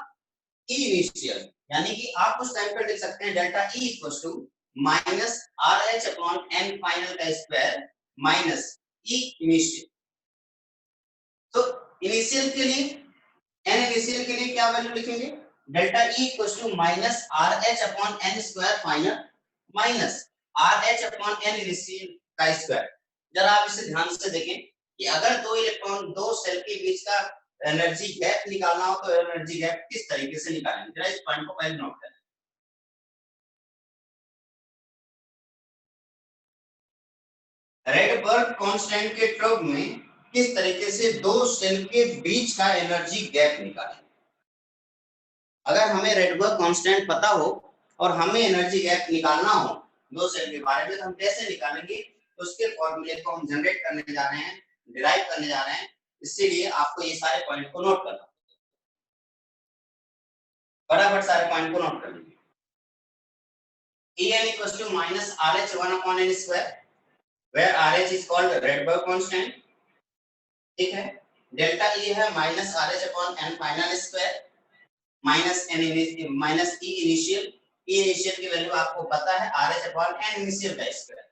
ई इनिशियल, यानी कि आप उस टाइम पर लिख सकते हैं delta E equal to minus R H upon n final का स्क्वायर माइनस ई इनिशियल। तो इनिशियल के लिए एन इनिशियल के लिए क्या वैल्यू लिखेंगे, delta E equal to minus R H upon n square final minus R H upon n initial का square. जरा आप इसे ध्यान से देखें कि अगर दो इलेक्ट्रॉन दो सेल के बीच का एनर्जी गैप निकालना हो तो एनर्जी गैप किस तरीके से निकालेंगे, जरा इस पॉइंट को पहले नोट करें। रेडबर्ग कांस्टेंट के टर्म में किस तरीके से दो सेल के बीच का एनर्जी गैप निकालें। अगर हमें रेडबर्ग कांस्टेंट पता हो और हमें एनर्जी गैप निकालना हो दो सेल के बारे में, तो हम कैसे निकालेंगे, तो उसके फॉर्मूले को हम जनरेट करने जा रहे हैं, डिराइव करने जा रहे हैं। इसीलिए आपको ये सारे पॉइंट को नोट करना, फटाफट सारे पॉइंट को नोट कर लीजिए। En equals to minus RH 1 upon n square, where RH is called Rydberg constant, ठीक है। डेल्टा E है minus RH upon n final square minus n minus E initial, E initial की value आपको पता है RH upon n initial का square,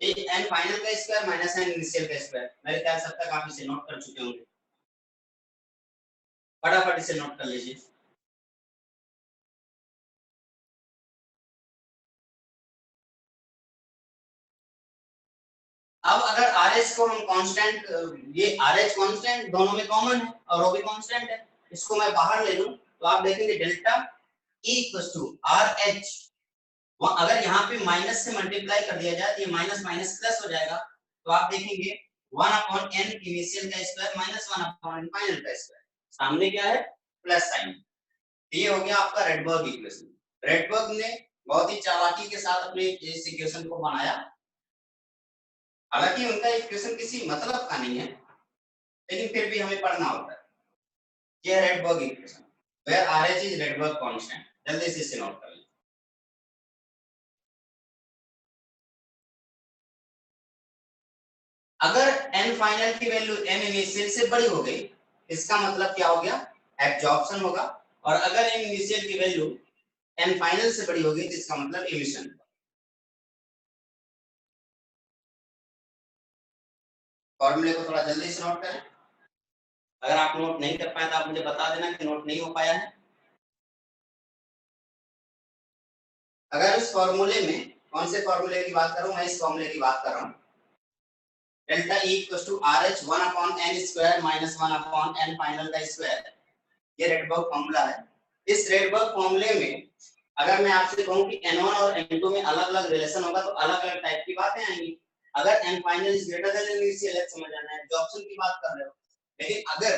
ये n final का स्क्वायर माइनस n इनिशियल का स्क्वायर। मेरे ख्याल से अब तक आप इसे नोट कर चुके होंगे, फटाफट इसे नोट कर लीजिए। अब अगर RH को हम कांस्टेंट, ये RH कांस्टेंट दोनों में कॉमन है और वो भी कांस्टेंट है, इसको मैं बाहर ले लूं तो आप देखेंगे delta E equal to RH, अगर यहाँ पे माइनस से मल्टीप्लाई कर दिया जाए तो ये माइनस माइनस प्लस हो जाएगा, तो आप देखेंगे 1 अपॉन n इनिशियल का स्क्वायर माइनस 1 अपॉन फाइनल का स्क्वायर, सामने क्या है प्लस साइन। ये हो गया आपका रेडबर्ग इक्वेशन। रेडबर्ग ने बहुत ही चालाकी के साथ अपने इस इक्वेशन को बनाया, हालांकि उनका इक्वेशन किसी मतलब का नहीं है, लेकिन फिर भी हमें पढ़ना होता है। ये Rydberg equation where RH is Rydberg constant, जल्दी से इसे नोट कर लीजिए। अगर n फाइनल की वैल्यू n इनिशियल से बड़ी हो गई, इसका मतलब क्या हो गया, एब्जॉर्प्शन होगा, और अगर n इनिशियल की वैल्यू n फाइनल से बड़ी होगी तो इसका मतलब इमिशन। फॉर्मूले को थोड़ा जल्दी से नोट करें, अगर आप नोट नहीं कर पाए तो आप मुझे बता देना कि नोट नहीं हो पाया है। अगर इस फॉर्मूले में, कौन से फॉर्मूले की बात कर रहा हूं मैं, इस फॉर्मूले की बात कर रहा हूं, delta E equal to RH 1 upon n square minus 1 upon n final का स्क्वायर, ये रेडबर्ग फॉर्मूला है। इस रेडबर्ग फॉर्मूले में अगर मैं आपसे कहूं कि n1 और n2 में अलग-अलग रिलेशन होगा तो अलग-अलग टाइप की बातें आएंगी। अगर n final is greater than n initial है, समझ आना है, एब्जॉर्प्शन की बात कर रहे हो। लेकिन अगर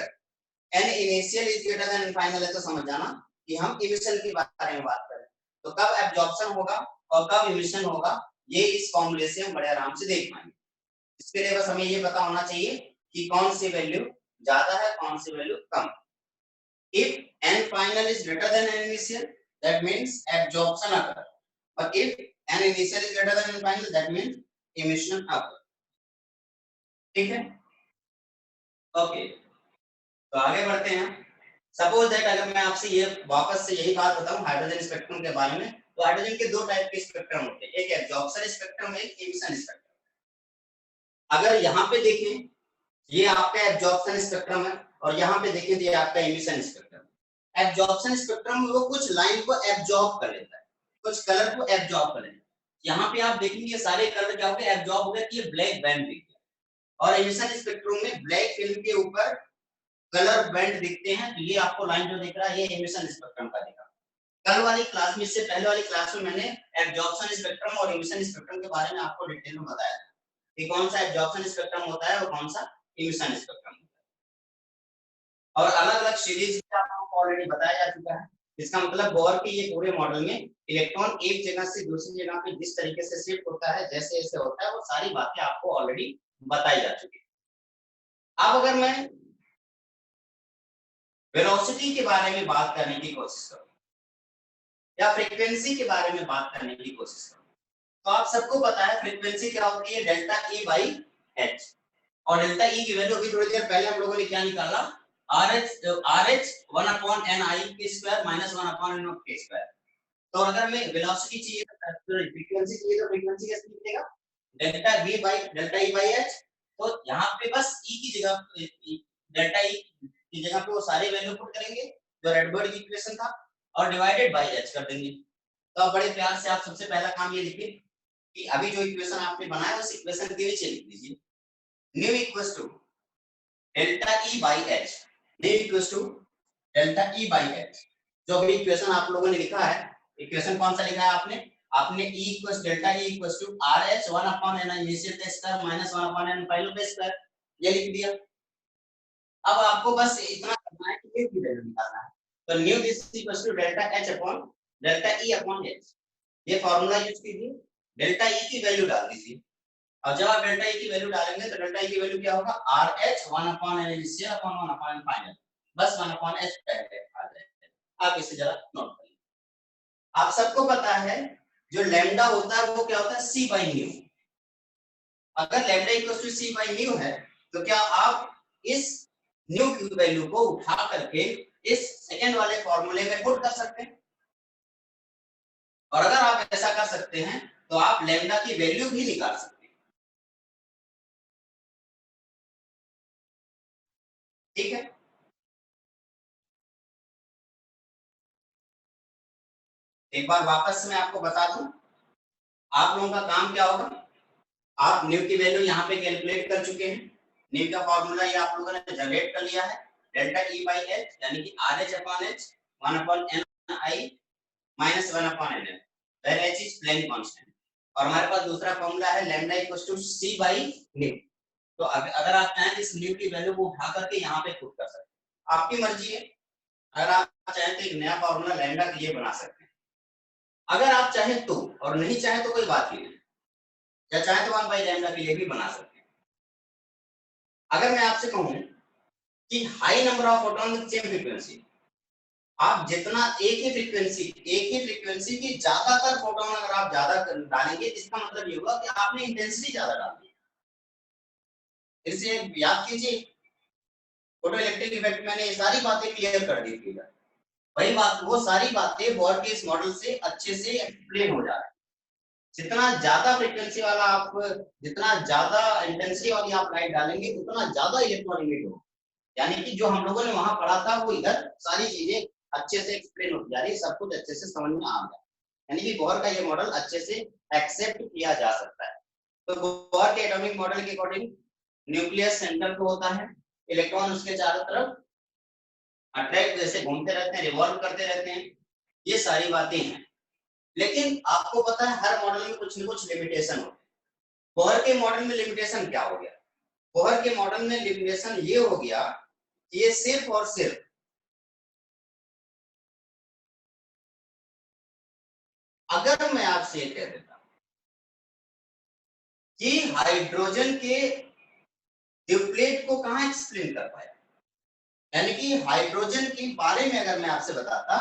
n initial is greater than n final है तो समझ जाना कि हम इमिशन के बारे में बात कर रहे हैं। तो कब एब्जॉर्प्शन होगा और कब इमिशन होगा, ये इस फॉर्मूले से हम बड़े आराम से देख पाएंगे। इसके लिए बस हमें ये पता होना चाहिए कि कौन सी वैल्यू ज्यादा है, कौन सी वैल्यू कम। If n final is greater than n initial, that means absorption occur. But if n initial is greater than n final, that means emission occur. ठीक है, ओके, तो आगे बढ़ते हैं। सपोज दैट अगर मैं आपसे ये वापस से यही बात बताऊं हाइड्रोजन स्पेक्ट्रम के बारे में, तो हाइड्रोजन के दो टाइप के स्पेक्ट्रम होते हैं, एक एब्जॉर्प्शन स्पेक्ट्रम, एक इमिशन स्पेक्ट्रम। अगर यहाँ पे देखें ये आपका एब्जॉर्प्शन स्पेक्ट्रम है और यहाँ पे देखें ये आपका इमिशन स्पेक्ट्रम। एब्जॉर्प्शन स्पेक्ट्रम में वो कुछ लाइन को एब्जॉर्ब कर लेता है, कुछ कलर को एब्जॉर्ब कर लेता है। यहाँ पे आप देखेंगे ये सारे कलर क्या हो गए, एब्जॉर्ब हो गए, ये ब्लैक बैंड दिख गया। और इमिशन स्पेक्ट्रम में ब्लैक फिल्म के ऊपर कलर बैंड दिखते हैं, तो ये आपको लाइन जो दिख रहा है ये इमिशन स्पेक्ट्रम का दिखा। कल वाली क्लास में, इससे पहले वाली क्लास में मैंने एब्जॉर्प्शन स्पेक्ट्रम और इमिशन स्पेक्ट्रम के बारे में आपको डिटेल में बताया कि कौन सा एब्जॉर्प्शन स्पेक्ट्रम होता है और कौन सा इमिशन स्पेक्ट्रम होता है। और अलग-अलग सीरीज आपको ऑलरेडी बताया जा चुका है। इसका मतलब बोर के ये पूरे मॉडल में इलेक्ट्रॉन एक जगह से दूसरी जगह पे जिस तरीके से शिफ्ट होता है, जैसे जैसे होता है, वो सारी बातें आपको ऑलरेडी बताई जा चुकी है। अब अगर मैं वेलोसिटी के बारे में बात करने की कोशिश करूं या फ्रीक्वेंसी के बारे में बात करने की कोशिश करूं, तो आप सबको पता है फ्रीक्वेंसी क्या होती है, डेल्टा ई बाई एच। और डेल्टा ई की वैल्यू अभी थोड़ी देर पहले हम लोगों ने क्या निकाला, आर एच 1/n(i) के स्क्वायर माइनस 1/n के स्क्वायर। तो अगर हमें वेलोसिटी चाहिए तो फ्रीक्वेंसी चाहिए, तो फ्रीक्वेंसी कैसे लिखेगा, delta v by delta E by H. तो यहाँ पे बस ई की जगह डेल्टा ई की जगह पे वो सारे वैल्यू पुट करेंगे जो रेडबर्ड की इक्वेशन था, और डिवाइडेड बाई एच कर देंगे। तो आप बड़े प्यार से आप सबसे पहला काम ये लिखिए कि अभी जो इक्वेशन आपने बनाया उस इक्वेशन के नीचे लिख दीजिए nu equals to delta E by h. Nu equals to delta E by h. जो अभी इक्वेशन आप लोगों ने लिखा है, इक्वेशन कौन सा लिखा है आपने, आपने e equals delta e equals to R H 1/n initial का स्क्वायर माइनस 1/n फाइनल का स्क्वायर, ये लिख दिया। अब आपको बस इतना करना है कि न्यू की वैल्यू निकालना है। तो nu this equals to delta h upon delta e upon h। ये फार्मूला यूज कीजिए, डेल्टा e की वैल्यू डाल दीजिए। अब जब आप डेल्टा e की वैल्यू डालेंगे तो डेल्टा e की वैल्यू क्या होगा, are H 1/n initial upon 1/n final, बस 1/h पहले आ जाएगा। आप इसे जरा नोट करिए। आप सबको पता है जो लैम्डा होता है वो क्या होता है, c बाई न्यू। अगर lambda equals to c by nu है तो क्या आप इस न्यू की वैल्यू को उठा करके इस सेकंड वाले फॉर्मूले में पुट कर सकते हैं। और अगर आप ऐसा कर सकते हैं तो आप लैम्डा की वैल्यू भी निकाल सकते हैं। ठीक है, एक बार वापस मैं आपको बता दूं, आप लोगों का काम क्या होगा, आप न्यू की वैल्यू यहाँ पे कैलकुलेट कर चुके हैं। न्यू का फॉर्मूला ये आप लोगों ने जनरेट कर लिया है, डेल्टा ई बाई एच यानी कि R H upon h 1/n(i) minus 1/n, where h is plane constant. और हमारे पास दूसरा फॉर्मूला है lambda equals to c by nu. तो अगर आप चाहें तो इस न्यू की वैल्यू को उठा करके यहाँ पे पुट कर सकते हैं, आपकी मर्जी है। अगर आप चाहें तो एक नया फॉर्मूला लैम्डा के लिए बना सकते हैं, अगर आप चाहें तो, और नहीं चाहें तो कोई बात ही नहीं, या चाहे तो 1 बाई लैम्डा के लिए भी बना सकते हैं। अगर मैं आपसे कहूं कि high number of photon with same frequency, आप जितना एक ही फ्रीक्वेंसी की ज्यादातर फोटोन अगर आप ज्यादा डालेंगे, इसका मतलब ये होगा कि आपने इंटेंसिटी ज्यादा डाल दी। इसे याद कीजिए, फोटो इलेक्ट्रिक इफेक्ट मैंने ये सारी बातें क्लियर कर दी थी। वही बात, वो सारी बातें बोर के इस मॉडल से अच्छे से एक्सप्लेन हो जा रही है। जितना ज्यादा फ्रीक्वेंसी वाला आप, जितना ज्यादा इंटेंसिटी वाली आप लाइट डालेंगे उतना ज्यादा इलेक्ट्रॉन इमिट होगा। यानी कि जो हम लोगों ने वहां पढ़ा था वो इधर सारी चीजें अच्छे से एक्सप्लेन होती जा रही है, सब कुछ अच्छे से समझ में आ गया। यानी कि बोर का ये मॉडल अच्छे से एक्सेप्ट किया जा सकता है। तो बोर के एटॉमिक मॉडल के अकॉर्डिंग न्यूक्लियस सेंटर पे होता है, इलेक्ट्रॉन उसके चारों तरफ अट्रैक्ट जैसे घूमते रहते हैं, रिवॉल्व करते रहते हैं, ये सारी बातें हैं। लेकिन आपको पता है हर मॉडल में कुछ न कुछ लिमिटेशन होते हैं। बोहर के मॉडल में लिमिटेशन क्या हो गया, बोहर के मॉडल में लिमिटेशन ये हो गया कि ये सिर्फ और सिर्फ, अगर मैं आपसे कह देता कि हाइड्रोजन के ड्यूप्लेट को कहां एक्सप्लेन कर पाया, यानी कि हाइड्रोजन के बारे में अगर मैं आपसे बताता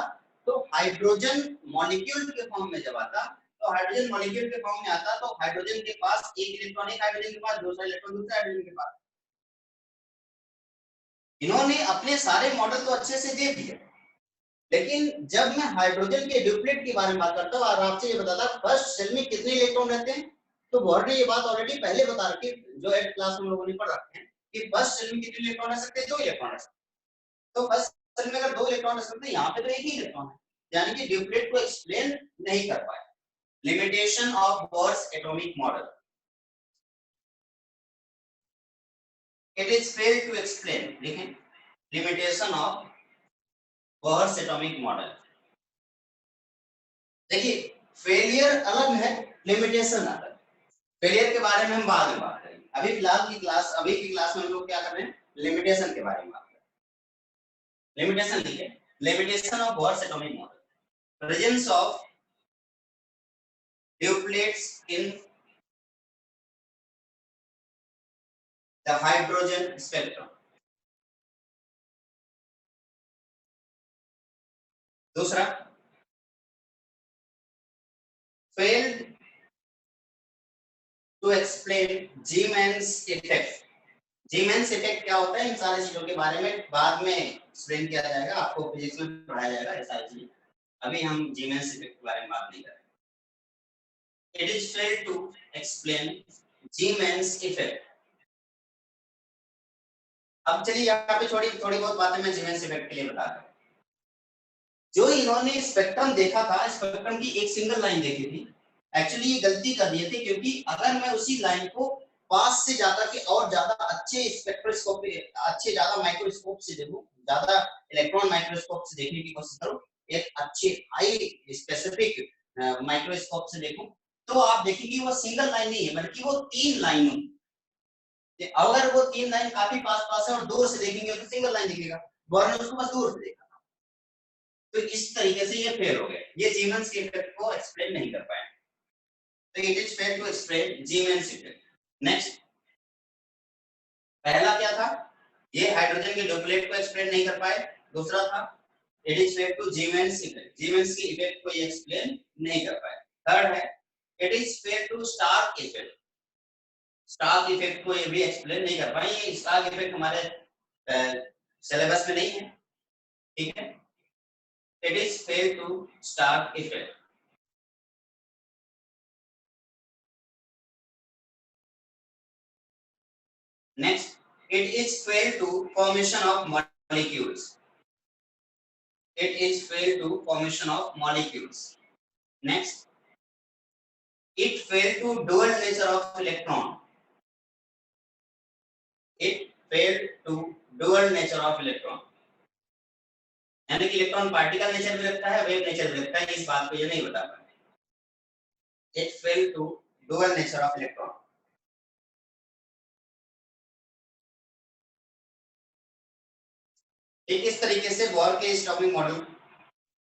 तो हाइड्रोजन मॉलिक्यूल के फॉर्म में जब आता, तो हाइड्रोजन मॉलिक्यूल के फॉर्म में आता तो हाइड्रोजन के पास एक इलेक्ट्रॉन, एक हाइड्रोजन के पास दूसरा इलेक्ट्रॉन, दूसरा हाइड्रोजन के पास। इन्होंने अपने सारे मॉडल तो अच्छे से दे दिए, लेकिन जब मैं हाइड्रोजन के ड्यूप्लेट के बारे में बात करता हूँ और आपसे ये बताता फर्स्ट शेल में कितने इलेक्ट्रॉन रहते हैं, तो बोहर ने ये बात ऑलरेडी पहले बता रखी, जो 8th क्लास में लोगों ने पढ़ रखे हैं कि फर्स्ट शेल में कितने इलेक्ट्रॉन रह सकते हैं, 2 इलेक्ट्रॉन रह सकते हैं। तो फर्स्ट शेल में अगर 2 इलेक्ट्रॉन रह सकते हैं, यहाँ पे तो एक ही इलेक्ट्रॉन है, यानी कि ड्यूप्लेट को एक्सप्लेन नहीं कर पाए। Limitation of Bohr's atomic model, it is failed to explain, देखें limitation of Bohr's atomic model. देखिए फेलियर अलग है, लिमिटेशन अलग। फेलियर के बारे में हम बाद में बात करेंगे, अभी फिलहाल की क्लास, अभी की क्लास में हम लोग क्या कर रहे हैं, लिमिटेशन के बारे में बात कर रहे हैं। लिमिटेशन ठीक है, limitation of Bohr's atomic model, presence of doublets in the hydrogen spectrum. दूसरा, failed to explain Zeeman effect. Zeeman effect क्या होता है, इन सारी चीजों के बारे में बाद में एक्सप्लेन किया जाएगा, आपको फिजिक्स में पढ़ाया जाएगा ये सारी चीजें। अभी हम जीमेंस इफेक्ट के बारे में बात नहीं करेंगे। It is fail to explain Zeeman effect. अब चलिए यहाँ पे थोड़ी बहुत बातें मैं जीमेंस इफेक्ट के लिए बता रहा हूँ। जो इन्होंने स्पेक्ट्रम देखा था, स्पेक्ट्रम की एक सिंगल लाइन देखी थी, एक्चुअली ये गलती कर दिए थे, क्योंकि अगर मैं उसी लाइन को पास से ज्यादा के और ज्यादा अच्छे स्पेक्ट्रोस्कोप अच्छे ज्यादा माइक्रोस्कोप से देखूं, ज्यादा इलेक्ट्रॉन माइक्रोस्कोप से देखने की कोशिश करूं, एक अच्छे हाई स्पेसिफिक माइक्रोस्कोप से देखूं, तो आप देखेंगे वो सिंगल लाइन नहीं है, बल्कि वो 3 लाइनों। अगर वो 3 लाइन काफी पास पास है और दूर से देखेंगे तो सिंगल लाइन दिखेगा, बोर ने उसको बस दूर से देखा, तो इस तरीके से ये फेल हो गए, ये जीमेंस के इफेक्ट को एक्सप्लेन नहीं कर पाए। तो it is fail to explain Zeeman effect. Next, पहला क्या था, ये हाइड्रोजन के डुप्लेट को एक्सप्लेन नहीं कर पाए। दूसरा था it is fail to Zeeman's effect, Zeeman's की इफेक्ट को ये एक्सप्लेन नहीं कर पाए। थर्ड है it is fail to Stark effect, Stark effect को ये भी एक्सप्लेन नहीं कर पाए। ये स्टार्क इफेक्ट हमारे सिलेबस में नहीं है, ठीक है। It is fail to Stark effect. Next, it is fail to formation of molecules. It is fail to formation of molecules. Next, it fail to dual nature of electron. It failed to dual nature of electron. यानी कि electron particle nature भी रखता है, wave nature भी रखता है, इस बात को ये नहीं बता पाए। It failed to dual nature of electron. ठीक इस तरीके से बोर के स्टॉर्मिंग मॉडल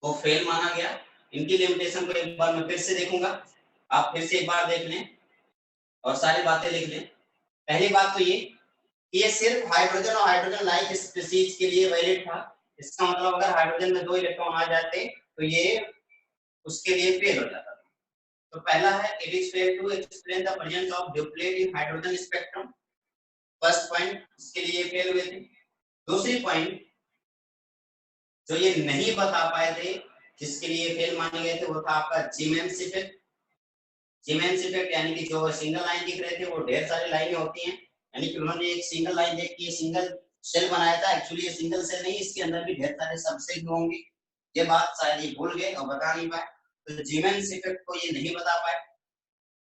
को फेल माना गया। इनकी लिमिटेशन को एक बार मैं फिर से देखूंगा, आप फिर से एक बार देख लें और सारी बातें लिख लें। पहली बात तो ये कि ये सिर्फ हाइड्रोजन और हाइड्रोजन लाइक स्पीशीज के लिए वैलिड था। इसका मतलब अगर हाइड्रोजन में 2 इलेक्ट्रॉन आ जाते तो ये उसके लिए फेल हो जाता था। तो पहला है it is fail to explain the presence of doublet in hydrogen spectrum. First point, इसके लिए फेल हुए थे। दूसरी पॉइंट जो ये नहीं बता पाए थे, जिसके लिए फेल माने गए थे, वो था आपका जीमेंस इफेक्ट। जीमेंस इफेक्ट यानी कि जो सिंगल लाइन दिख रहे थे वो ढेर सारी लाइनें होती हैं, यानी कि उन्होंने एक सिंगल लाइन देख के सिंगल सेल बनाया था, एक्चुअली ये सिंगल सेल नहीं, इसके अंदर भी ढेर सारे सब सेल होंगे। ये बात शायद ये भूल गए और बता नहीं पाए, तो जीमेंस इफेक्ट को ये नहीं बता पाए।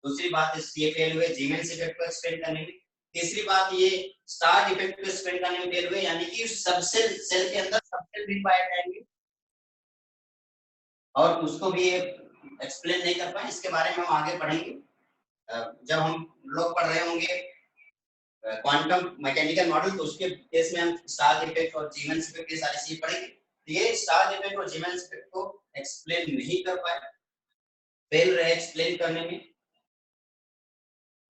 दूसरी बात ये फेल हुए जीमेंस इफेक्ट को एक्सप्लेन करने में। तीसरी बात ये स्टार्क इफेक्ट को एक्सप्लेन करने में फेल हुए, यानी कि सब सेल के अंदर सब सेल भी पाए जाएंगे और उसको भी एक्सप्लेन नहीं कर पाए। इसके बारे में हम आगे पढ़ेंगे, जब हम लोग पढ़ रहे होंगे क्वांटम मैकेनिकल मॉडल, तो उसके केस में हम स्टार्क इफेक्ट और जीमेंस इफेक्ट ये सारी चीजें पढ़ेंगे। तो ये स्टार्क इफेक्ट और जीमेंस इफेक्ट को एक्सप्लेन नहीं कर पाए, फेल रहे एक्सप्लेन करने में।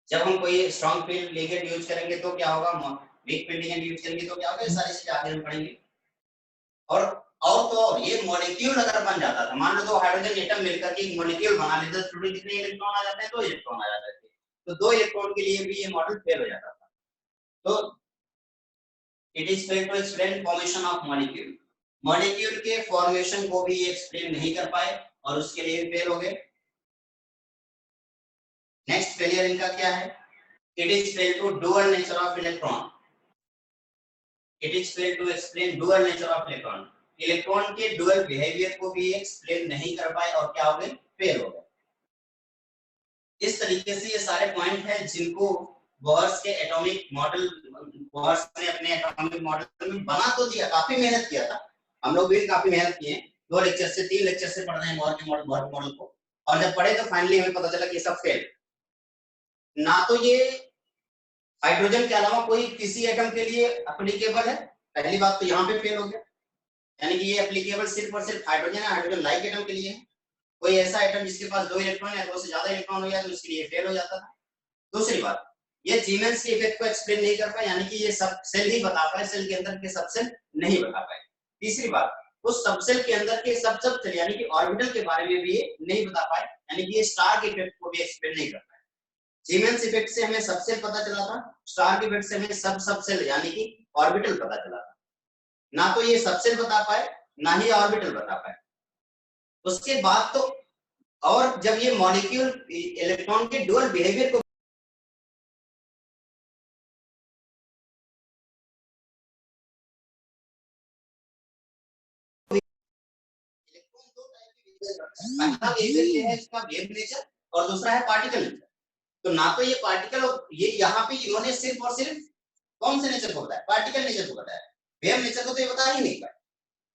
जब हम कोई स्ट्रॉन्ग फील्ड लिगेंड यूज करेंगे तो क्या होगा, वीक फील्ड लिगेंड यूज करेंगे तो क्या होगा, ये सारी चीजें आगे हम पढ़ेंगे। और ये मॉलिक्यूल अगर बन जाता था, मान लो 2 हाइड्रोजन एटम मिलकर के एक मॉलिक्यूल बना लेते तो टोटल कितने इलेक्ट्रॉन आ जाते हैं, 2 इलेक्ट्रॉन आ जाते थे। तो 2 इलेक्ट्रॉन के लिए भी ये मॉडल फेल हो जाता था। तो it is fail to explain formation of molecule, molecule के फॉर्मेशन को भी एक्सप्लेन नहीं कर पाए और उसके लिए फेल हो गए। नेक्स्ट फेलियर इनका क्या है, it is fail to dual nature of electron. It is fail to explain dual nature of electron, electron के डुअल बिहेवियर को भी एक्सप्लेन नहीं कर पाए और क्या हो गए, फेल हो गए। इस तरीके से ये सारे पॉइंट हैं जिनको बोर्स के एटॉमिक मॉडल, बोर्स ने अपने एटॉमिक मॉडल में बना तो दिया, काफी मेहनत किया था, हम लोग भी काफी मेहनत किए, 2 लेक्चर से 3 लेक्चर से पढ़ रहे हैं बोर के मॉडल को, और जब पढ़े तो फाइनली हमें पता चला कि सब फेल। ना तो ये हाइड्रोजन के अलावा कोई किसी एटम के लिए एप्लीकेबल है, पहली बात तो यहाँ पे फेल हो गया, यानी कि ये एप्लीकेबल सिर्फ और सिर्फ हाइड्रोजन है, हाइड्रोजन लाइक एटम के लिए है। कोई ऐसा एटम जिसके पास 2 इलेक्ट्रॉन या 2 से ज्यादा इलेक्ट्रॉन हो जाए तो उसके लिए फेल हो जाता था। दूसरी बात, ये जीमेंस के इफेक्ट को एक्सप्लेन नहीं कर पाए, यानी कि ये सब सेल ही बता पाए, सेल के अंदर के सब सेल नहीं बता पाए। तीसरी बात, उस सब सेल के अंदर के सब सेल यानी कि ऑर्बिटल के बारे में भी नहीं बता पाए, यानी कि ये स्टार्क इफेक्ट को भी एक्सप्लेन नहीं कर पाए। जीमेंस इफेक्ट से हमें सबसेल पता चला था, स्टार्क इफेक्ट से हमें सब सबसेल यानी कि ऑर्बिटल पता चला था। ना तो ये सबसेल बता पाए ना ही ऑर्बिटल बता पाए। उसके बाद तो और जब ये मॉलिक्यूल इलेक्ट्रॉन के डुअल बिहेवियर को पहला बिहेवियर है इसका वेव नेचर और दूसरा है पार्टिकल नेचर। तो ना तो ये पार्टिकल और ये यहाँ पे इन्होंने सिर्फ और सिर्फ कौन से नेचर को बताया, पार्टिकल नेचर को बताया, वेव नेचर को तो ये बता ही नहीं पाए।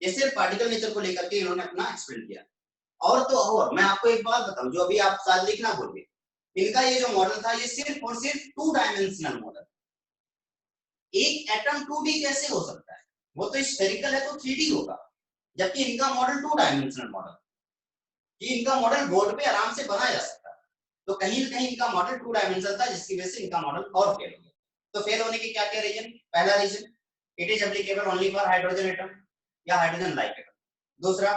ये सिर्फ पार्टिकल नेचर को लेकर के इन्होंने अपना एक्सप्लेन किया। और तो और मैं आपको एक बात बताऊं जो अभी आप शायद लिखना भूल गए, इनका ये जो मॉडल था ये सिर्फ और सिर्फ 2 डायमेंशनल मॉडल। एक एटम 2D कैसे हो सकता है, वो तो स्फेरिकल है तो 3D होगा, जबकि इनका मॉडल 2 डायमेंशनल मॉडल, ये इनका मॉडल बोर्ड पे आराम से बनाया जा सकता है। तो कहीं ना कहीं इनका मॉडल 2 डायमेंशनल था जिसकी वजह से इनका मॉडल और फेल हो गया। तो फेल होने के क्या क्या रीजन, पहला reason it is applicable only for hydrogen atom या हाइड्रोजन लाइक एटम। दूसरा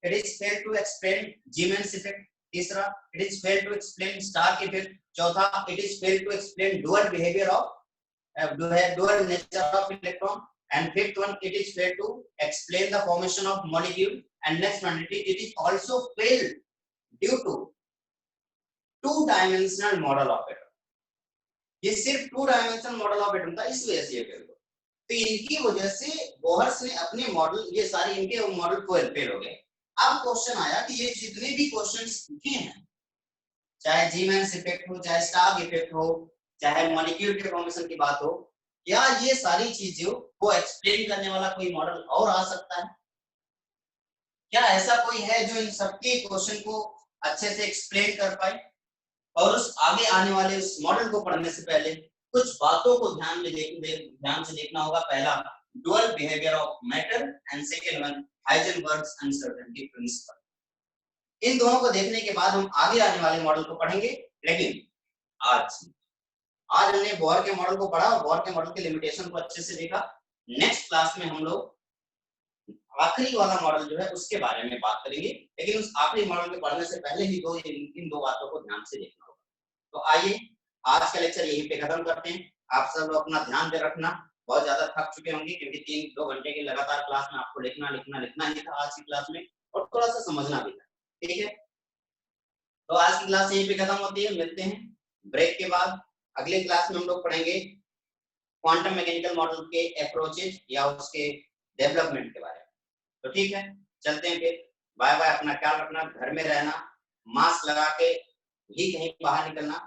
it is fail to explain Zeeman effect. तीसरा it is fail to explain Stark effect. चौथा it is fail to explain dual behaviour of dual nature of electron, and fifth one it is failed to explain the formation of molecule, and next one it is also failed due to 2 dimensional model of atom। ये सिर्फ 2 dimensional model of atom था, इस वजह से ये fail हुआ। तो इनकी वजह से बोहर्स ने अपने मॉडल, ये सारे इनके मॉडल फेल हो गए। अब क्वेश्चन आया कि ये जितने भी क्वेश्चंस पूछे हैं, चाहे जीमेंस इफेक्ट हो, चाहे स्टार्क इफेक्ट हो, चाहे मॉलिक्यूल के फॉर्मेशन की बात हो, क्या ये सारी चीजें को एक्सप्लेन करने वाला कोई मॉडल और आ सकता है? क्या ऐसा कोई है जो इन सबके क्वेश्चन को अच्छे से एक्सप्लेन कर पाए? और उस आगे आने वाले उस मॉडल को पढ़ने से पहले कुछ बातों को ध्यान से देखना होगा। पहला, dual behaviour of matter, and second one, Heisenberg's uncertainty principle. इन दोनों को देखने के बाद हम आगे आने वाले मॉडल को पढ़ेंगे। लेकिन आज हमने बोर के मॉडल को पढ़ा और बोर के मॉडल के लिमिटेशन को अच्छे से देखा। नेक्स्ट क्लास में हम लोग आखिरी वाला मॉडल जो है उसके बारे में बात करेंगे, लेकिन उस आखिरी मॉडल के पढ़ने से पहले ही इन दो बातों को ध्यान से देखना होगा। तो आइए आज का लेक्चर यहीं पे खत्म करते हैं। आप सब लोग अपना ध्यान दे रखना, बहुत ज्यादा थक चुके होंगे क्योंकि 3-2 घंटे की लगातार क्लास में आपको लिखना ही था आज की क्लास में, और थोड़ा सा समझना भी था। ठीक है, तो आज की क्लास यहीं पे खत्म होती है। मिलते हैं ब्रेक के बाद। अगले क्लास में हम लोग पढ़ेंगे क्वांटम मैकेनिकल मॉडल के अप्रोचेज या उसके डेवलपमेंट के बारे में। तो ठीक है, चलते हैं फिर। बाय बाय, अपना ख्याल रखना, घर में रहना, मास्क लगा के ही कहीं बाहर निकलना।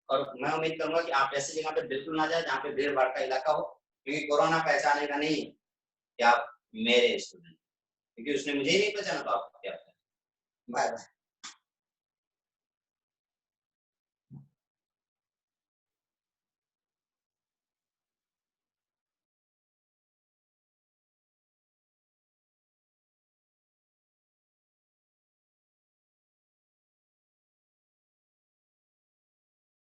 और मैं उम्मीद करूंगा कि आप ऐसी जगह पे बिल्कुल ना जाए जहाँ पे भीड़ भाड़ का इलाका हो, क्योंकि कोरोना पहचाने का नहीं है कि आप मेरे स्टूडेंट, क्योंकि उसने मुझे ही नहीं पहचाना तो आपको क्या। Bye bye.